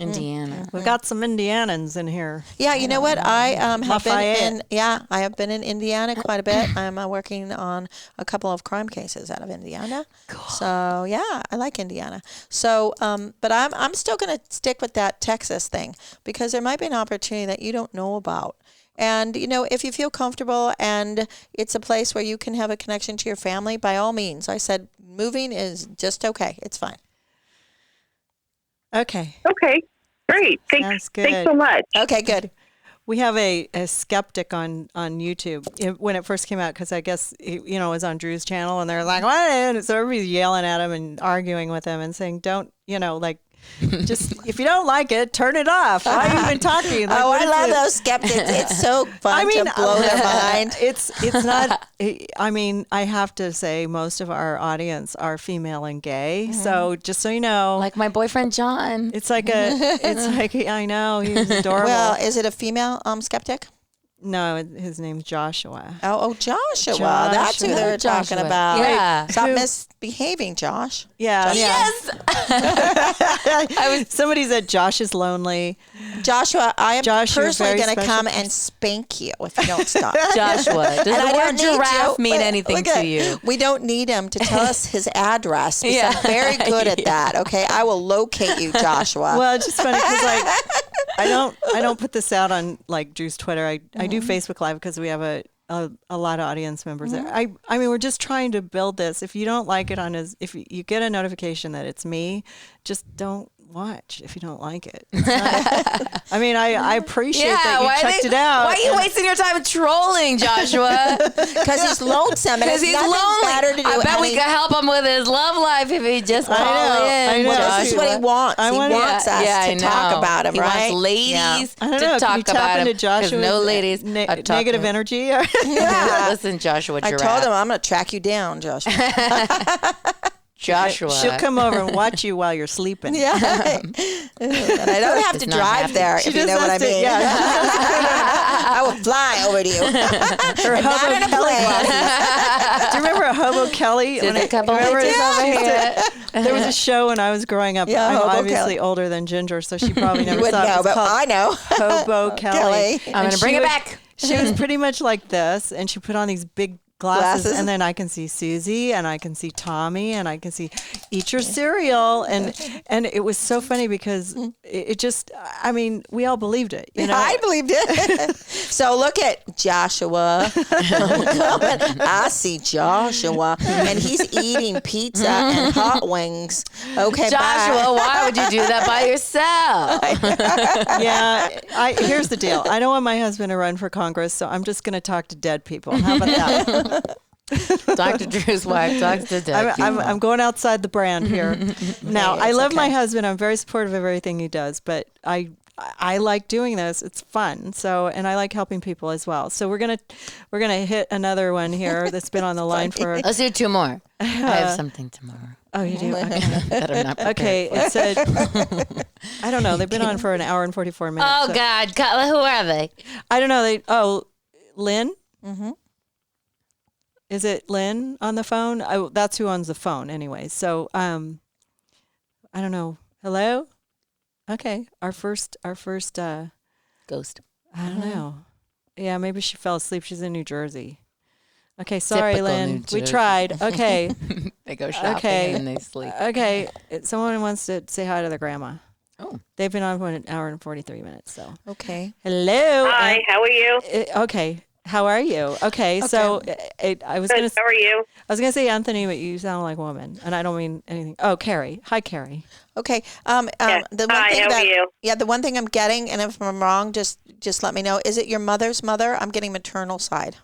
Indiana. We've got some Indianans in here. Yeah, you know what? I have Lafayette. I have been in Indiana quite a bit. I'm working on a couple of crime cases out of Indiana. Cool. So yeah, I like Indiana. So, but I'm still going to stick with that Texas thing because there might be an opportunity that you don't know about. And, you know, if you feel comfortable and it's a place where you can have a connection to your family, by all means. I said moving is just okay. It's fine. Okay. Okay. Great. Sounds good. Thanks so much. Okay, good. We have a skeptic on YouTube when it first came out because I guess it was on Drew's channel and they're like, what? And so everybody's yelling at him and arguing with him and saying, don't, just if you don't like it, turn it off. Why are you even talking? Like, I love those skeptics. It's so fun to blow their mind. It's not. I mean, I have to say most of our audience are female and gay. Mm-hmm. So just so you know, like my boyfriend John. It's like I know he's adorable. Well, is it a female skeptic? No, his name's Joshua. Oh, Joshua. That's who they're talking about. Yeah. Stop misbehaving, Josh. Yeah. Yes. Somebody said Josh is lonely. Joshua, I am personally going to come and spank you if you don't stop. Joshua, does the word giraffe mean anything to you? We don't need him to tell us his address. Because I'm very good at that. Okay, I will locate you, Joshua. Well, it's just funny because I don't put this out on like Drew's Twitter. I do Facebook Live because we have a lot of audience members there. I mean, we're just trying to build this. If you don't like it if you get a notification that it's me, just don't watch if you don't like it. I mean, I appreciate that you checked it out. Why are you wasting your time trolling, Joshua? Because he's lonesome. Because he's lonely. I bet we could help him with his love life if he just called in. I know. Well, this is what he wants. He wants us to talk about him, right? He wants ladies I don't know, to talk you tap about him. into Joshua's no ladies are negative energy. Yeah. Listen, Joshua Giraffe. I told him I'm going to track you down, Joshua. Joshua. She'll come over and watch you while you're sleeping. Yeah. And I don't have to drive there, if you know what I mean. Yeah. I will fly over to you. Her Hobo Kelly glasses. Do you remember Hobo Kelly? There was a show when I was growing up. Yeah, I'm Hobo obviously Kelly. older than Ginger, so she probably never You saw wouldn't it. know, but I know. Hobo Kelly. I'm going to bring it back. She was pretty much like this, and she put on these big glasses, and then I can see Susie, and I can see Tommy, and I can see eat your cereal, and it was so funny because it just, I mean, we all believed it. You know? I believed it. So look at Joshua. I see Joshua, and he's eating pizza and hot wings. Okay, Joshua, why would you do that by yourself? Yeah, here's the deal. I don't want my husband to run for Congress, so I'm just going to talk to dead people. How about that? Dr. Drew's wife talks to dead people. I'm going outside the brand here. Now, I love my husband. I'm very supportive of everything he does, but I like doing this. It's fun. So, and I like helping people as well. So we're gonna hit another one here that's been on the line for. Let's do two more. I have something tomorrow. Oh, you do? Okay. That I'm not prepared for. It said, I don't know. They've been on for an hour and 44 minutes. Oh, God. Who are they? I don't know. Lynn? Mm-hmm. Is it Lynn on the phone? That's who owns the phone anyway. So, I don't know. Hello? Okay. Our first ghost. I don't know. Yeah, maybe she fell asleep. She's in New Jersey. Okay, sorry, Typical Lynn. We tried. Okay. They go shopping and they sleep. Okay. Someone wants to say hi to their grandma. Oh. They've been on for an hour and 43 minutes. So. Okay. Hello. Hi, how are you? Okay. How are you? Okay. So I was going to. How are you? I was going to say Anthony, but you sound like a woman, and I don't mean anything. Oh, Carrie. Hi, Carrie. Okay. Yes. The one Hi, thing how are you? Yeah, the one thing I'm getting, and if I'm wrong, just let me know. Is it your mother's mother? I'm getting maternal side.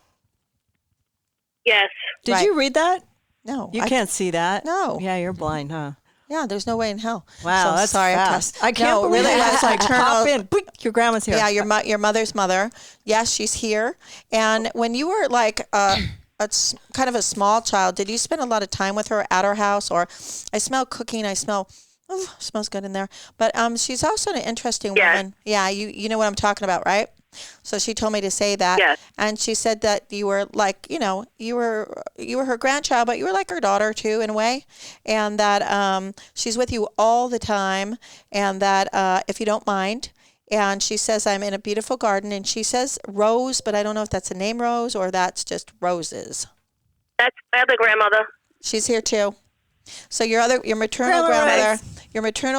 Yes. Did you read that? No. You can't see that. No. Yeah, you're blind, huh? Yeah, there's no way in hell. Wow, So that's sorry. fast. I can't believe really. that. It's like maternal. pop in. Boink, your grandma's here. Yeah, your mother's mother. Yes, she's here. And when you were like kind of a small child, did you spend a lot of time with her at her house? Or I smell cooking. Smells good in there. But she's also an interesting woman. Yeah, you know what I'm talking about, right? So she told me to say that. Yes. And she said that you were like, you were her grandchild, but you were like her daughter too, in a way. And that she's with you all the time. And that if you don't mind. And she says, I'm in a beautiful garden. And she says Rose, but I don't know if that's the name Rose or that's just roses. That's my other grandmother. She's here too. So your maternal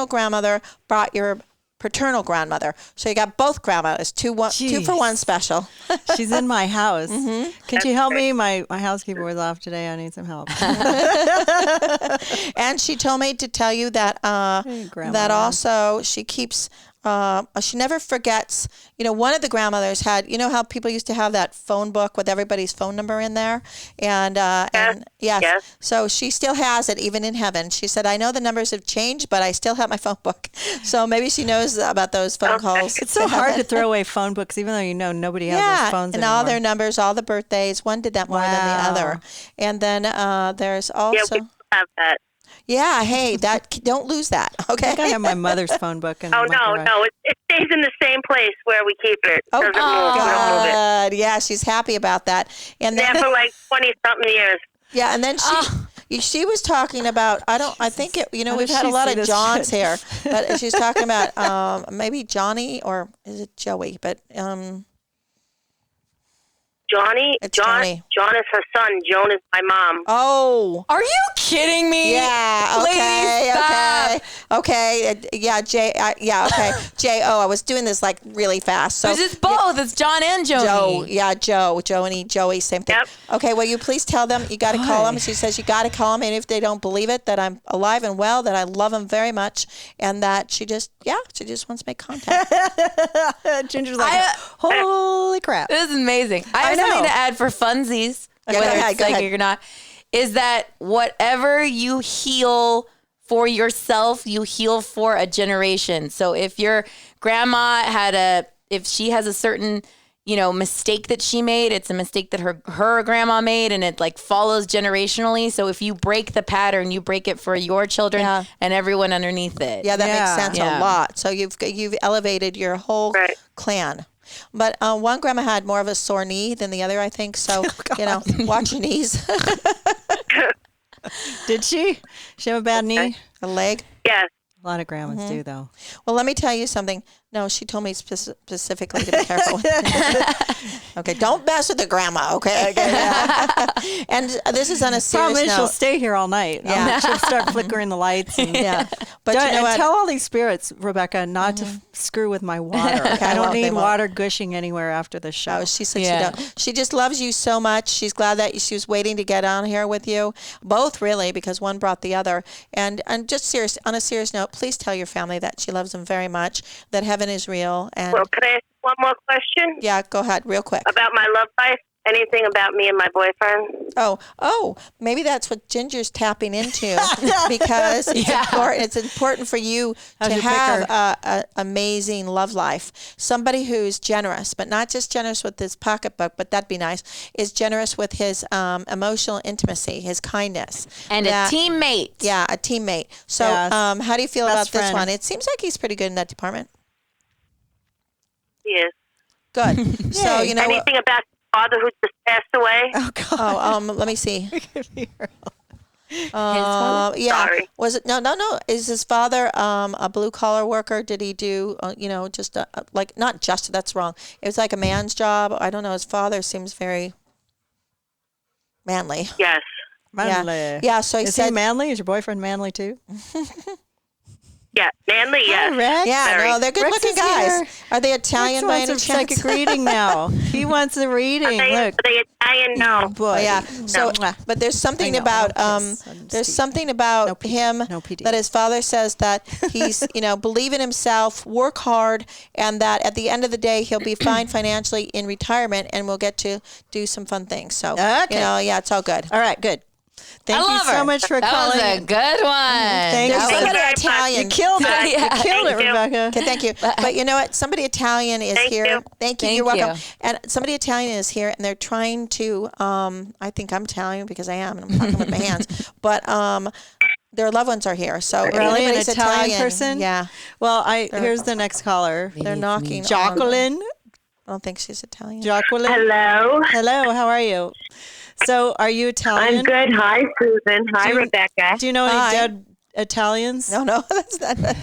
grandmother brought your paternal grandmother. So you got both grandmothers, two for one special. She's in my house. Can you help me? My housekeeper was off today. I need some help. And she told me to tell you that that also she keeps. She never forgets. One of the grandmothers had. How people used to have that phone book with everybody's phone number in there, and yes. So she still has it even in heaven. She said, "I know the numbers have changed, but I still have my phone book." So maybe she knows about those phone calls. It's so hard to throw away phone books, even though nobody has those phones and anymore. all their numbers, all the birthdays. One did that more than the other, and then there's also. Yeah, we have that. Yeah, hey, don't lose that, okay? I think I have my mother's phone book. In no, garage. it stays in the same place where we keep it. Oh, Doesn't move. We don't move it. good. Yeah, she's happy about that. And then, for like 20-something years. Yeah, and then she was talking about, I think we've had a lot of Johns here, but she's talking about maybe Johnny or is it Joey? But Johnny? John is her son. Joan is my mom. Oh. Are you kidding me? Yeah. Okay. Ladies, stop. Okay. Yeah. Okay. J-O. I was doing this like really fast. So it's both. It's John and Joni. Joe. Yeah. Joey. Same thing. Yep. Okay. Will you please tell them you got to call them? She says you got to call them, and if they don't believe it, that I'm alive and well, that I love them very much, and that she just wants to make contact. Ginger's like, holy crap! This is amazing. I have something to add for funsies, whether it's psychic or not, is that whatever you heal for yourself, you heal for a generation. So if your grandma if she has a certain, mistake that she made, it's a mistake that her grandma made, and it like follows generationally. So if you break the pattern, you break it for your children and everyone underneath it. Yeah, that makes sense a lot. So you've elevated your whole clan. But one grandma had more of a sore knee than the other, I think. So, watch your knees. Did she? She have a bad knee? A leg? Yes. A lot of grandmas do, though. Well, let me tell you something. No, she told me specifically to be careful with. Okay, don't mess with the grandma, okay? And this is on a serious note. She'll stay here all night. Yeah. She'll start flickering the lights. And, But you know what? Tell all these spirits, Rebecca, not to screw with my water. I don't need water gushing anywhere after the show. Oh, she said she don't. She just loves you so much. She's glad that she was waiting to get on here with you. Both, really, because one brought the other. And just on a serious note, please tell your family that she loves them very much, that heaven is real. And well, can I ask one more question? Yeah, go ahead, real quick. About my love life? Anything about me and my boyfriend? Oh, maybe that's what Ginger's tapping into because it's important. It's important for you to have an amazing love life. Somebody who's generous, but not just generous with his pocketbook, but that'd be nice, is generous with his emotional intimacy, his kindness. And a teammate. Yeah, a teammate. So how do you feel about this one? It seems like he's pretty good in that department. He is. Good. So, anything about father who just passed away? Oh God. Let me see. Sorry. Was it no? Is his father a blue collar worker? Did he do just like not just? That's wrong. It was like a man's job. I don't know. His father seems very manly. Yes. Manly. Yeah. So is he manly? Is your boyfriend manly too? Yeah, manly, yes. Rex. Yeah, Very. no, they're good-looking guys. Here. Are they Italian by any chance? Psychic reading now. He wants a reading. Look, are they Italian? No. Oh, boy. Yeah. So, but there's something about him that his father says that he's believe in himself, work hard, and that at the end of the day he'll be fine financially in retirement, and we'll get to do some fun things. So it's all good. All right, good. Thank you so much for calling. That was a good one. Thank you. Somebody Italian. You killed it. You killed it, Rebecca. Okay, thank you. But you know what? Somebody Italian is here. Thank you. You're welcome. And somebody Italian is here, and they're trying to. I think I'm Italian because I am, and I'm talking with my hands. But their loved ones are here. So really, an Italian person? Yeah. Well, here's the next caller. They're knocking. Jacqueline. I don't think she's Italian. Jacqueline. Hello. Hello. How are you? So, are you Italian? I'm good. Hi, Susan. Hi, Rebecca. Do you know any dead Italians? No, that's not good.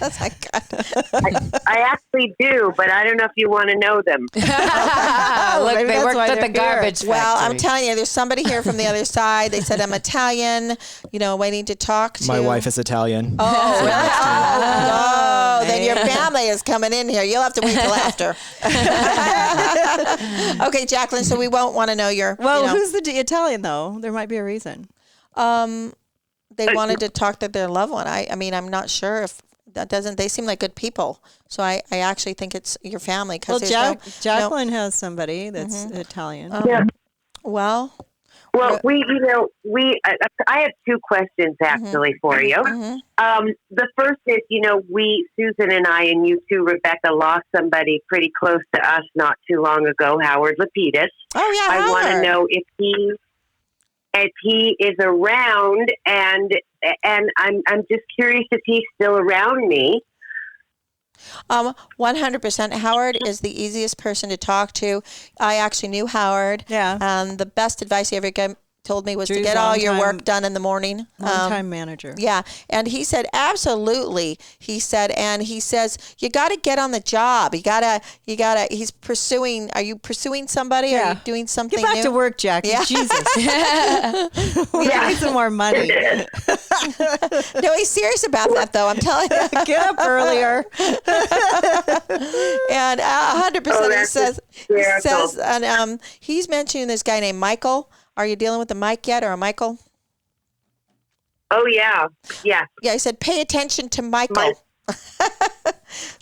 I actually do, but I don't know if you want to know them. Look, they worked at the garbage factory. Well, I'm telling you, there's somebody here from the other side. They said I'm Italian, waiting to talk to. My wife is Italian. Oh, really? Oh, no. Then your family is coming in here. You'll have to wait till after. Okay, Jacqueline, so we won't want to know your... Well, who's the Italian, though? There might be a reason. They wanted to talk to their loved one. I mean, I'm not sure if that doesn't. They seem like good people, so I actually think it's your family. Well, Jacqueline has somebody that's Italian. Well, we I have two questions actually for you. The first is, Susan and I and you too, Rebecca, lost somebody pretty close to us not too long ago, Howard Lapidus. Oh yeah, I want to know if he is around, and I'm just curious if he's still around me. 100%. Howard is the easiest person to talk to. I actually knew Howard. Yeah. And the best advice he ever told me was to get all your work done in the morning. Long-time manager. Yeah. And he said, absolutely. He said, and he says, you got to get on the job. You got to, he's pursuing, are you pursuing somebody? Yeah. Are you doing something Get back new? to work, Jackie. Yeah. Jesus. We need some more money. No, he's serious about that, though. I'm telling you. Get up earlier. And 100% he says, and he's mentioning this guy named Michael. Are you dealing with a Mike yet, or a Michael? Oh, yeah. Yeah. Yeah, he said, pay attention to Michael. That's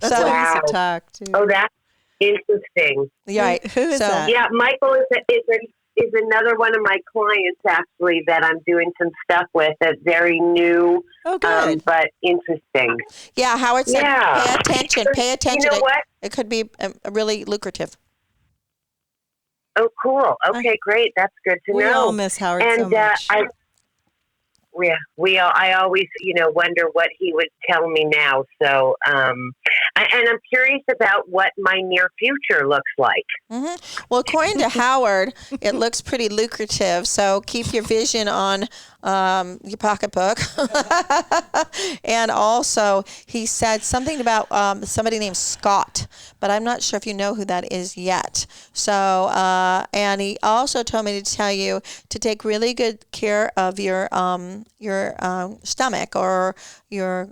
what we used to talk to. Oh, that's interesting. Right. Who is that? Yeah, Michael is another one of my clients, actually, that I'm doing some stuff with that's very new, but interesting. Yeah, Howard said, pay attention. You know what? It could be really lucrative. Oh, cool. Okay, great. That's good to know. We all miss Howard so much. I always, wonder what he would tell me now. So, and I'm curious about what my near future looks like. Mm-hmm. Well, according to Howard, it looks pretty lucrative. So keep your vision on your pocketbook. And also, he said something about somebody named Scott, but I'm not sure if you know who that is yet. So, and he also told me to tell you to take really good care of your stomach or your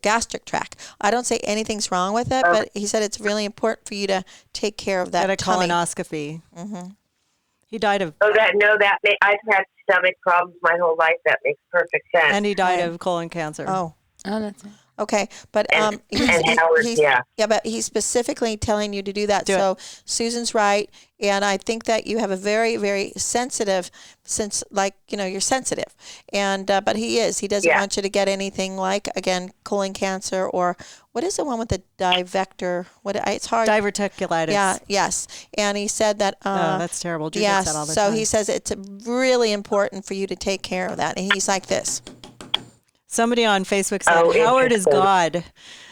gastric tract. I don't say anything's wrong with it, but he said it's really important for you to take care of that. Get a colonoscopy. Mm-hmm. He died of. I've had stomach problems my whole life. That makes perfect sense. And he died of colon cancer. Oh, that's okay. But but he's specifically telling you to do that. So Susan's right, and I think that you have a very, very sensitive, you're sensitive, and but he doesn't want you to get anything like, again, colon cancer, or what is the one with the divector? It's hard. Diverticulitis. Yeah. Yes. And he said that. That's terrible. Drew gets that all the time. So he says it's really important for you to take care of that, and he's like this. Somebody on Facebook said, Howard is God.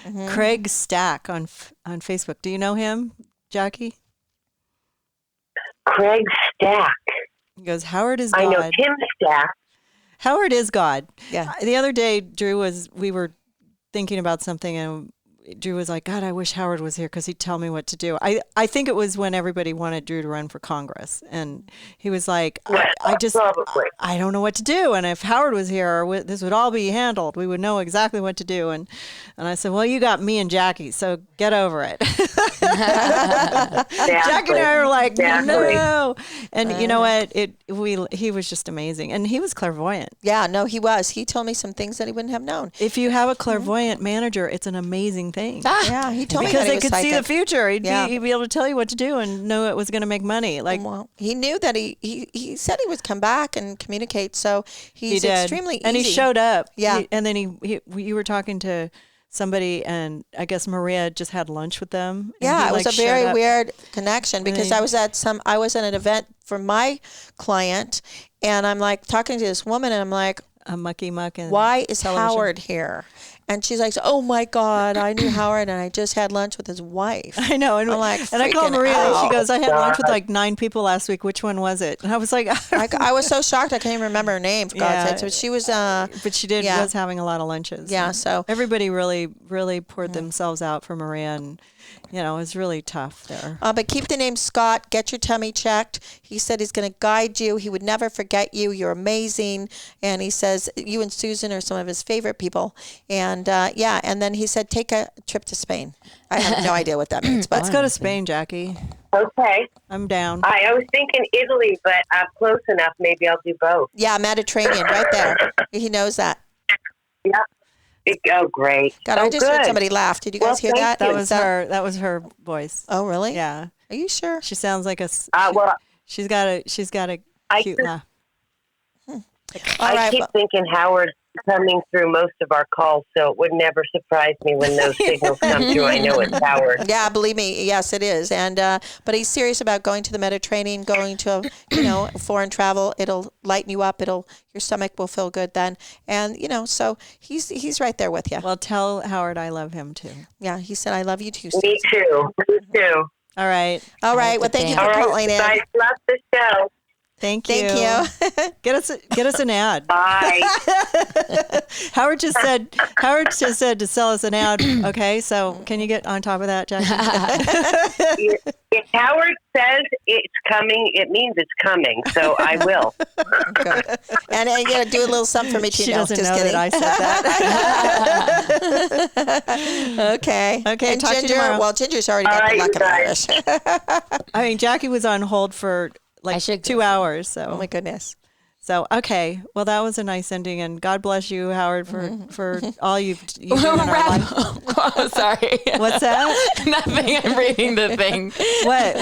Mm-hmm. Craig Stack on Facebook. Do you know him, Jackie? Craig Stack. He goes, Howard is God. I know Tim Stack. Howard is God. Yeah. The other day, we were thinking about something, and Drew was like, God, I wish Howard was here because he'd tell me what to do. I think it was when everybody wanted Drew to run for Congress. And he was like, I don't know what to do. And if Howard was here, this would all be handled. We would know exactly what to do. And I said, well, you got me and Jackie, so get over it. Jackie and I were like, no. And you know what? He was just amazing. And he was clairvoyant. Yeah, no, he was. He told me some things that he wouldn't have known. If you have a clairvoyant manager, it's an amazing thing. Yeah, he told me because that they could see the future. He'd be able to tell you what to do and know it was going to make money. Well, he knew that he said he would come back and communicate. So he's extremely easy. And he showed up. Yeah. And then you were talking to somebody, and I guess Maria just had lunch with them. Yeah, it was a very weird connection because I was at an event for my client, and I'm like talking to this woman, and I'm like, a mucky muck. Why is Howard here? And she's like, oh my God, I knew Howard and I just had lunch with his wife. I know. And, I'm like, and I called freaking Maria and out. she goes, I had lunch with like 9 people last week. Which one was it? And I was like, I was so shocked I can't even remember her name, for God's sake. So she was, but she was having a lot of lunches. Yeah, so everybody really poured themselves out for Maria, and it was really tough there. but keep the name Scott. Get your tummy checked. He said he's going to guide you. He would never forget you. You're amazing. And he says you and Susan are some of his favorite people. And and then he said take a trip to Spain. I have no idea what that means. But let's go to Spain, Jackie. Okay. I'm down. I was thinking Italy, but I'm close enough. Maybe I'll do both. Yeah, Mediterranean, right there. He knows that. Yeah. Oh, great. God, I just heard somebody laugh. Did you guys hear that? That was her. That was her voice. Oh, really? Yeah. Are you sure? She sounds like a. She's got a cute laugh. I keep thinking Howard's coming through most of our calls, so it would never surprise me when those signals come through. I know it's Howard. Yeah, believe me, yes, it is. And but he's serious about going to the Mediterranean, going to foreign travel. It'll lighten you up. Your stomach will feel good then. And so he's right there with you. Well, tell Howard I love him too. Yeah, he said I love you too. Me too. Me too. All right. All right. Well, thank you for calling in. I love the show. Thank you. Get us an ad. Bye. Howard just said to sell us an ad. Okay, so can you get on top of that, Jackie? If Howard says it's coming, it means it's coming. So I will. Good. And do a little something for me too. She doesn't just know kidding. that I said that. Okay. Okay. And Talk Ginger, to you tomorrow. well, Ginger's already got the luck of Irish. I mean, Jackie was on hold for 2 hours. So. Oh my goodness. So, okay. Well, that was a nice ending, and God bless you, Howard, for all you've done in our life. Oh, sorry. What's that? Nothing. I'm reading the thing. What?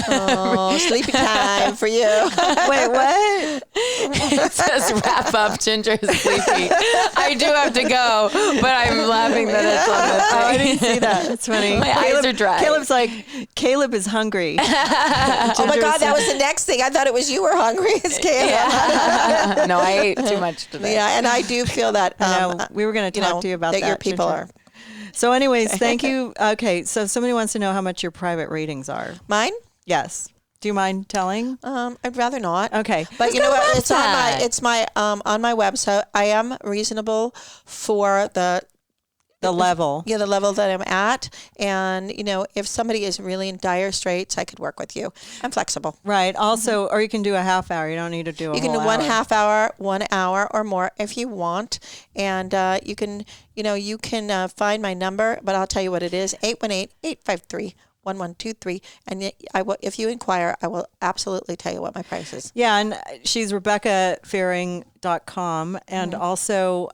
Oh, sleepy time for you. Wait, what? It says wrap up. Ginger is sleepy. I do have to go, but I'm laughing that it's on the thing. Oh, I didn't see that. That's funny. My eyes are dry. Caleb's like, Caleb is hungry. Oh my God, that was the next thing. I thought it was you were hungry. It's Caleb. Yeah. No, I ate too much today. Yeah, and I do feel that. We were going to talk to you about that. Your people Ginger. are. So, anyways, thank you. Okay, so somebody wants to know how much your private readings are. Mine? Yes. Do you mind telling? I'd rather not. Okay. But you know what? It's on my website. I am reasonable for the level. Yeah, the level that I'm at. And, if somebody is really in dire straits, I could work with you. I'm flexible. Right. Also, or you can do a half hour. You don't need to do a whole hour. You can do 1/2 hour, 1 hour or more if you want. And you can find my number, but I'll tell you what it is, 818-853-1123. And if you inquire, I will absolutely tell you what my price is. Yeah, and she's RebeccaFearing.com. And also,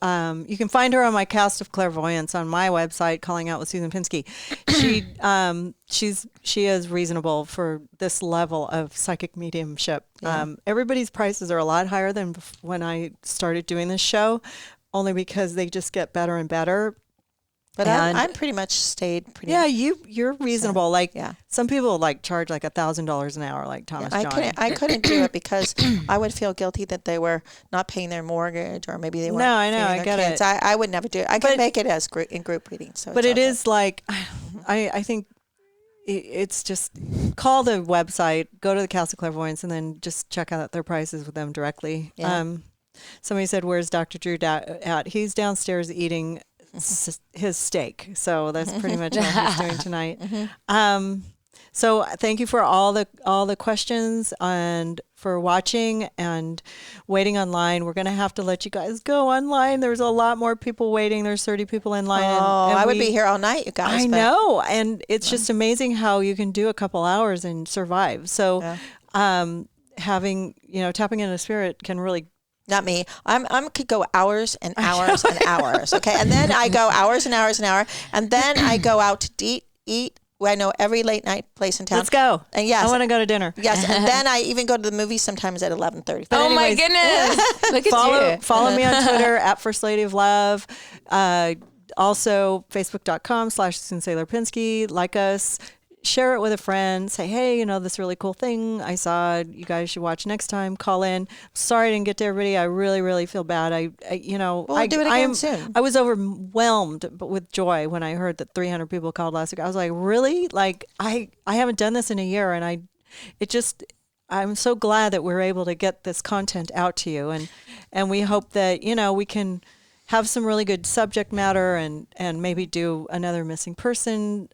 you can find her on my cast of clairvoyance on my website, Calling Out with Susan Pinsky. She is reasonable for this level of psychic mediumship. Yeah. Everybody's prices are a lot higher than when I started doing this show, only because they just get better and better. But I'm pretty much stayed pretty. Yeah, you're reasonable. Some people charge $1,000 an hour, like Thomas John. I couldn't do it because I would feel guilty that they were not paying their mortgage, or maybe they weren't. No, I know, feeding I their get kids. it. I would never do it. I could make it as in group readings. So but it is I think it's just call the website, go to the Cast of Clairvoyance, and then just check out their prices with them directly. Yeah. Somebody said, "Where's Dr. Drew at?" He's downstairs eating his steak, so that's pretty much what he's doing tonight. So thank you for all the questions and for watching and waiting online. We're going to have to let you guys go online. There's a lot more people waiting. There's 30 people in line. Oh, I would be here all night, you guys. I know, and it's just amazing how you can do a couple hours and survive. So having tapping into spirit can really. Not me. I'm could go hours and hours and hours. Okay, and then I go hours and hours and hours, and then I go out to eat. I know every late night place in town. Let's go. And yes, I want to go to dinner. Yes, and then I even go to the movies sometimes at 11:30. Oh my goodness! Look at you. Follow me on Twitter at First Lady of Love. Also, Facebook.com/SusanSailorPinsky. Like us. share it with a friend. Say, hey, this really cool thing I saw. You guys should watch next time. Call in. Sorry I didn't get to everybody. I really, really feel bad. We'll do it again soon. I was overwhelmed with joy when I heard that 300 people called last week. I was like, really? Like, I haven't done this in a year, and I'm so glad that we're able to get this content out to you, and we hope that we can have some really good subject matter and maybe do another missing person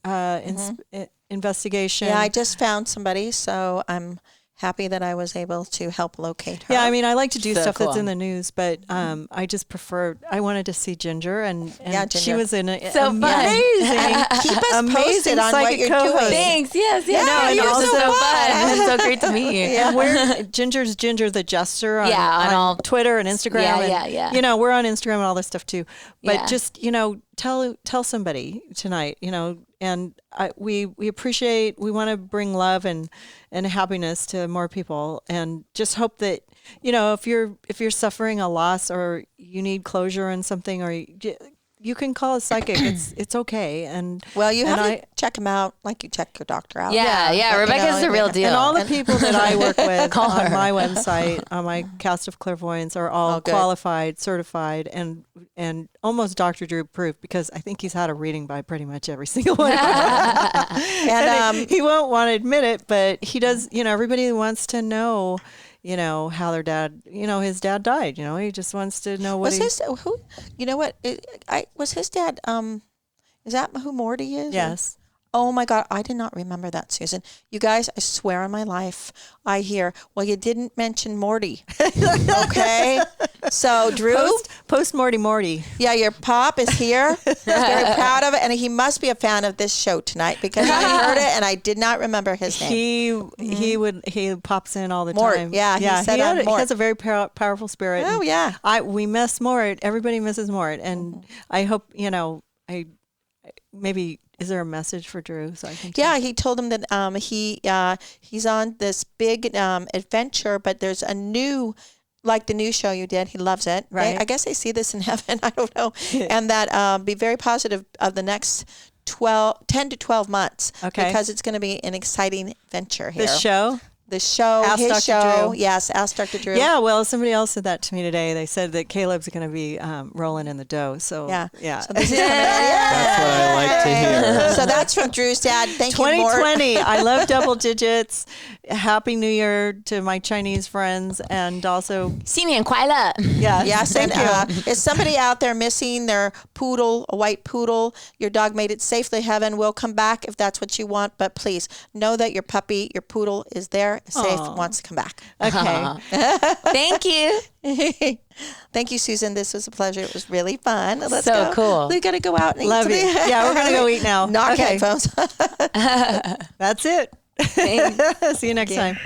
investigation. Yeah, I just found somebody, so I'm happy that I was able to help locate her. Yeah, I mean, I like to do stuff that's in the news, but I just prefer. I wanted to see Ginger, and Ginger. She was in it. So amazing. Keep us amazing posted on what you're co-host. doing. Thanks. Yes. Yeah. Yeah, and you're also so so fun. fun. It's so great to meet you. And we're Ginger's Ginger the Jester on, on all Twitter and Instagram. Yeah. We're on Instagram and all this stuff too. But Yeah. just tell somebody tonight. And we appreciate. We want to bring love and happiness to more people, and just hope that if you're suffering a loss or you need closure on something, or you can call a psychic. It's okay. And you have to check him out like you check your doctor out. Yeah. Rebecca's the real deal. And all the people that I work with on my website, on my cast of clairvoyants, are all qualified, certified, and almost Dr. Drew proof, because I think he's had a reading by pretty much every single one. And he won't want to admit it, but he does. Everybody wants to know. How their dad, his dad died. He just wants to know what was his dad. Is that who Morty is? Yes. Oh my God, I did not remember that, Susan. You guys, I swear on my life, I hear, well, you didn't mention Morty. Okay? So, Drew. Post Morty. Yeah, your pop is here. Very proud of it. And he must be a fan of this show tonight, because I heard it and I did not remember his name. He pops in all the Mort, time. yeah, he said he has a very powerful spirit. Oh, yeah. We miss Mort. Everybody misses Mort. And I hope, maybe... Is there a message for Drew? So I can. Yeah, he told him that he's on this big adventure, but there's a new, like the new show you did. He loves it. Right. I guess they see this in heaven. I don't know. And that be very positive of the next 10 to 12 months. Okay. Because it's going to be an exciting venture here. This show. The show, Ask his Dr. show. Drew. Yes, Ask Dr. Drew. Yeah, well, somebody else said that to me today. They said that Caleb's going to be rolling in the dough. So yeah. So this is coming That's what I like to hear. So that's from Drew's dad. Thank you, 2020. I love double digits. Happy New Year to my Chinese friends, and also 新年快乐. Yes, thank and you. is somebody out there missing their poodle, a white poodle? Your dog made it safely to heaven. We'll come back if that's what you want, but please know that your puppy, your poodle, is there, safe, wants to come back. Okay. Thank you. Thank you, Susan. This was a pleasure. It was really fun. Let's So go. cool. We got to go out and Love eat. you. Yeah, we're going to go eat now. Knock Okay. headphones. That's it. See you next time.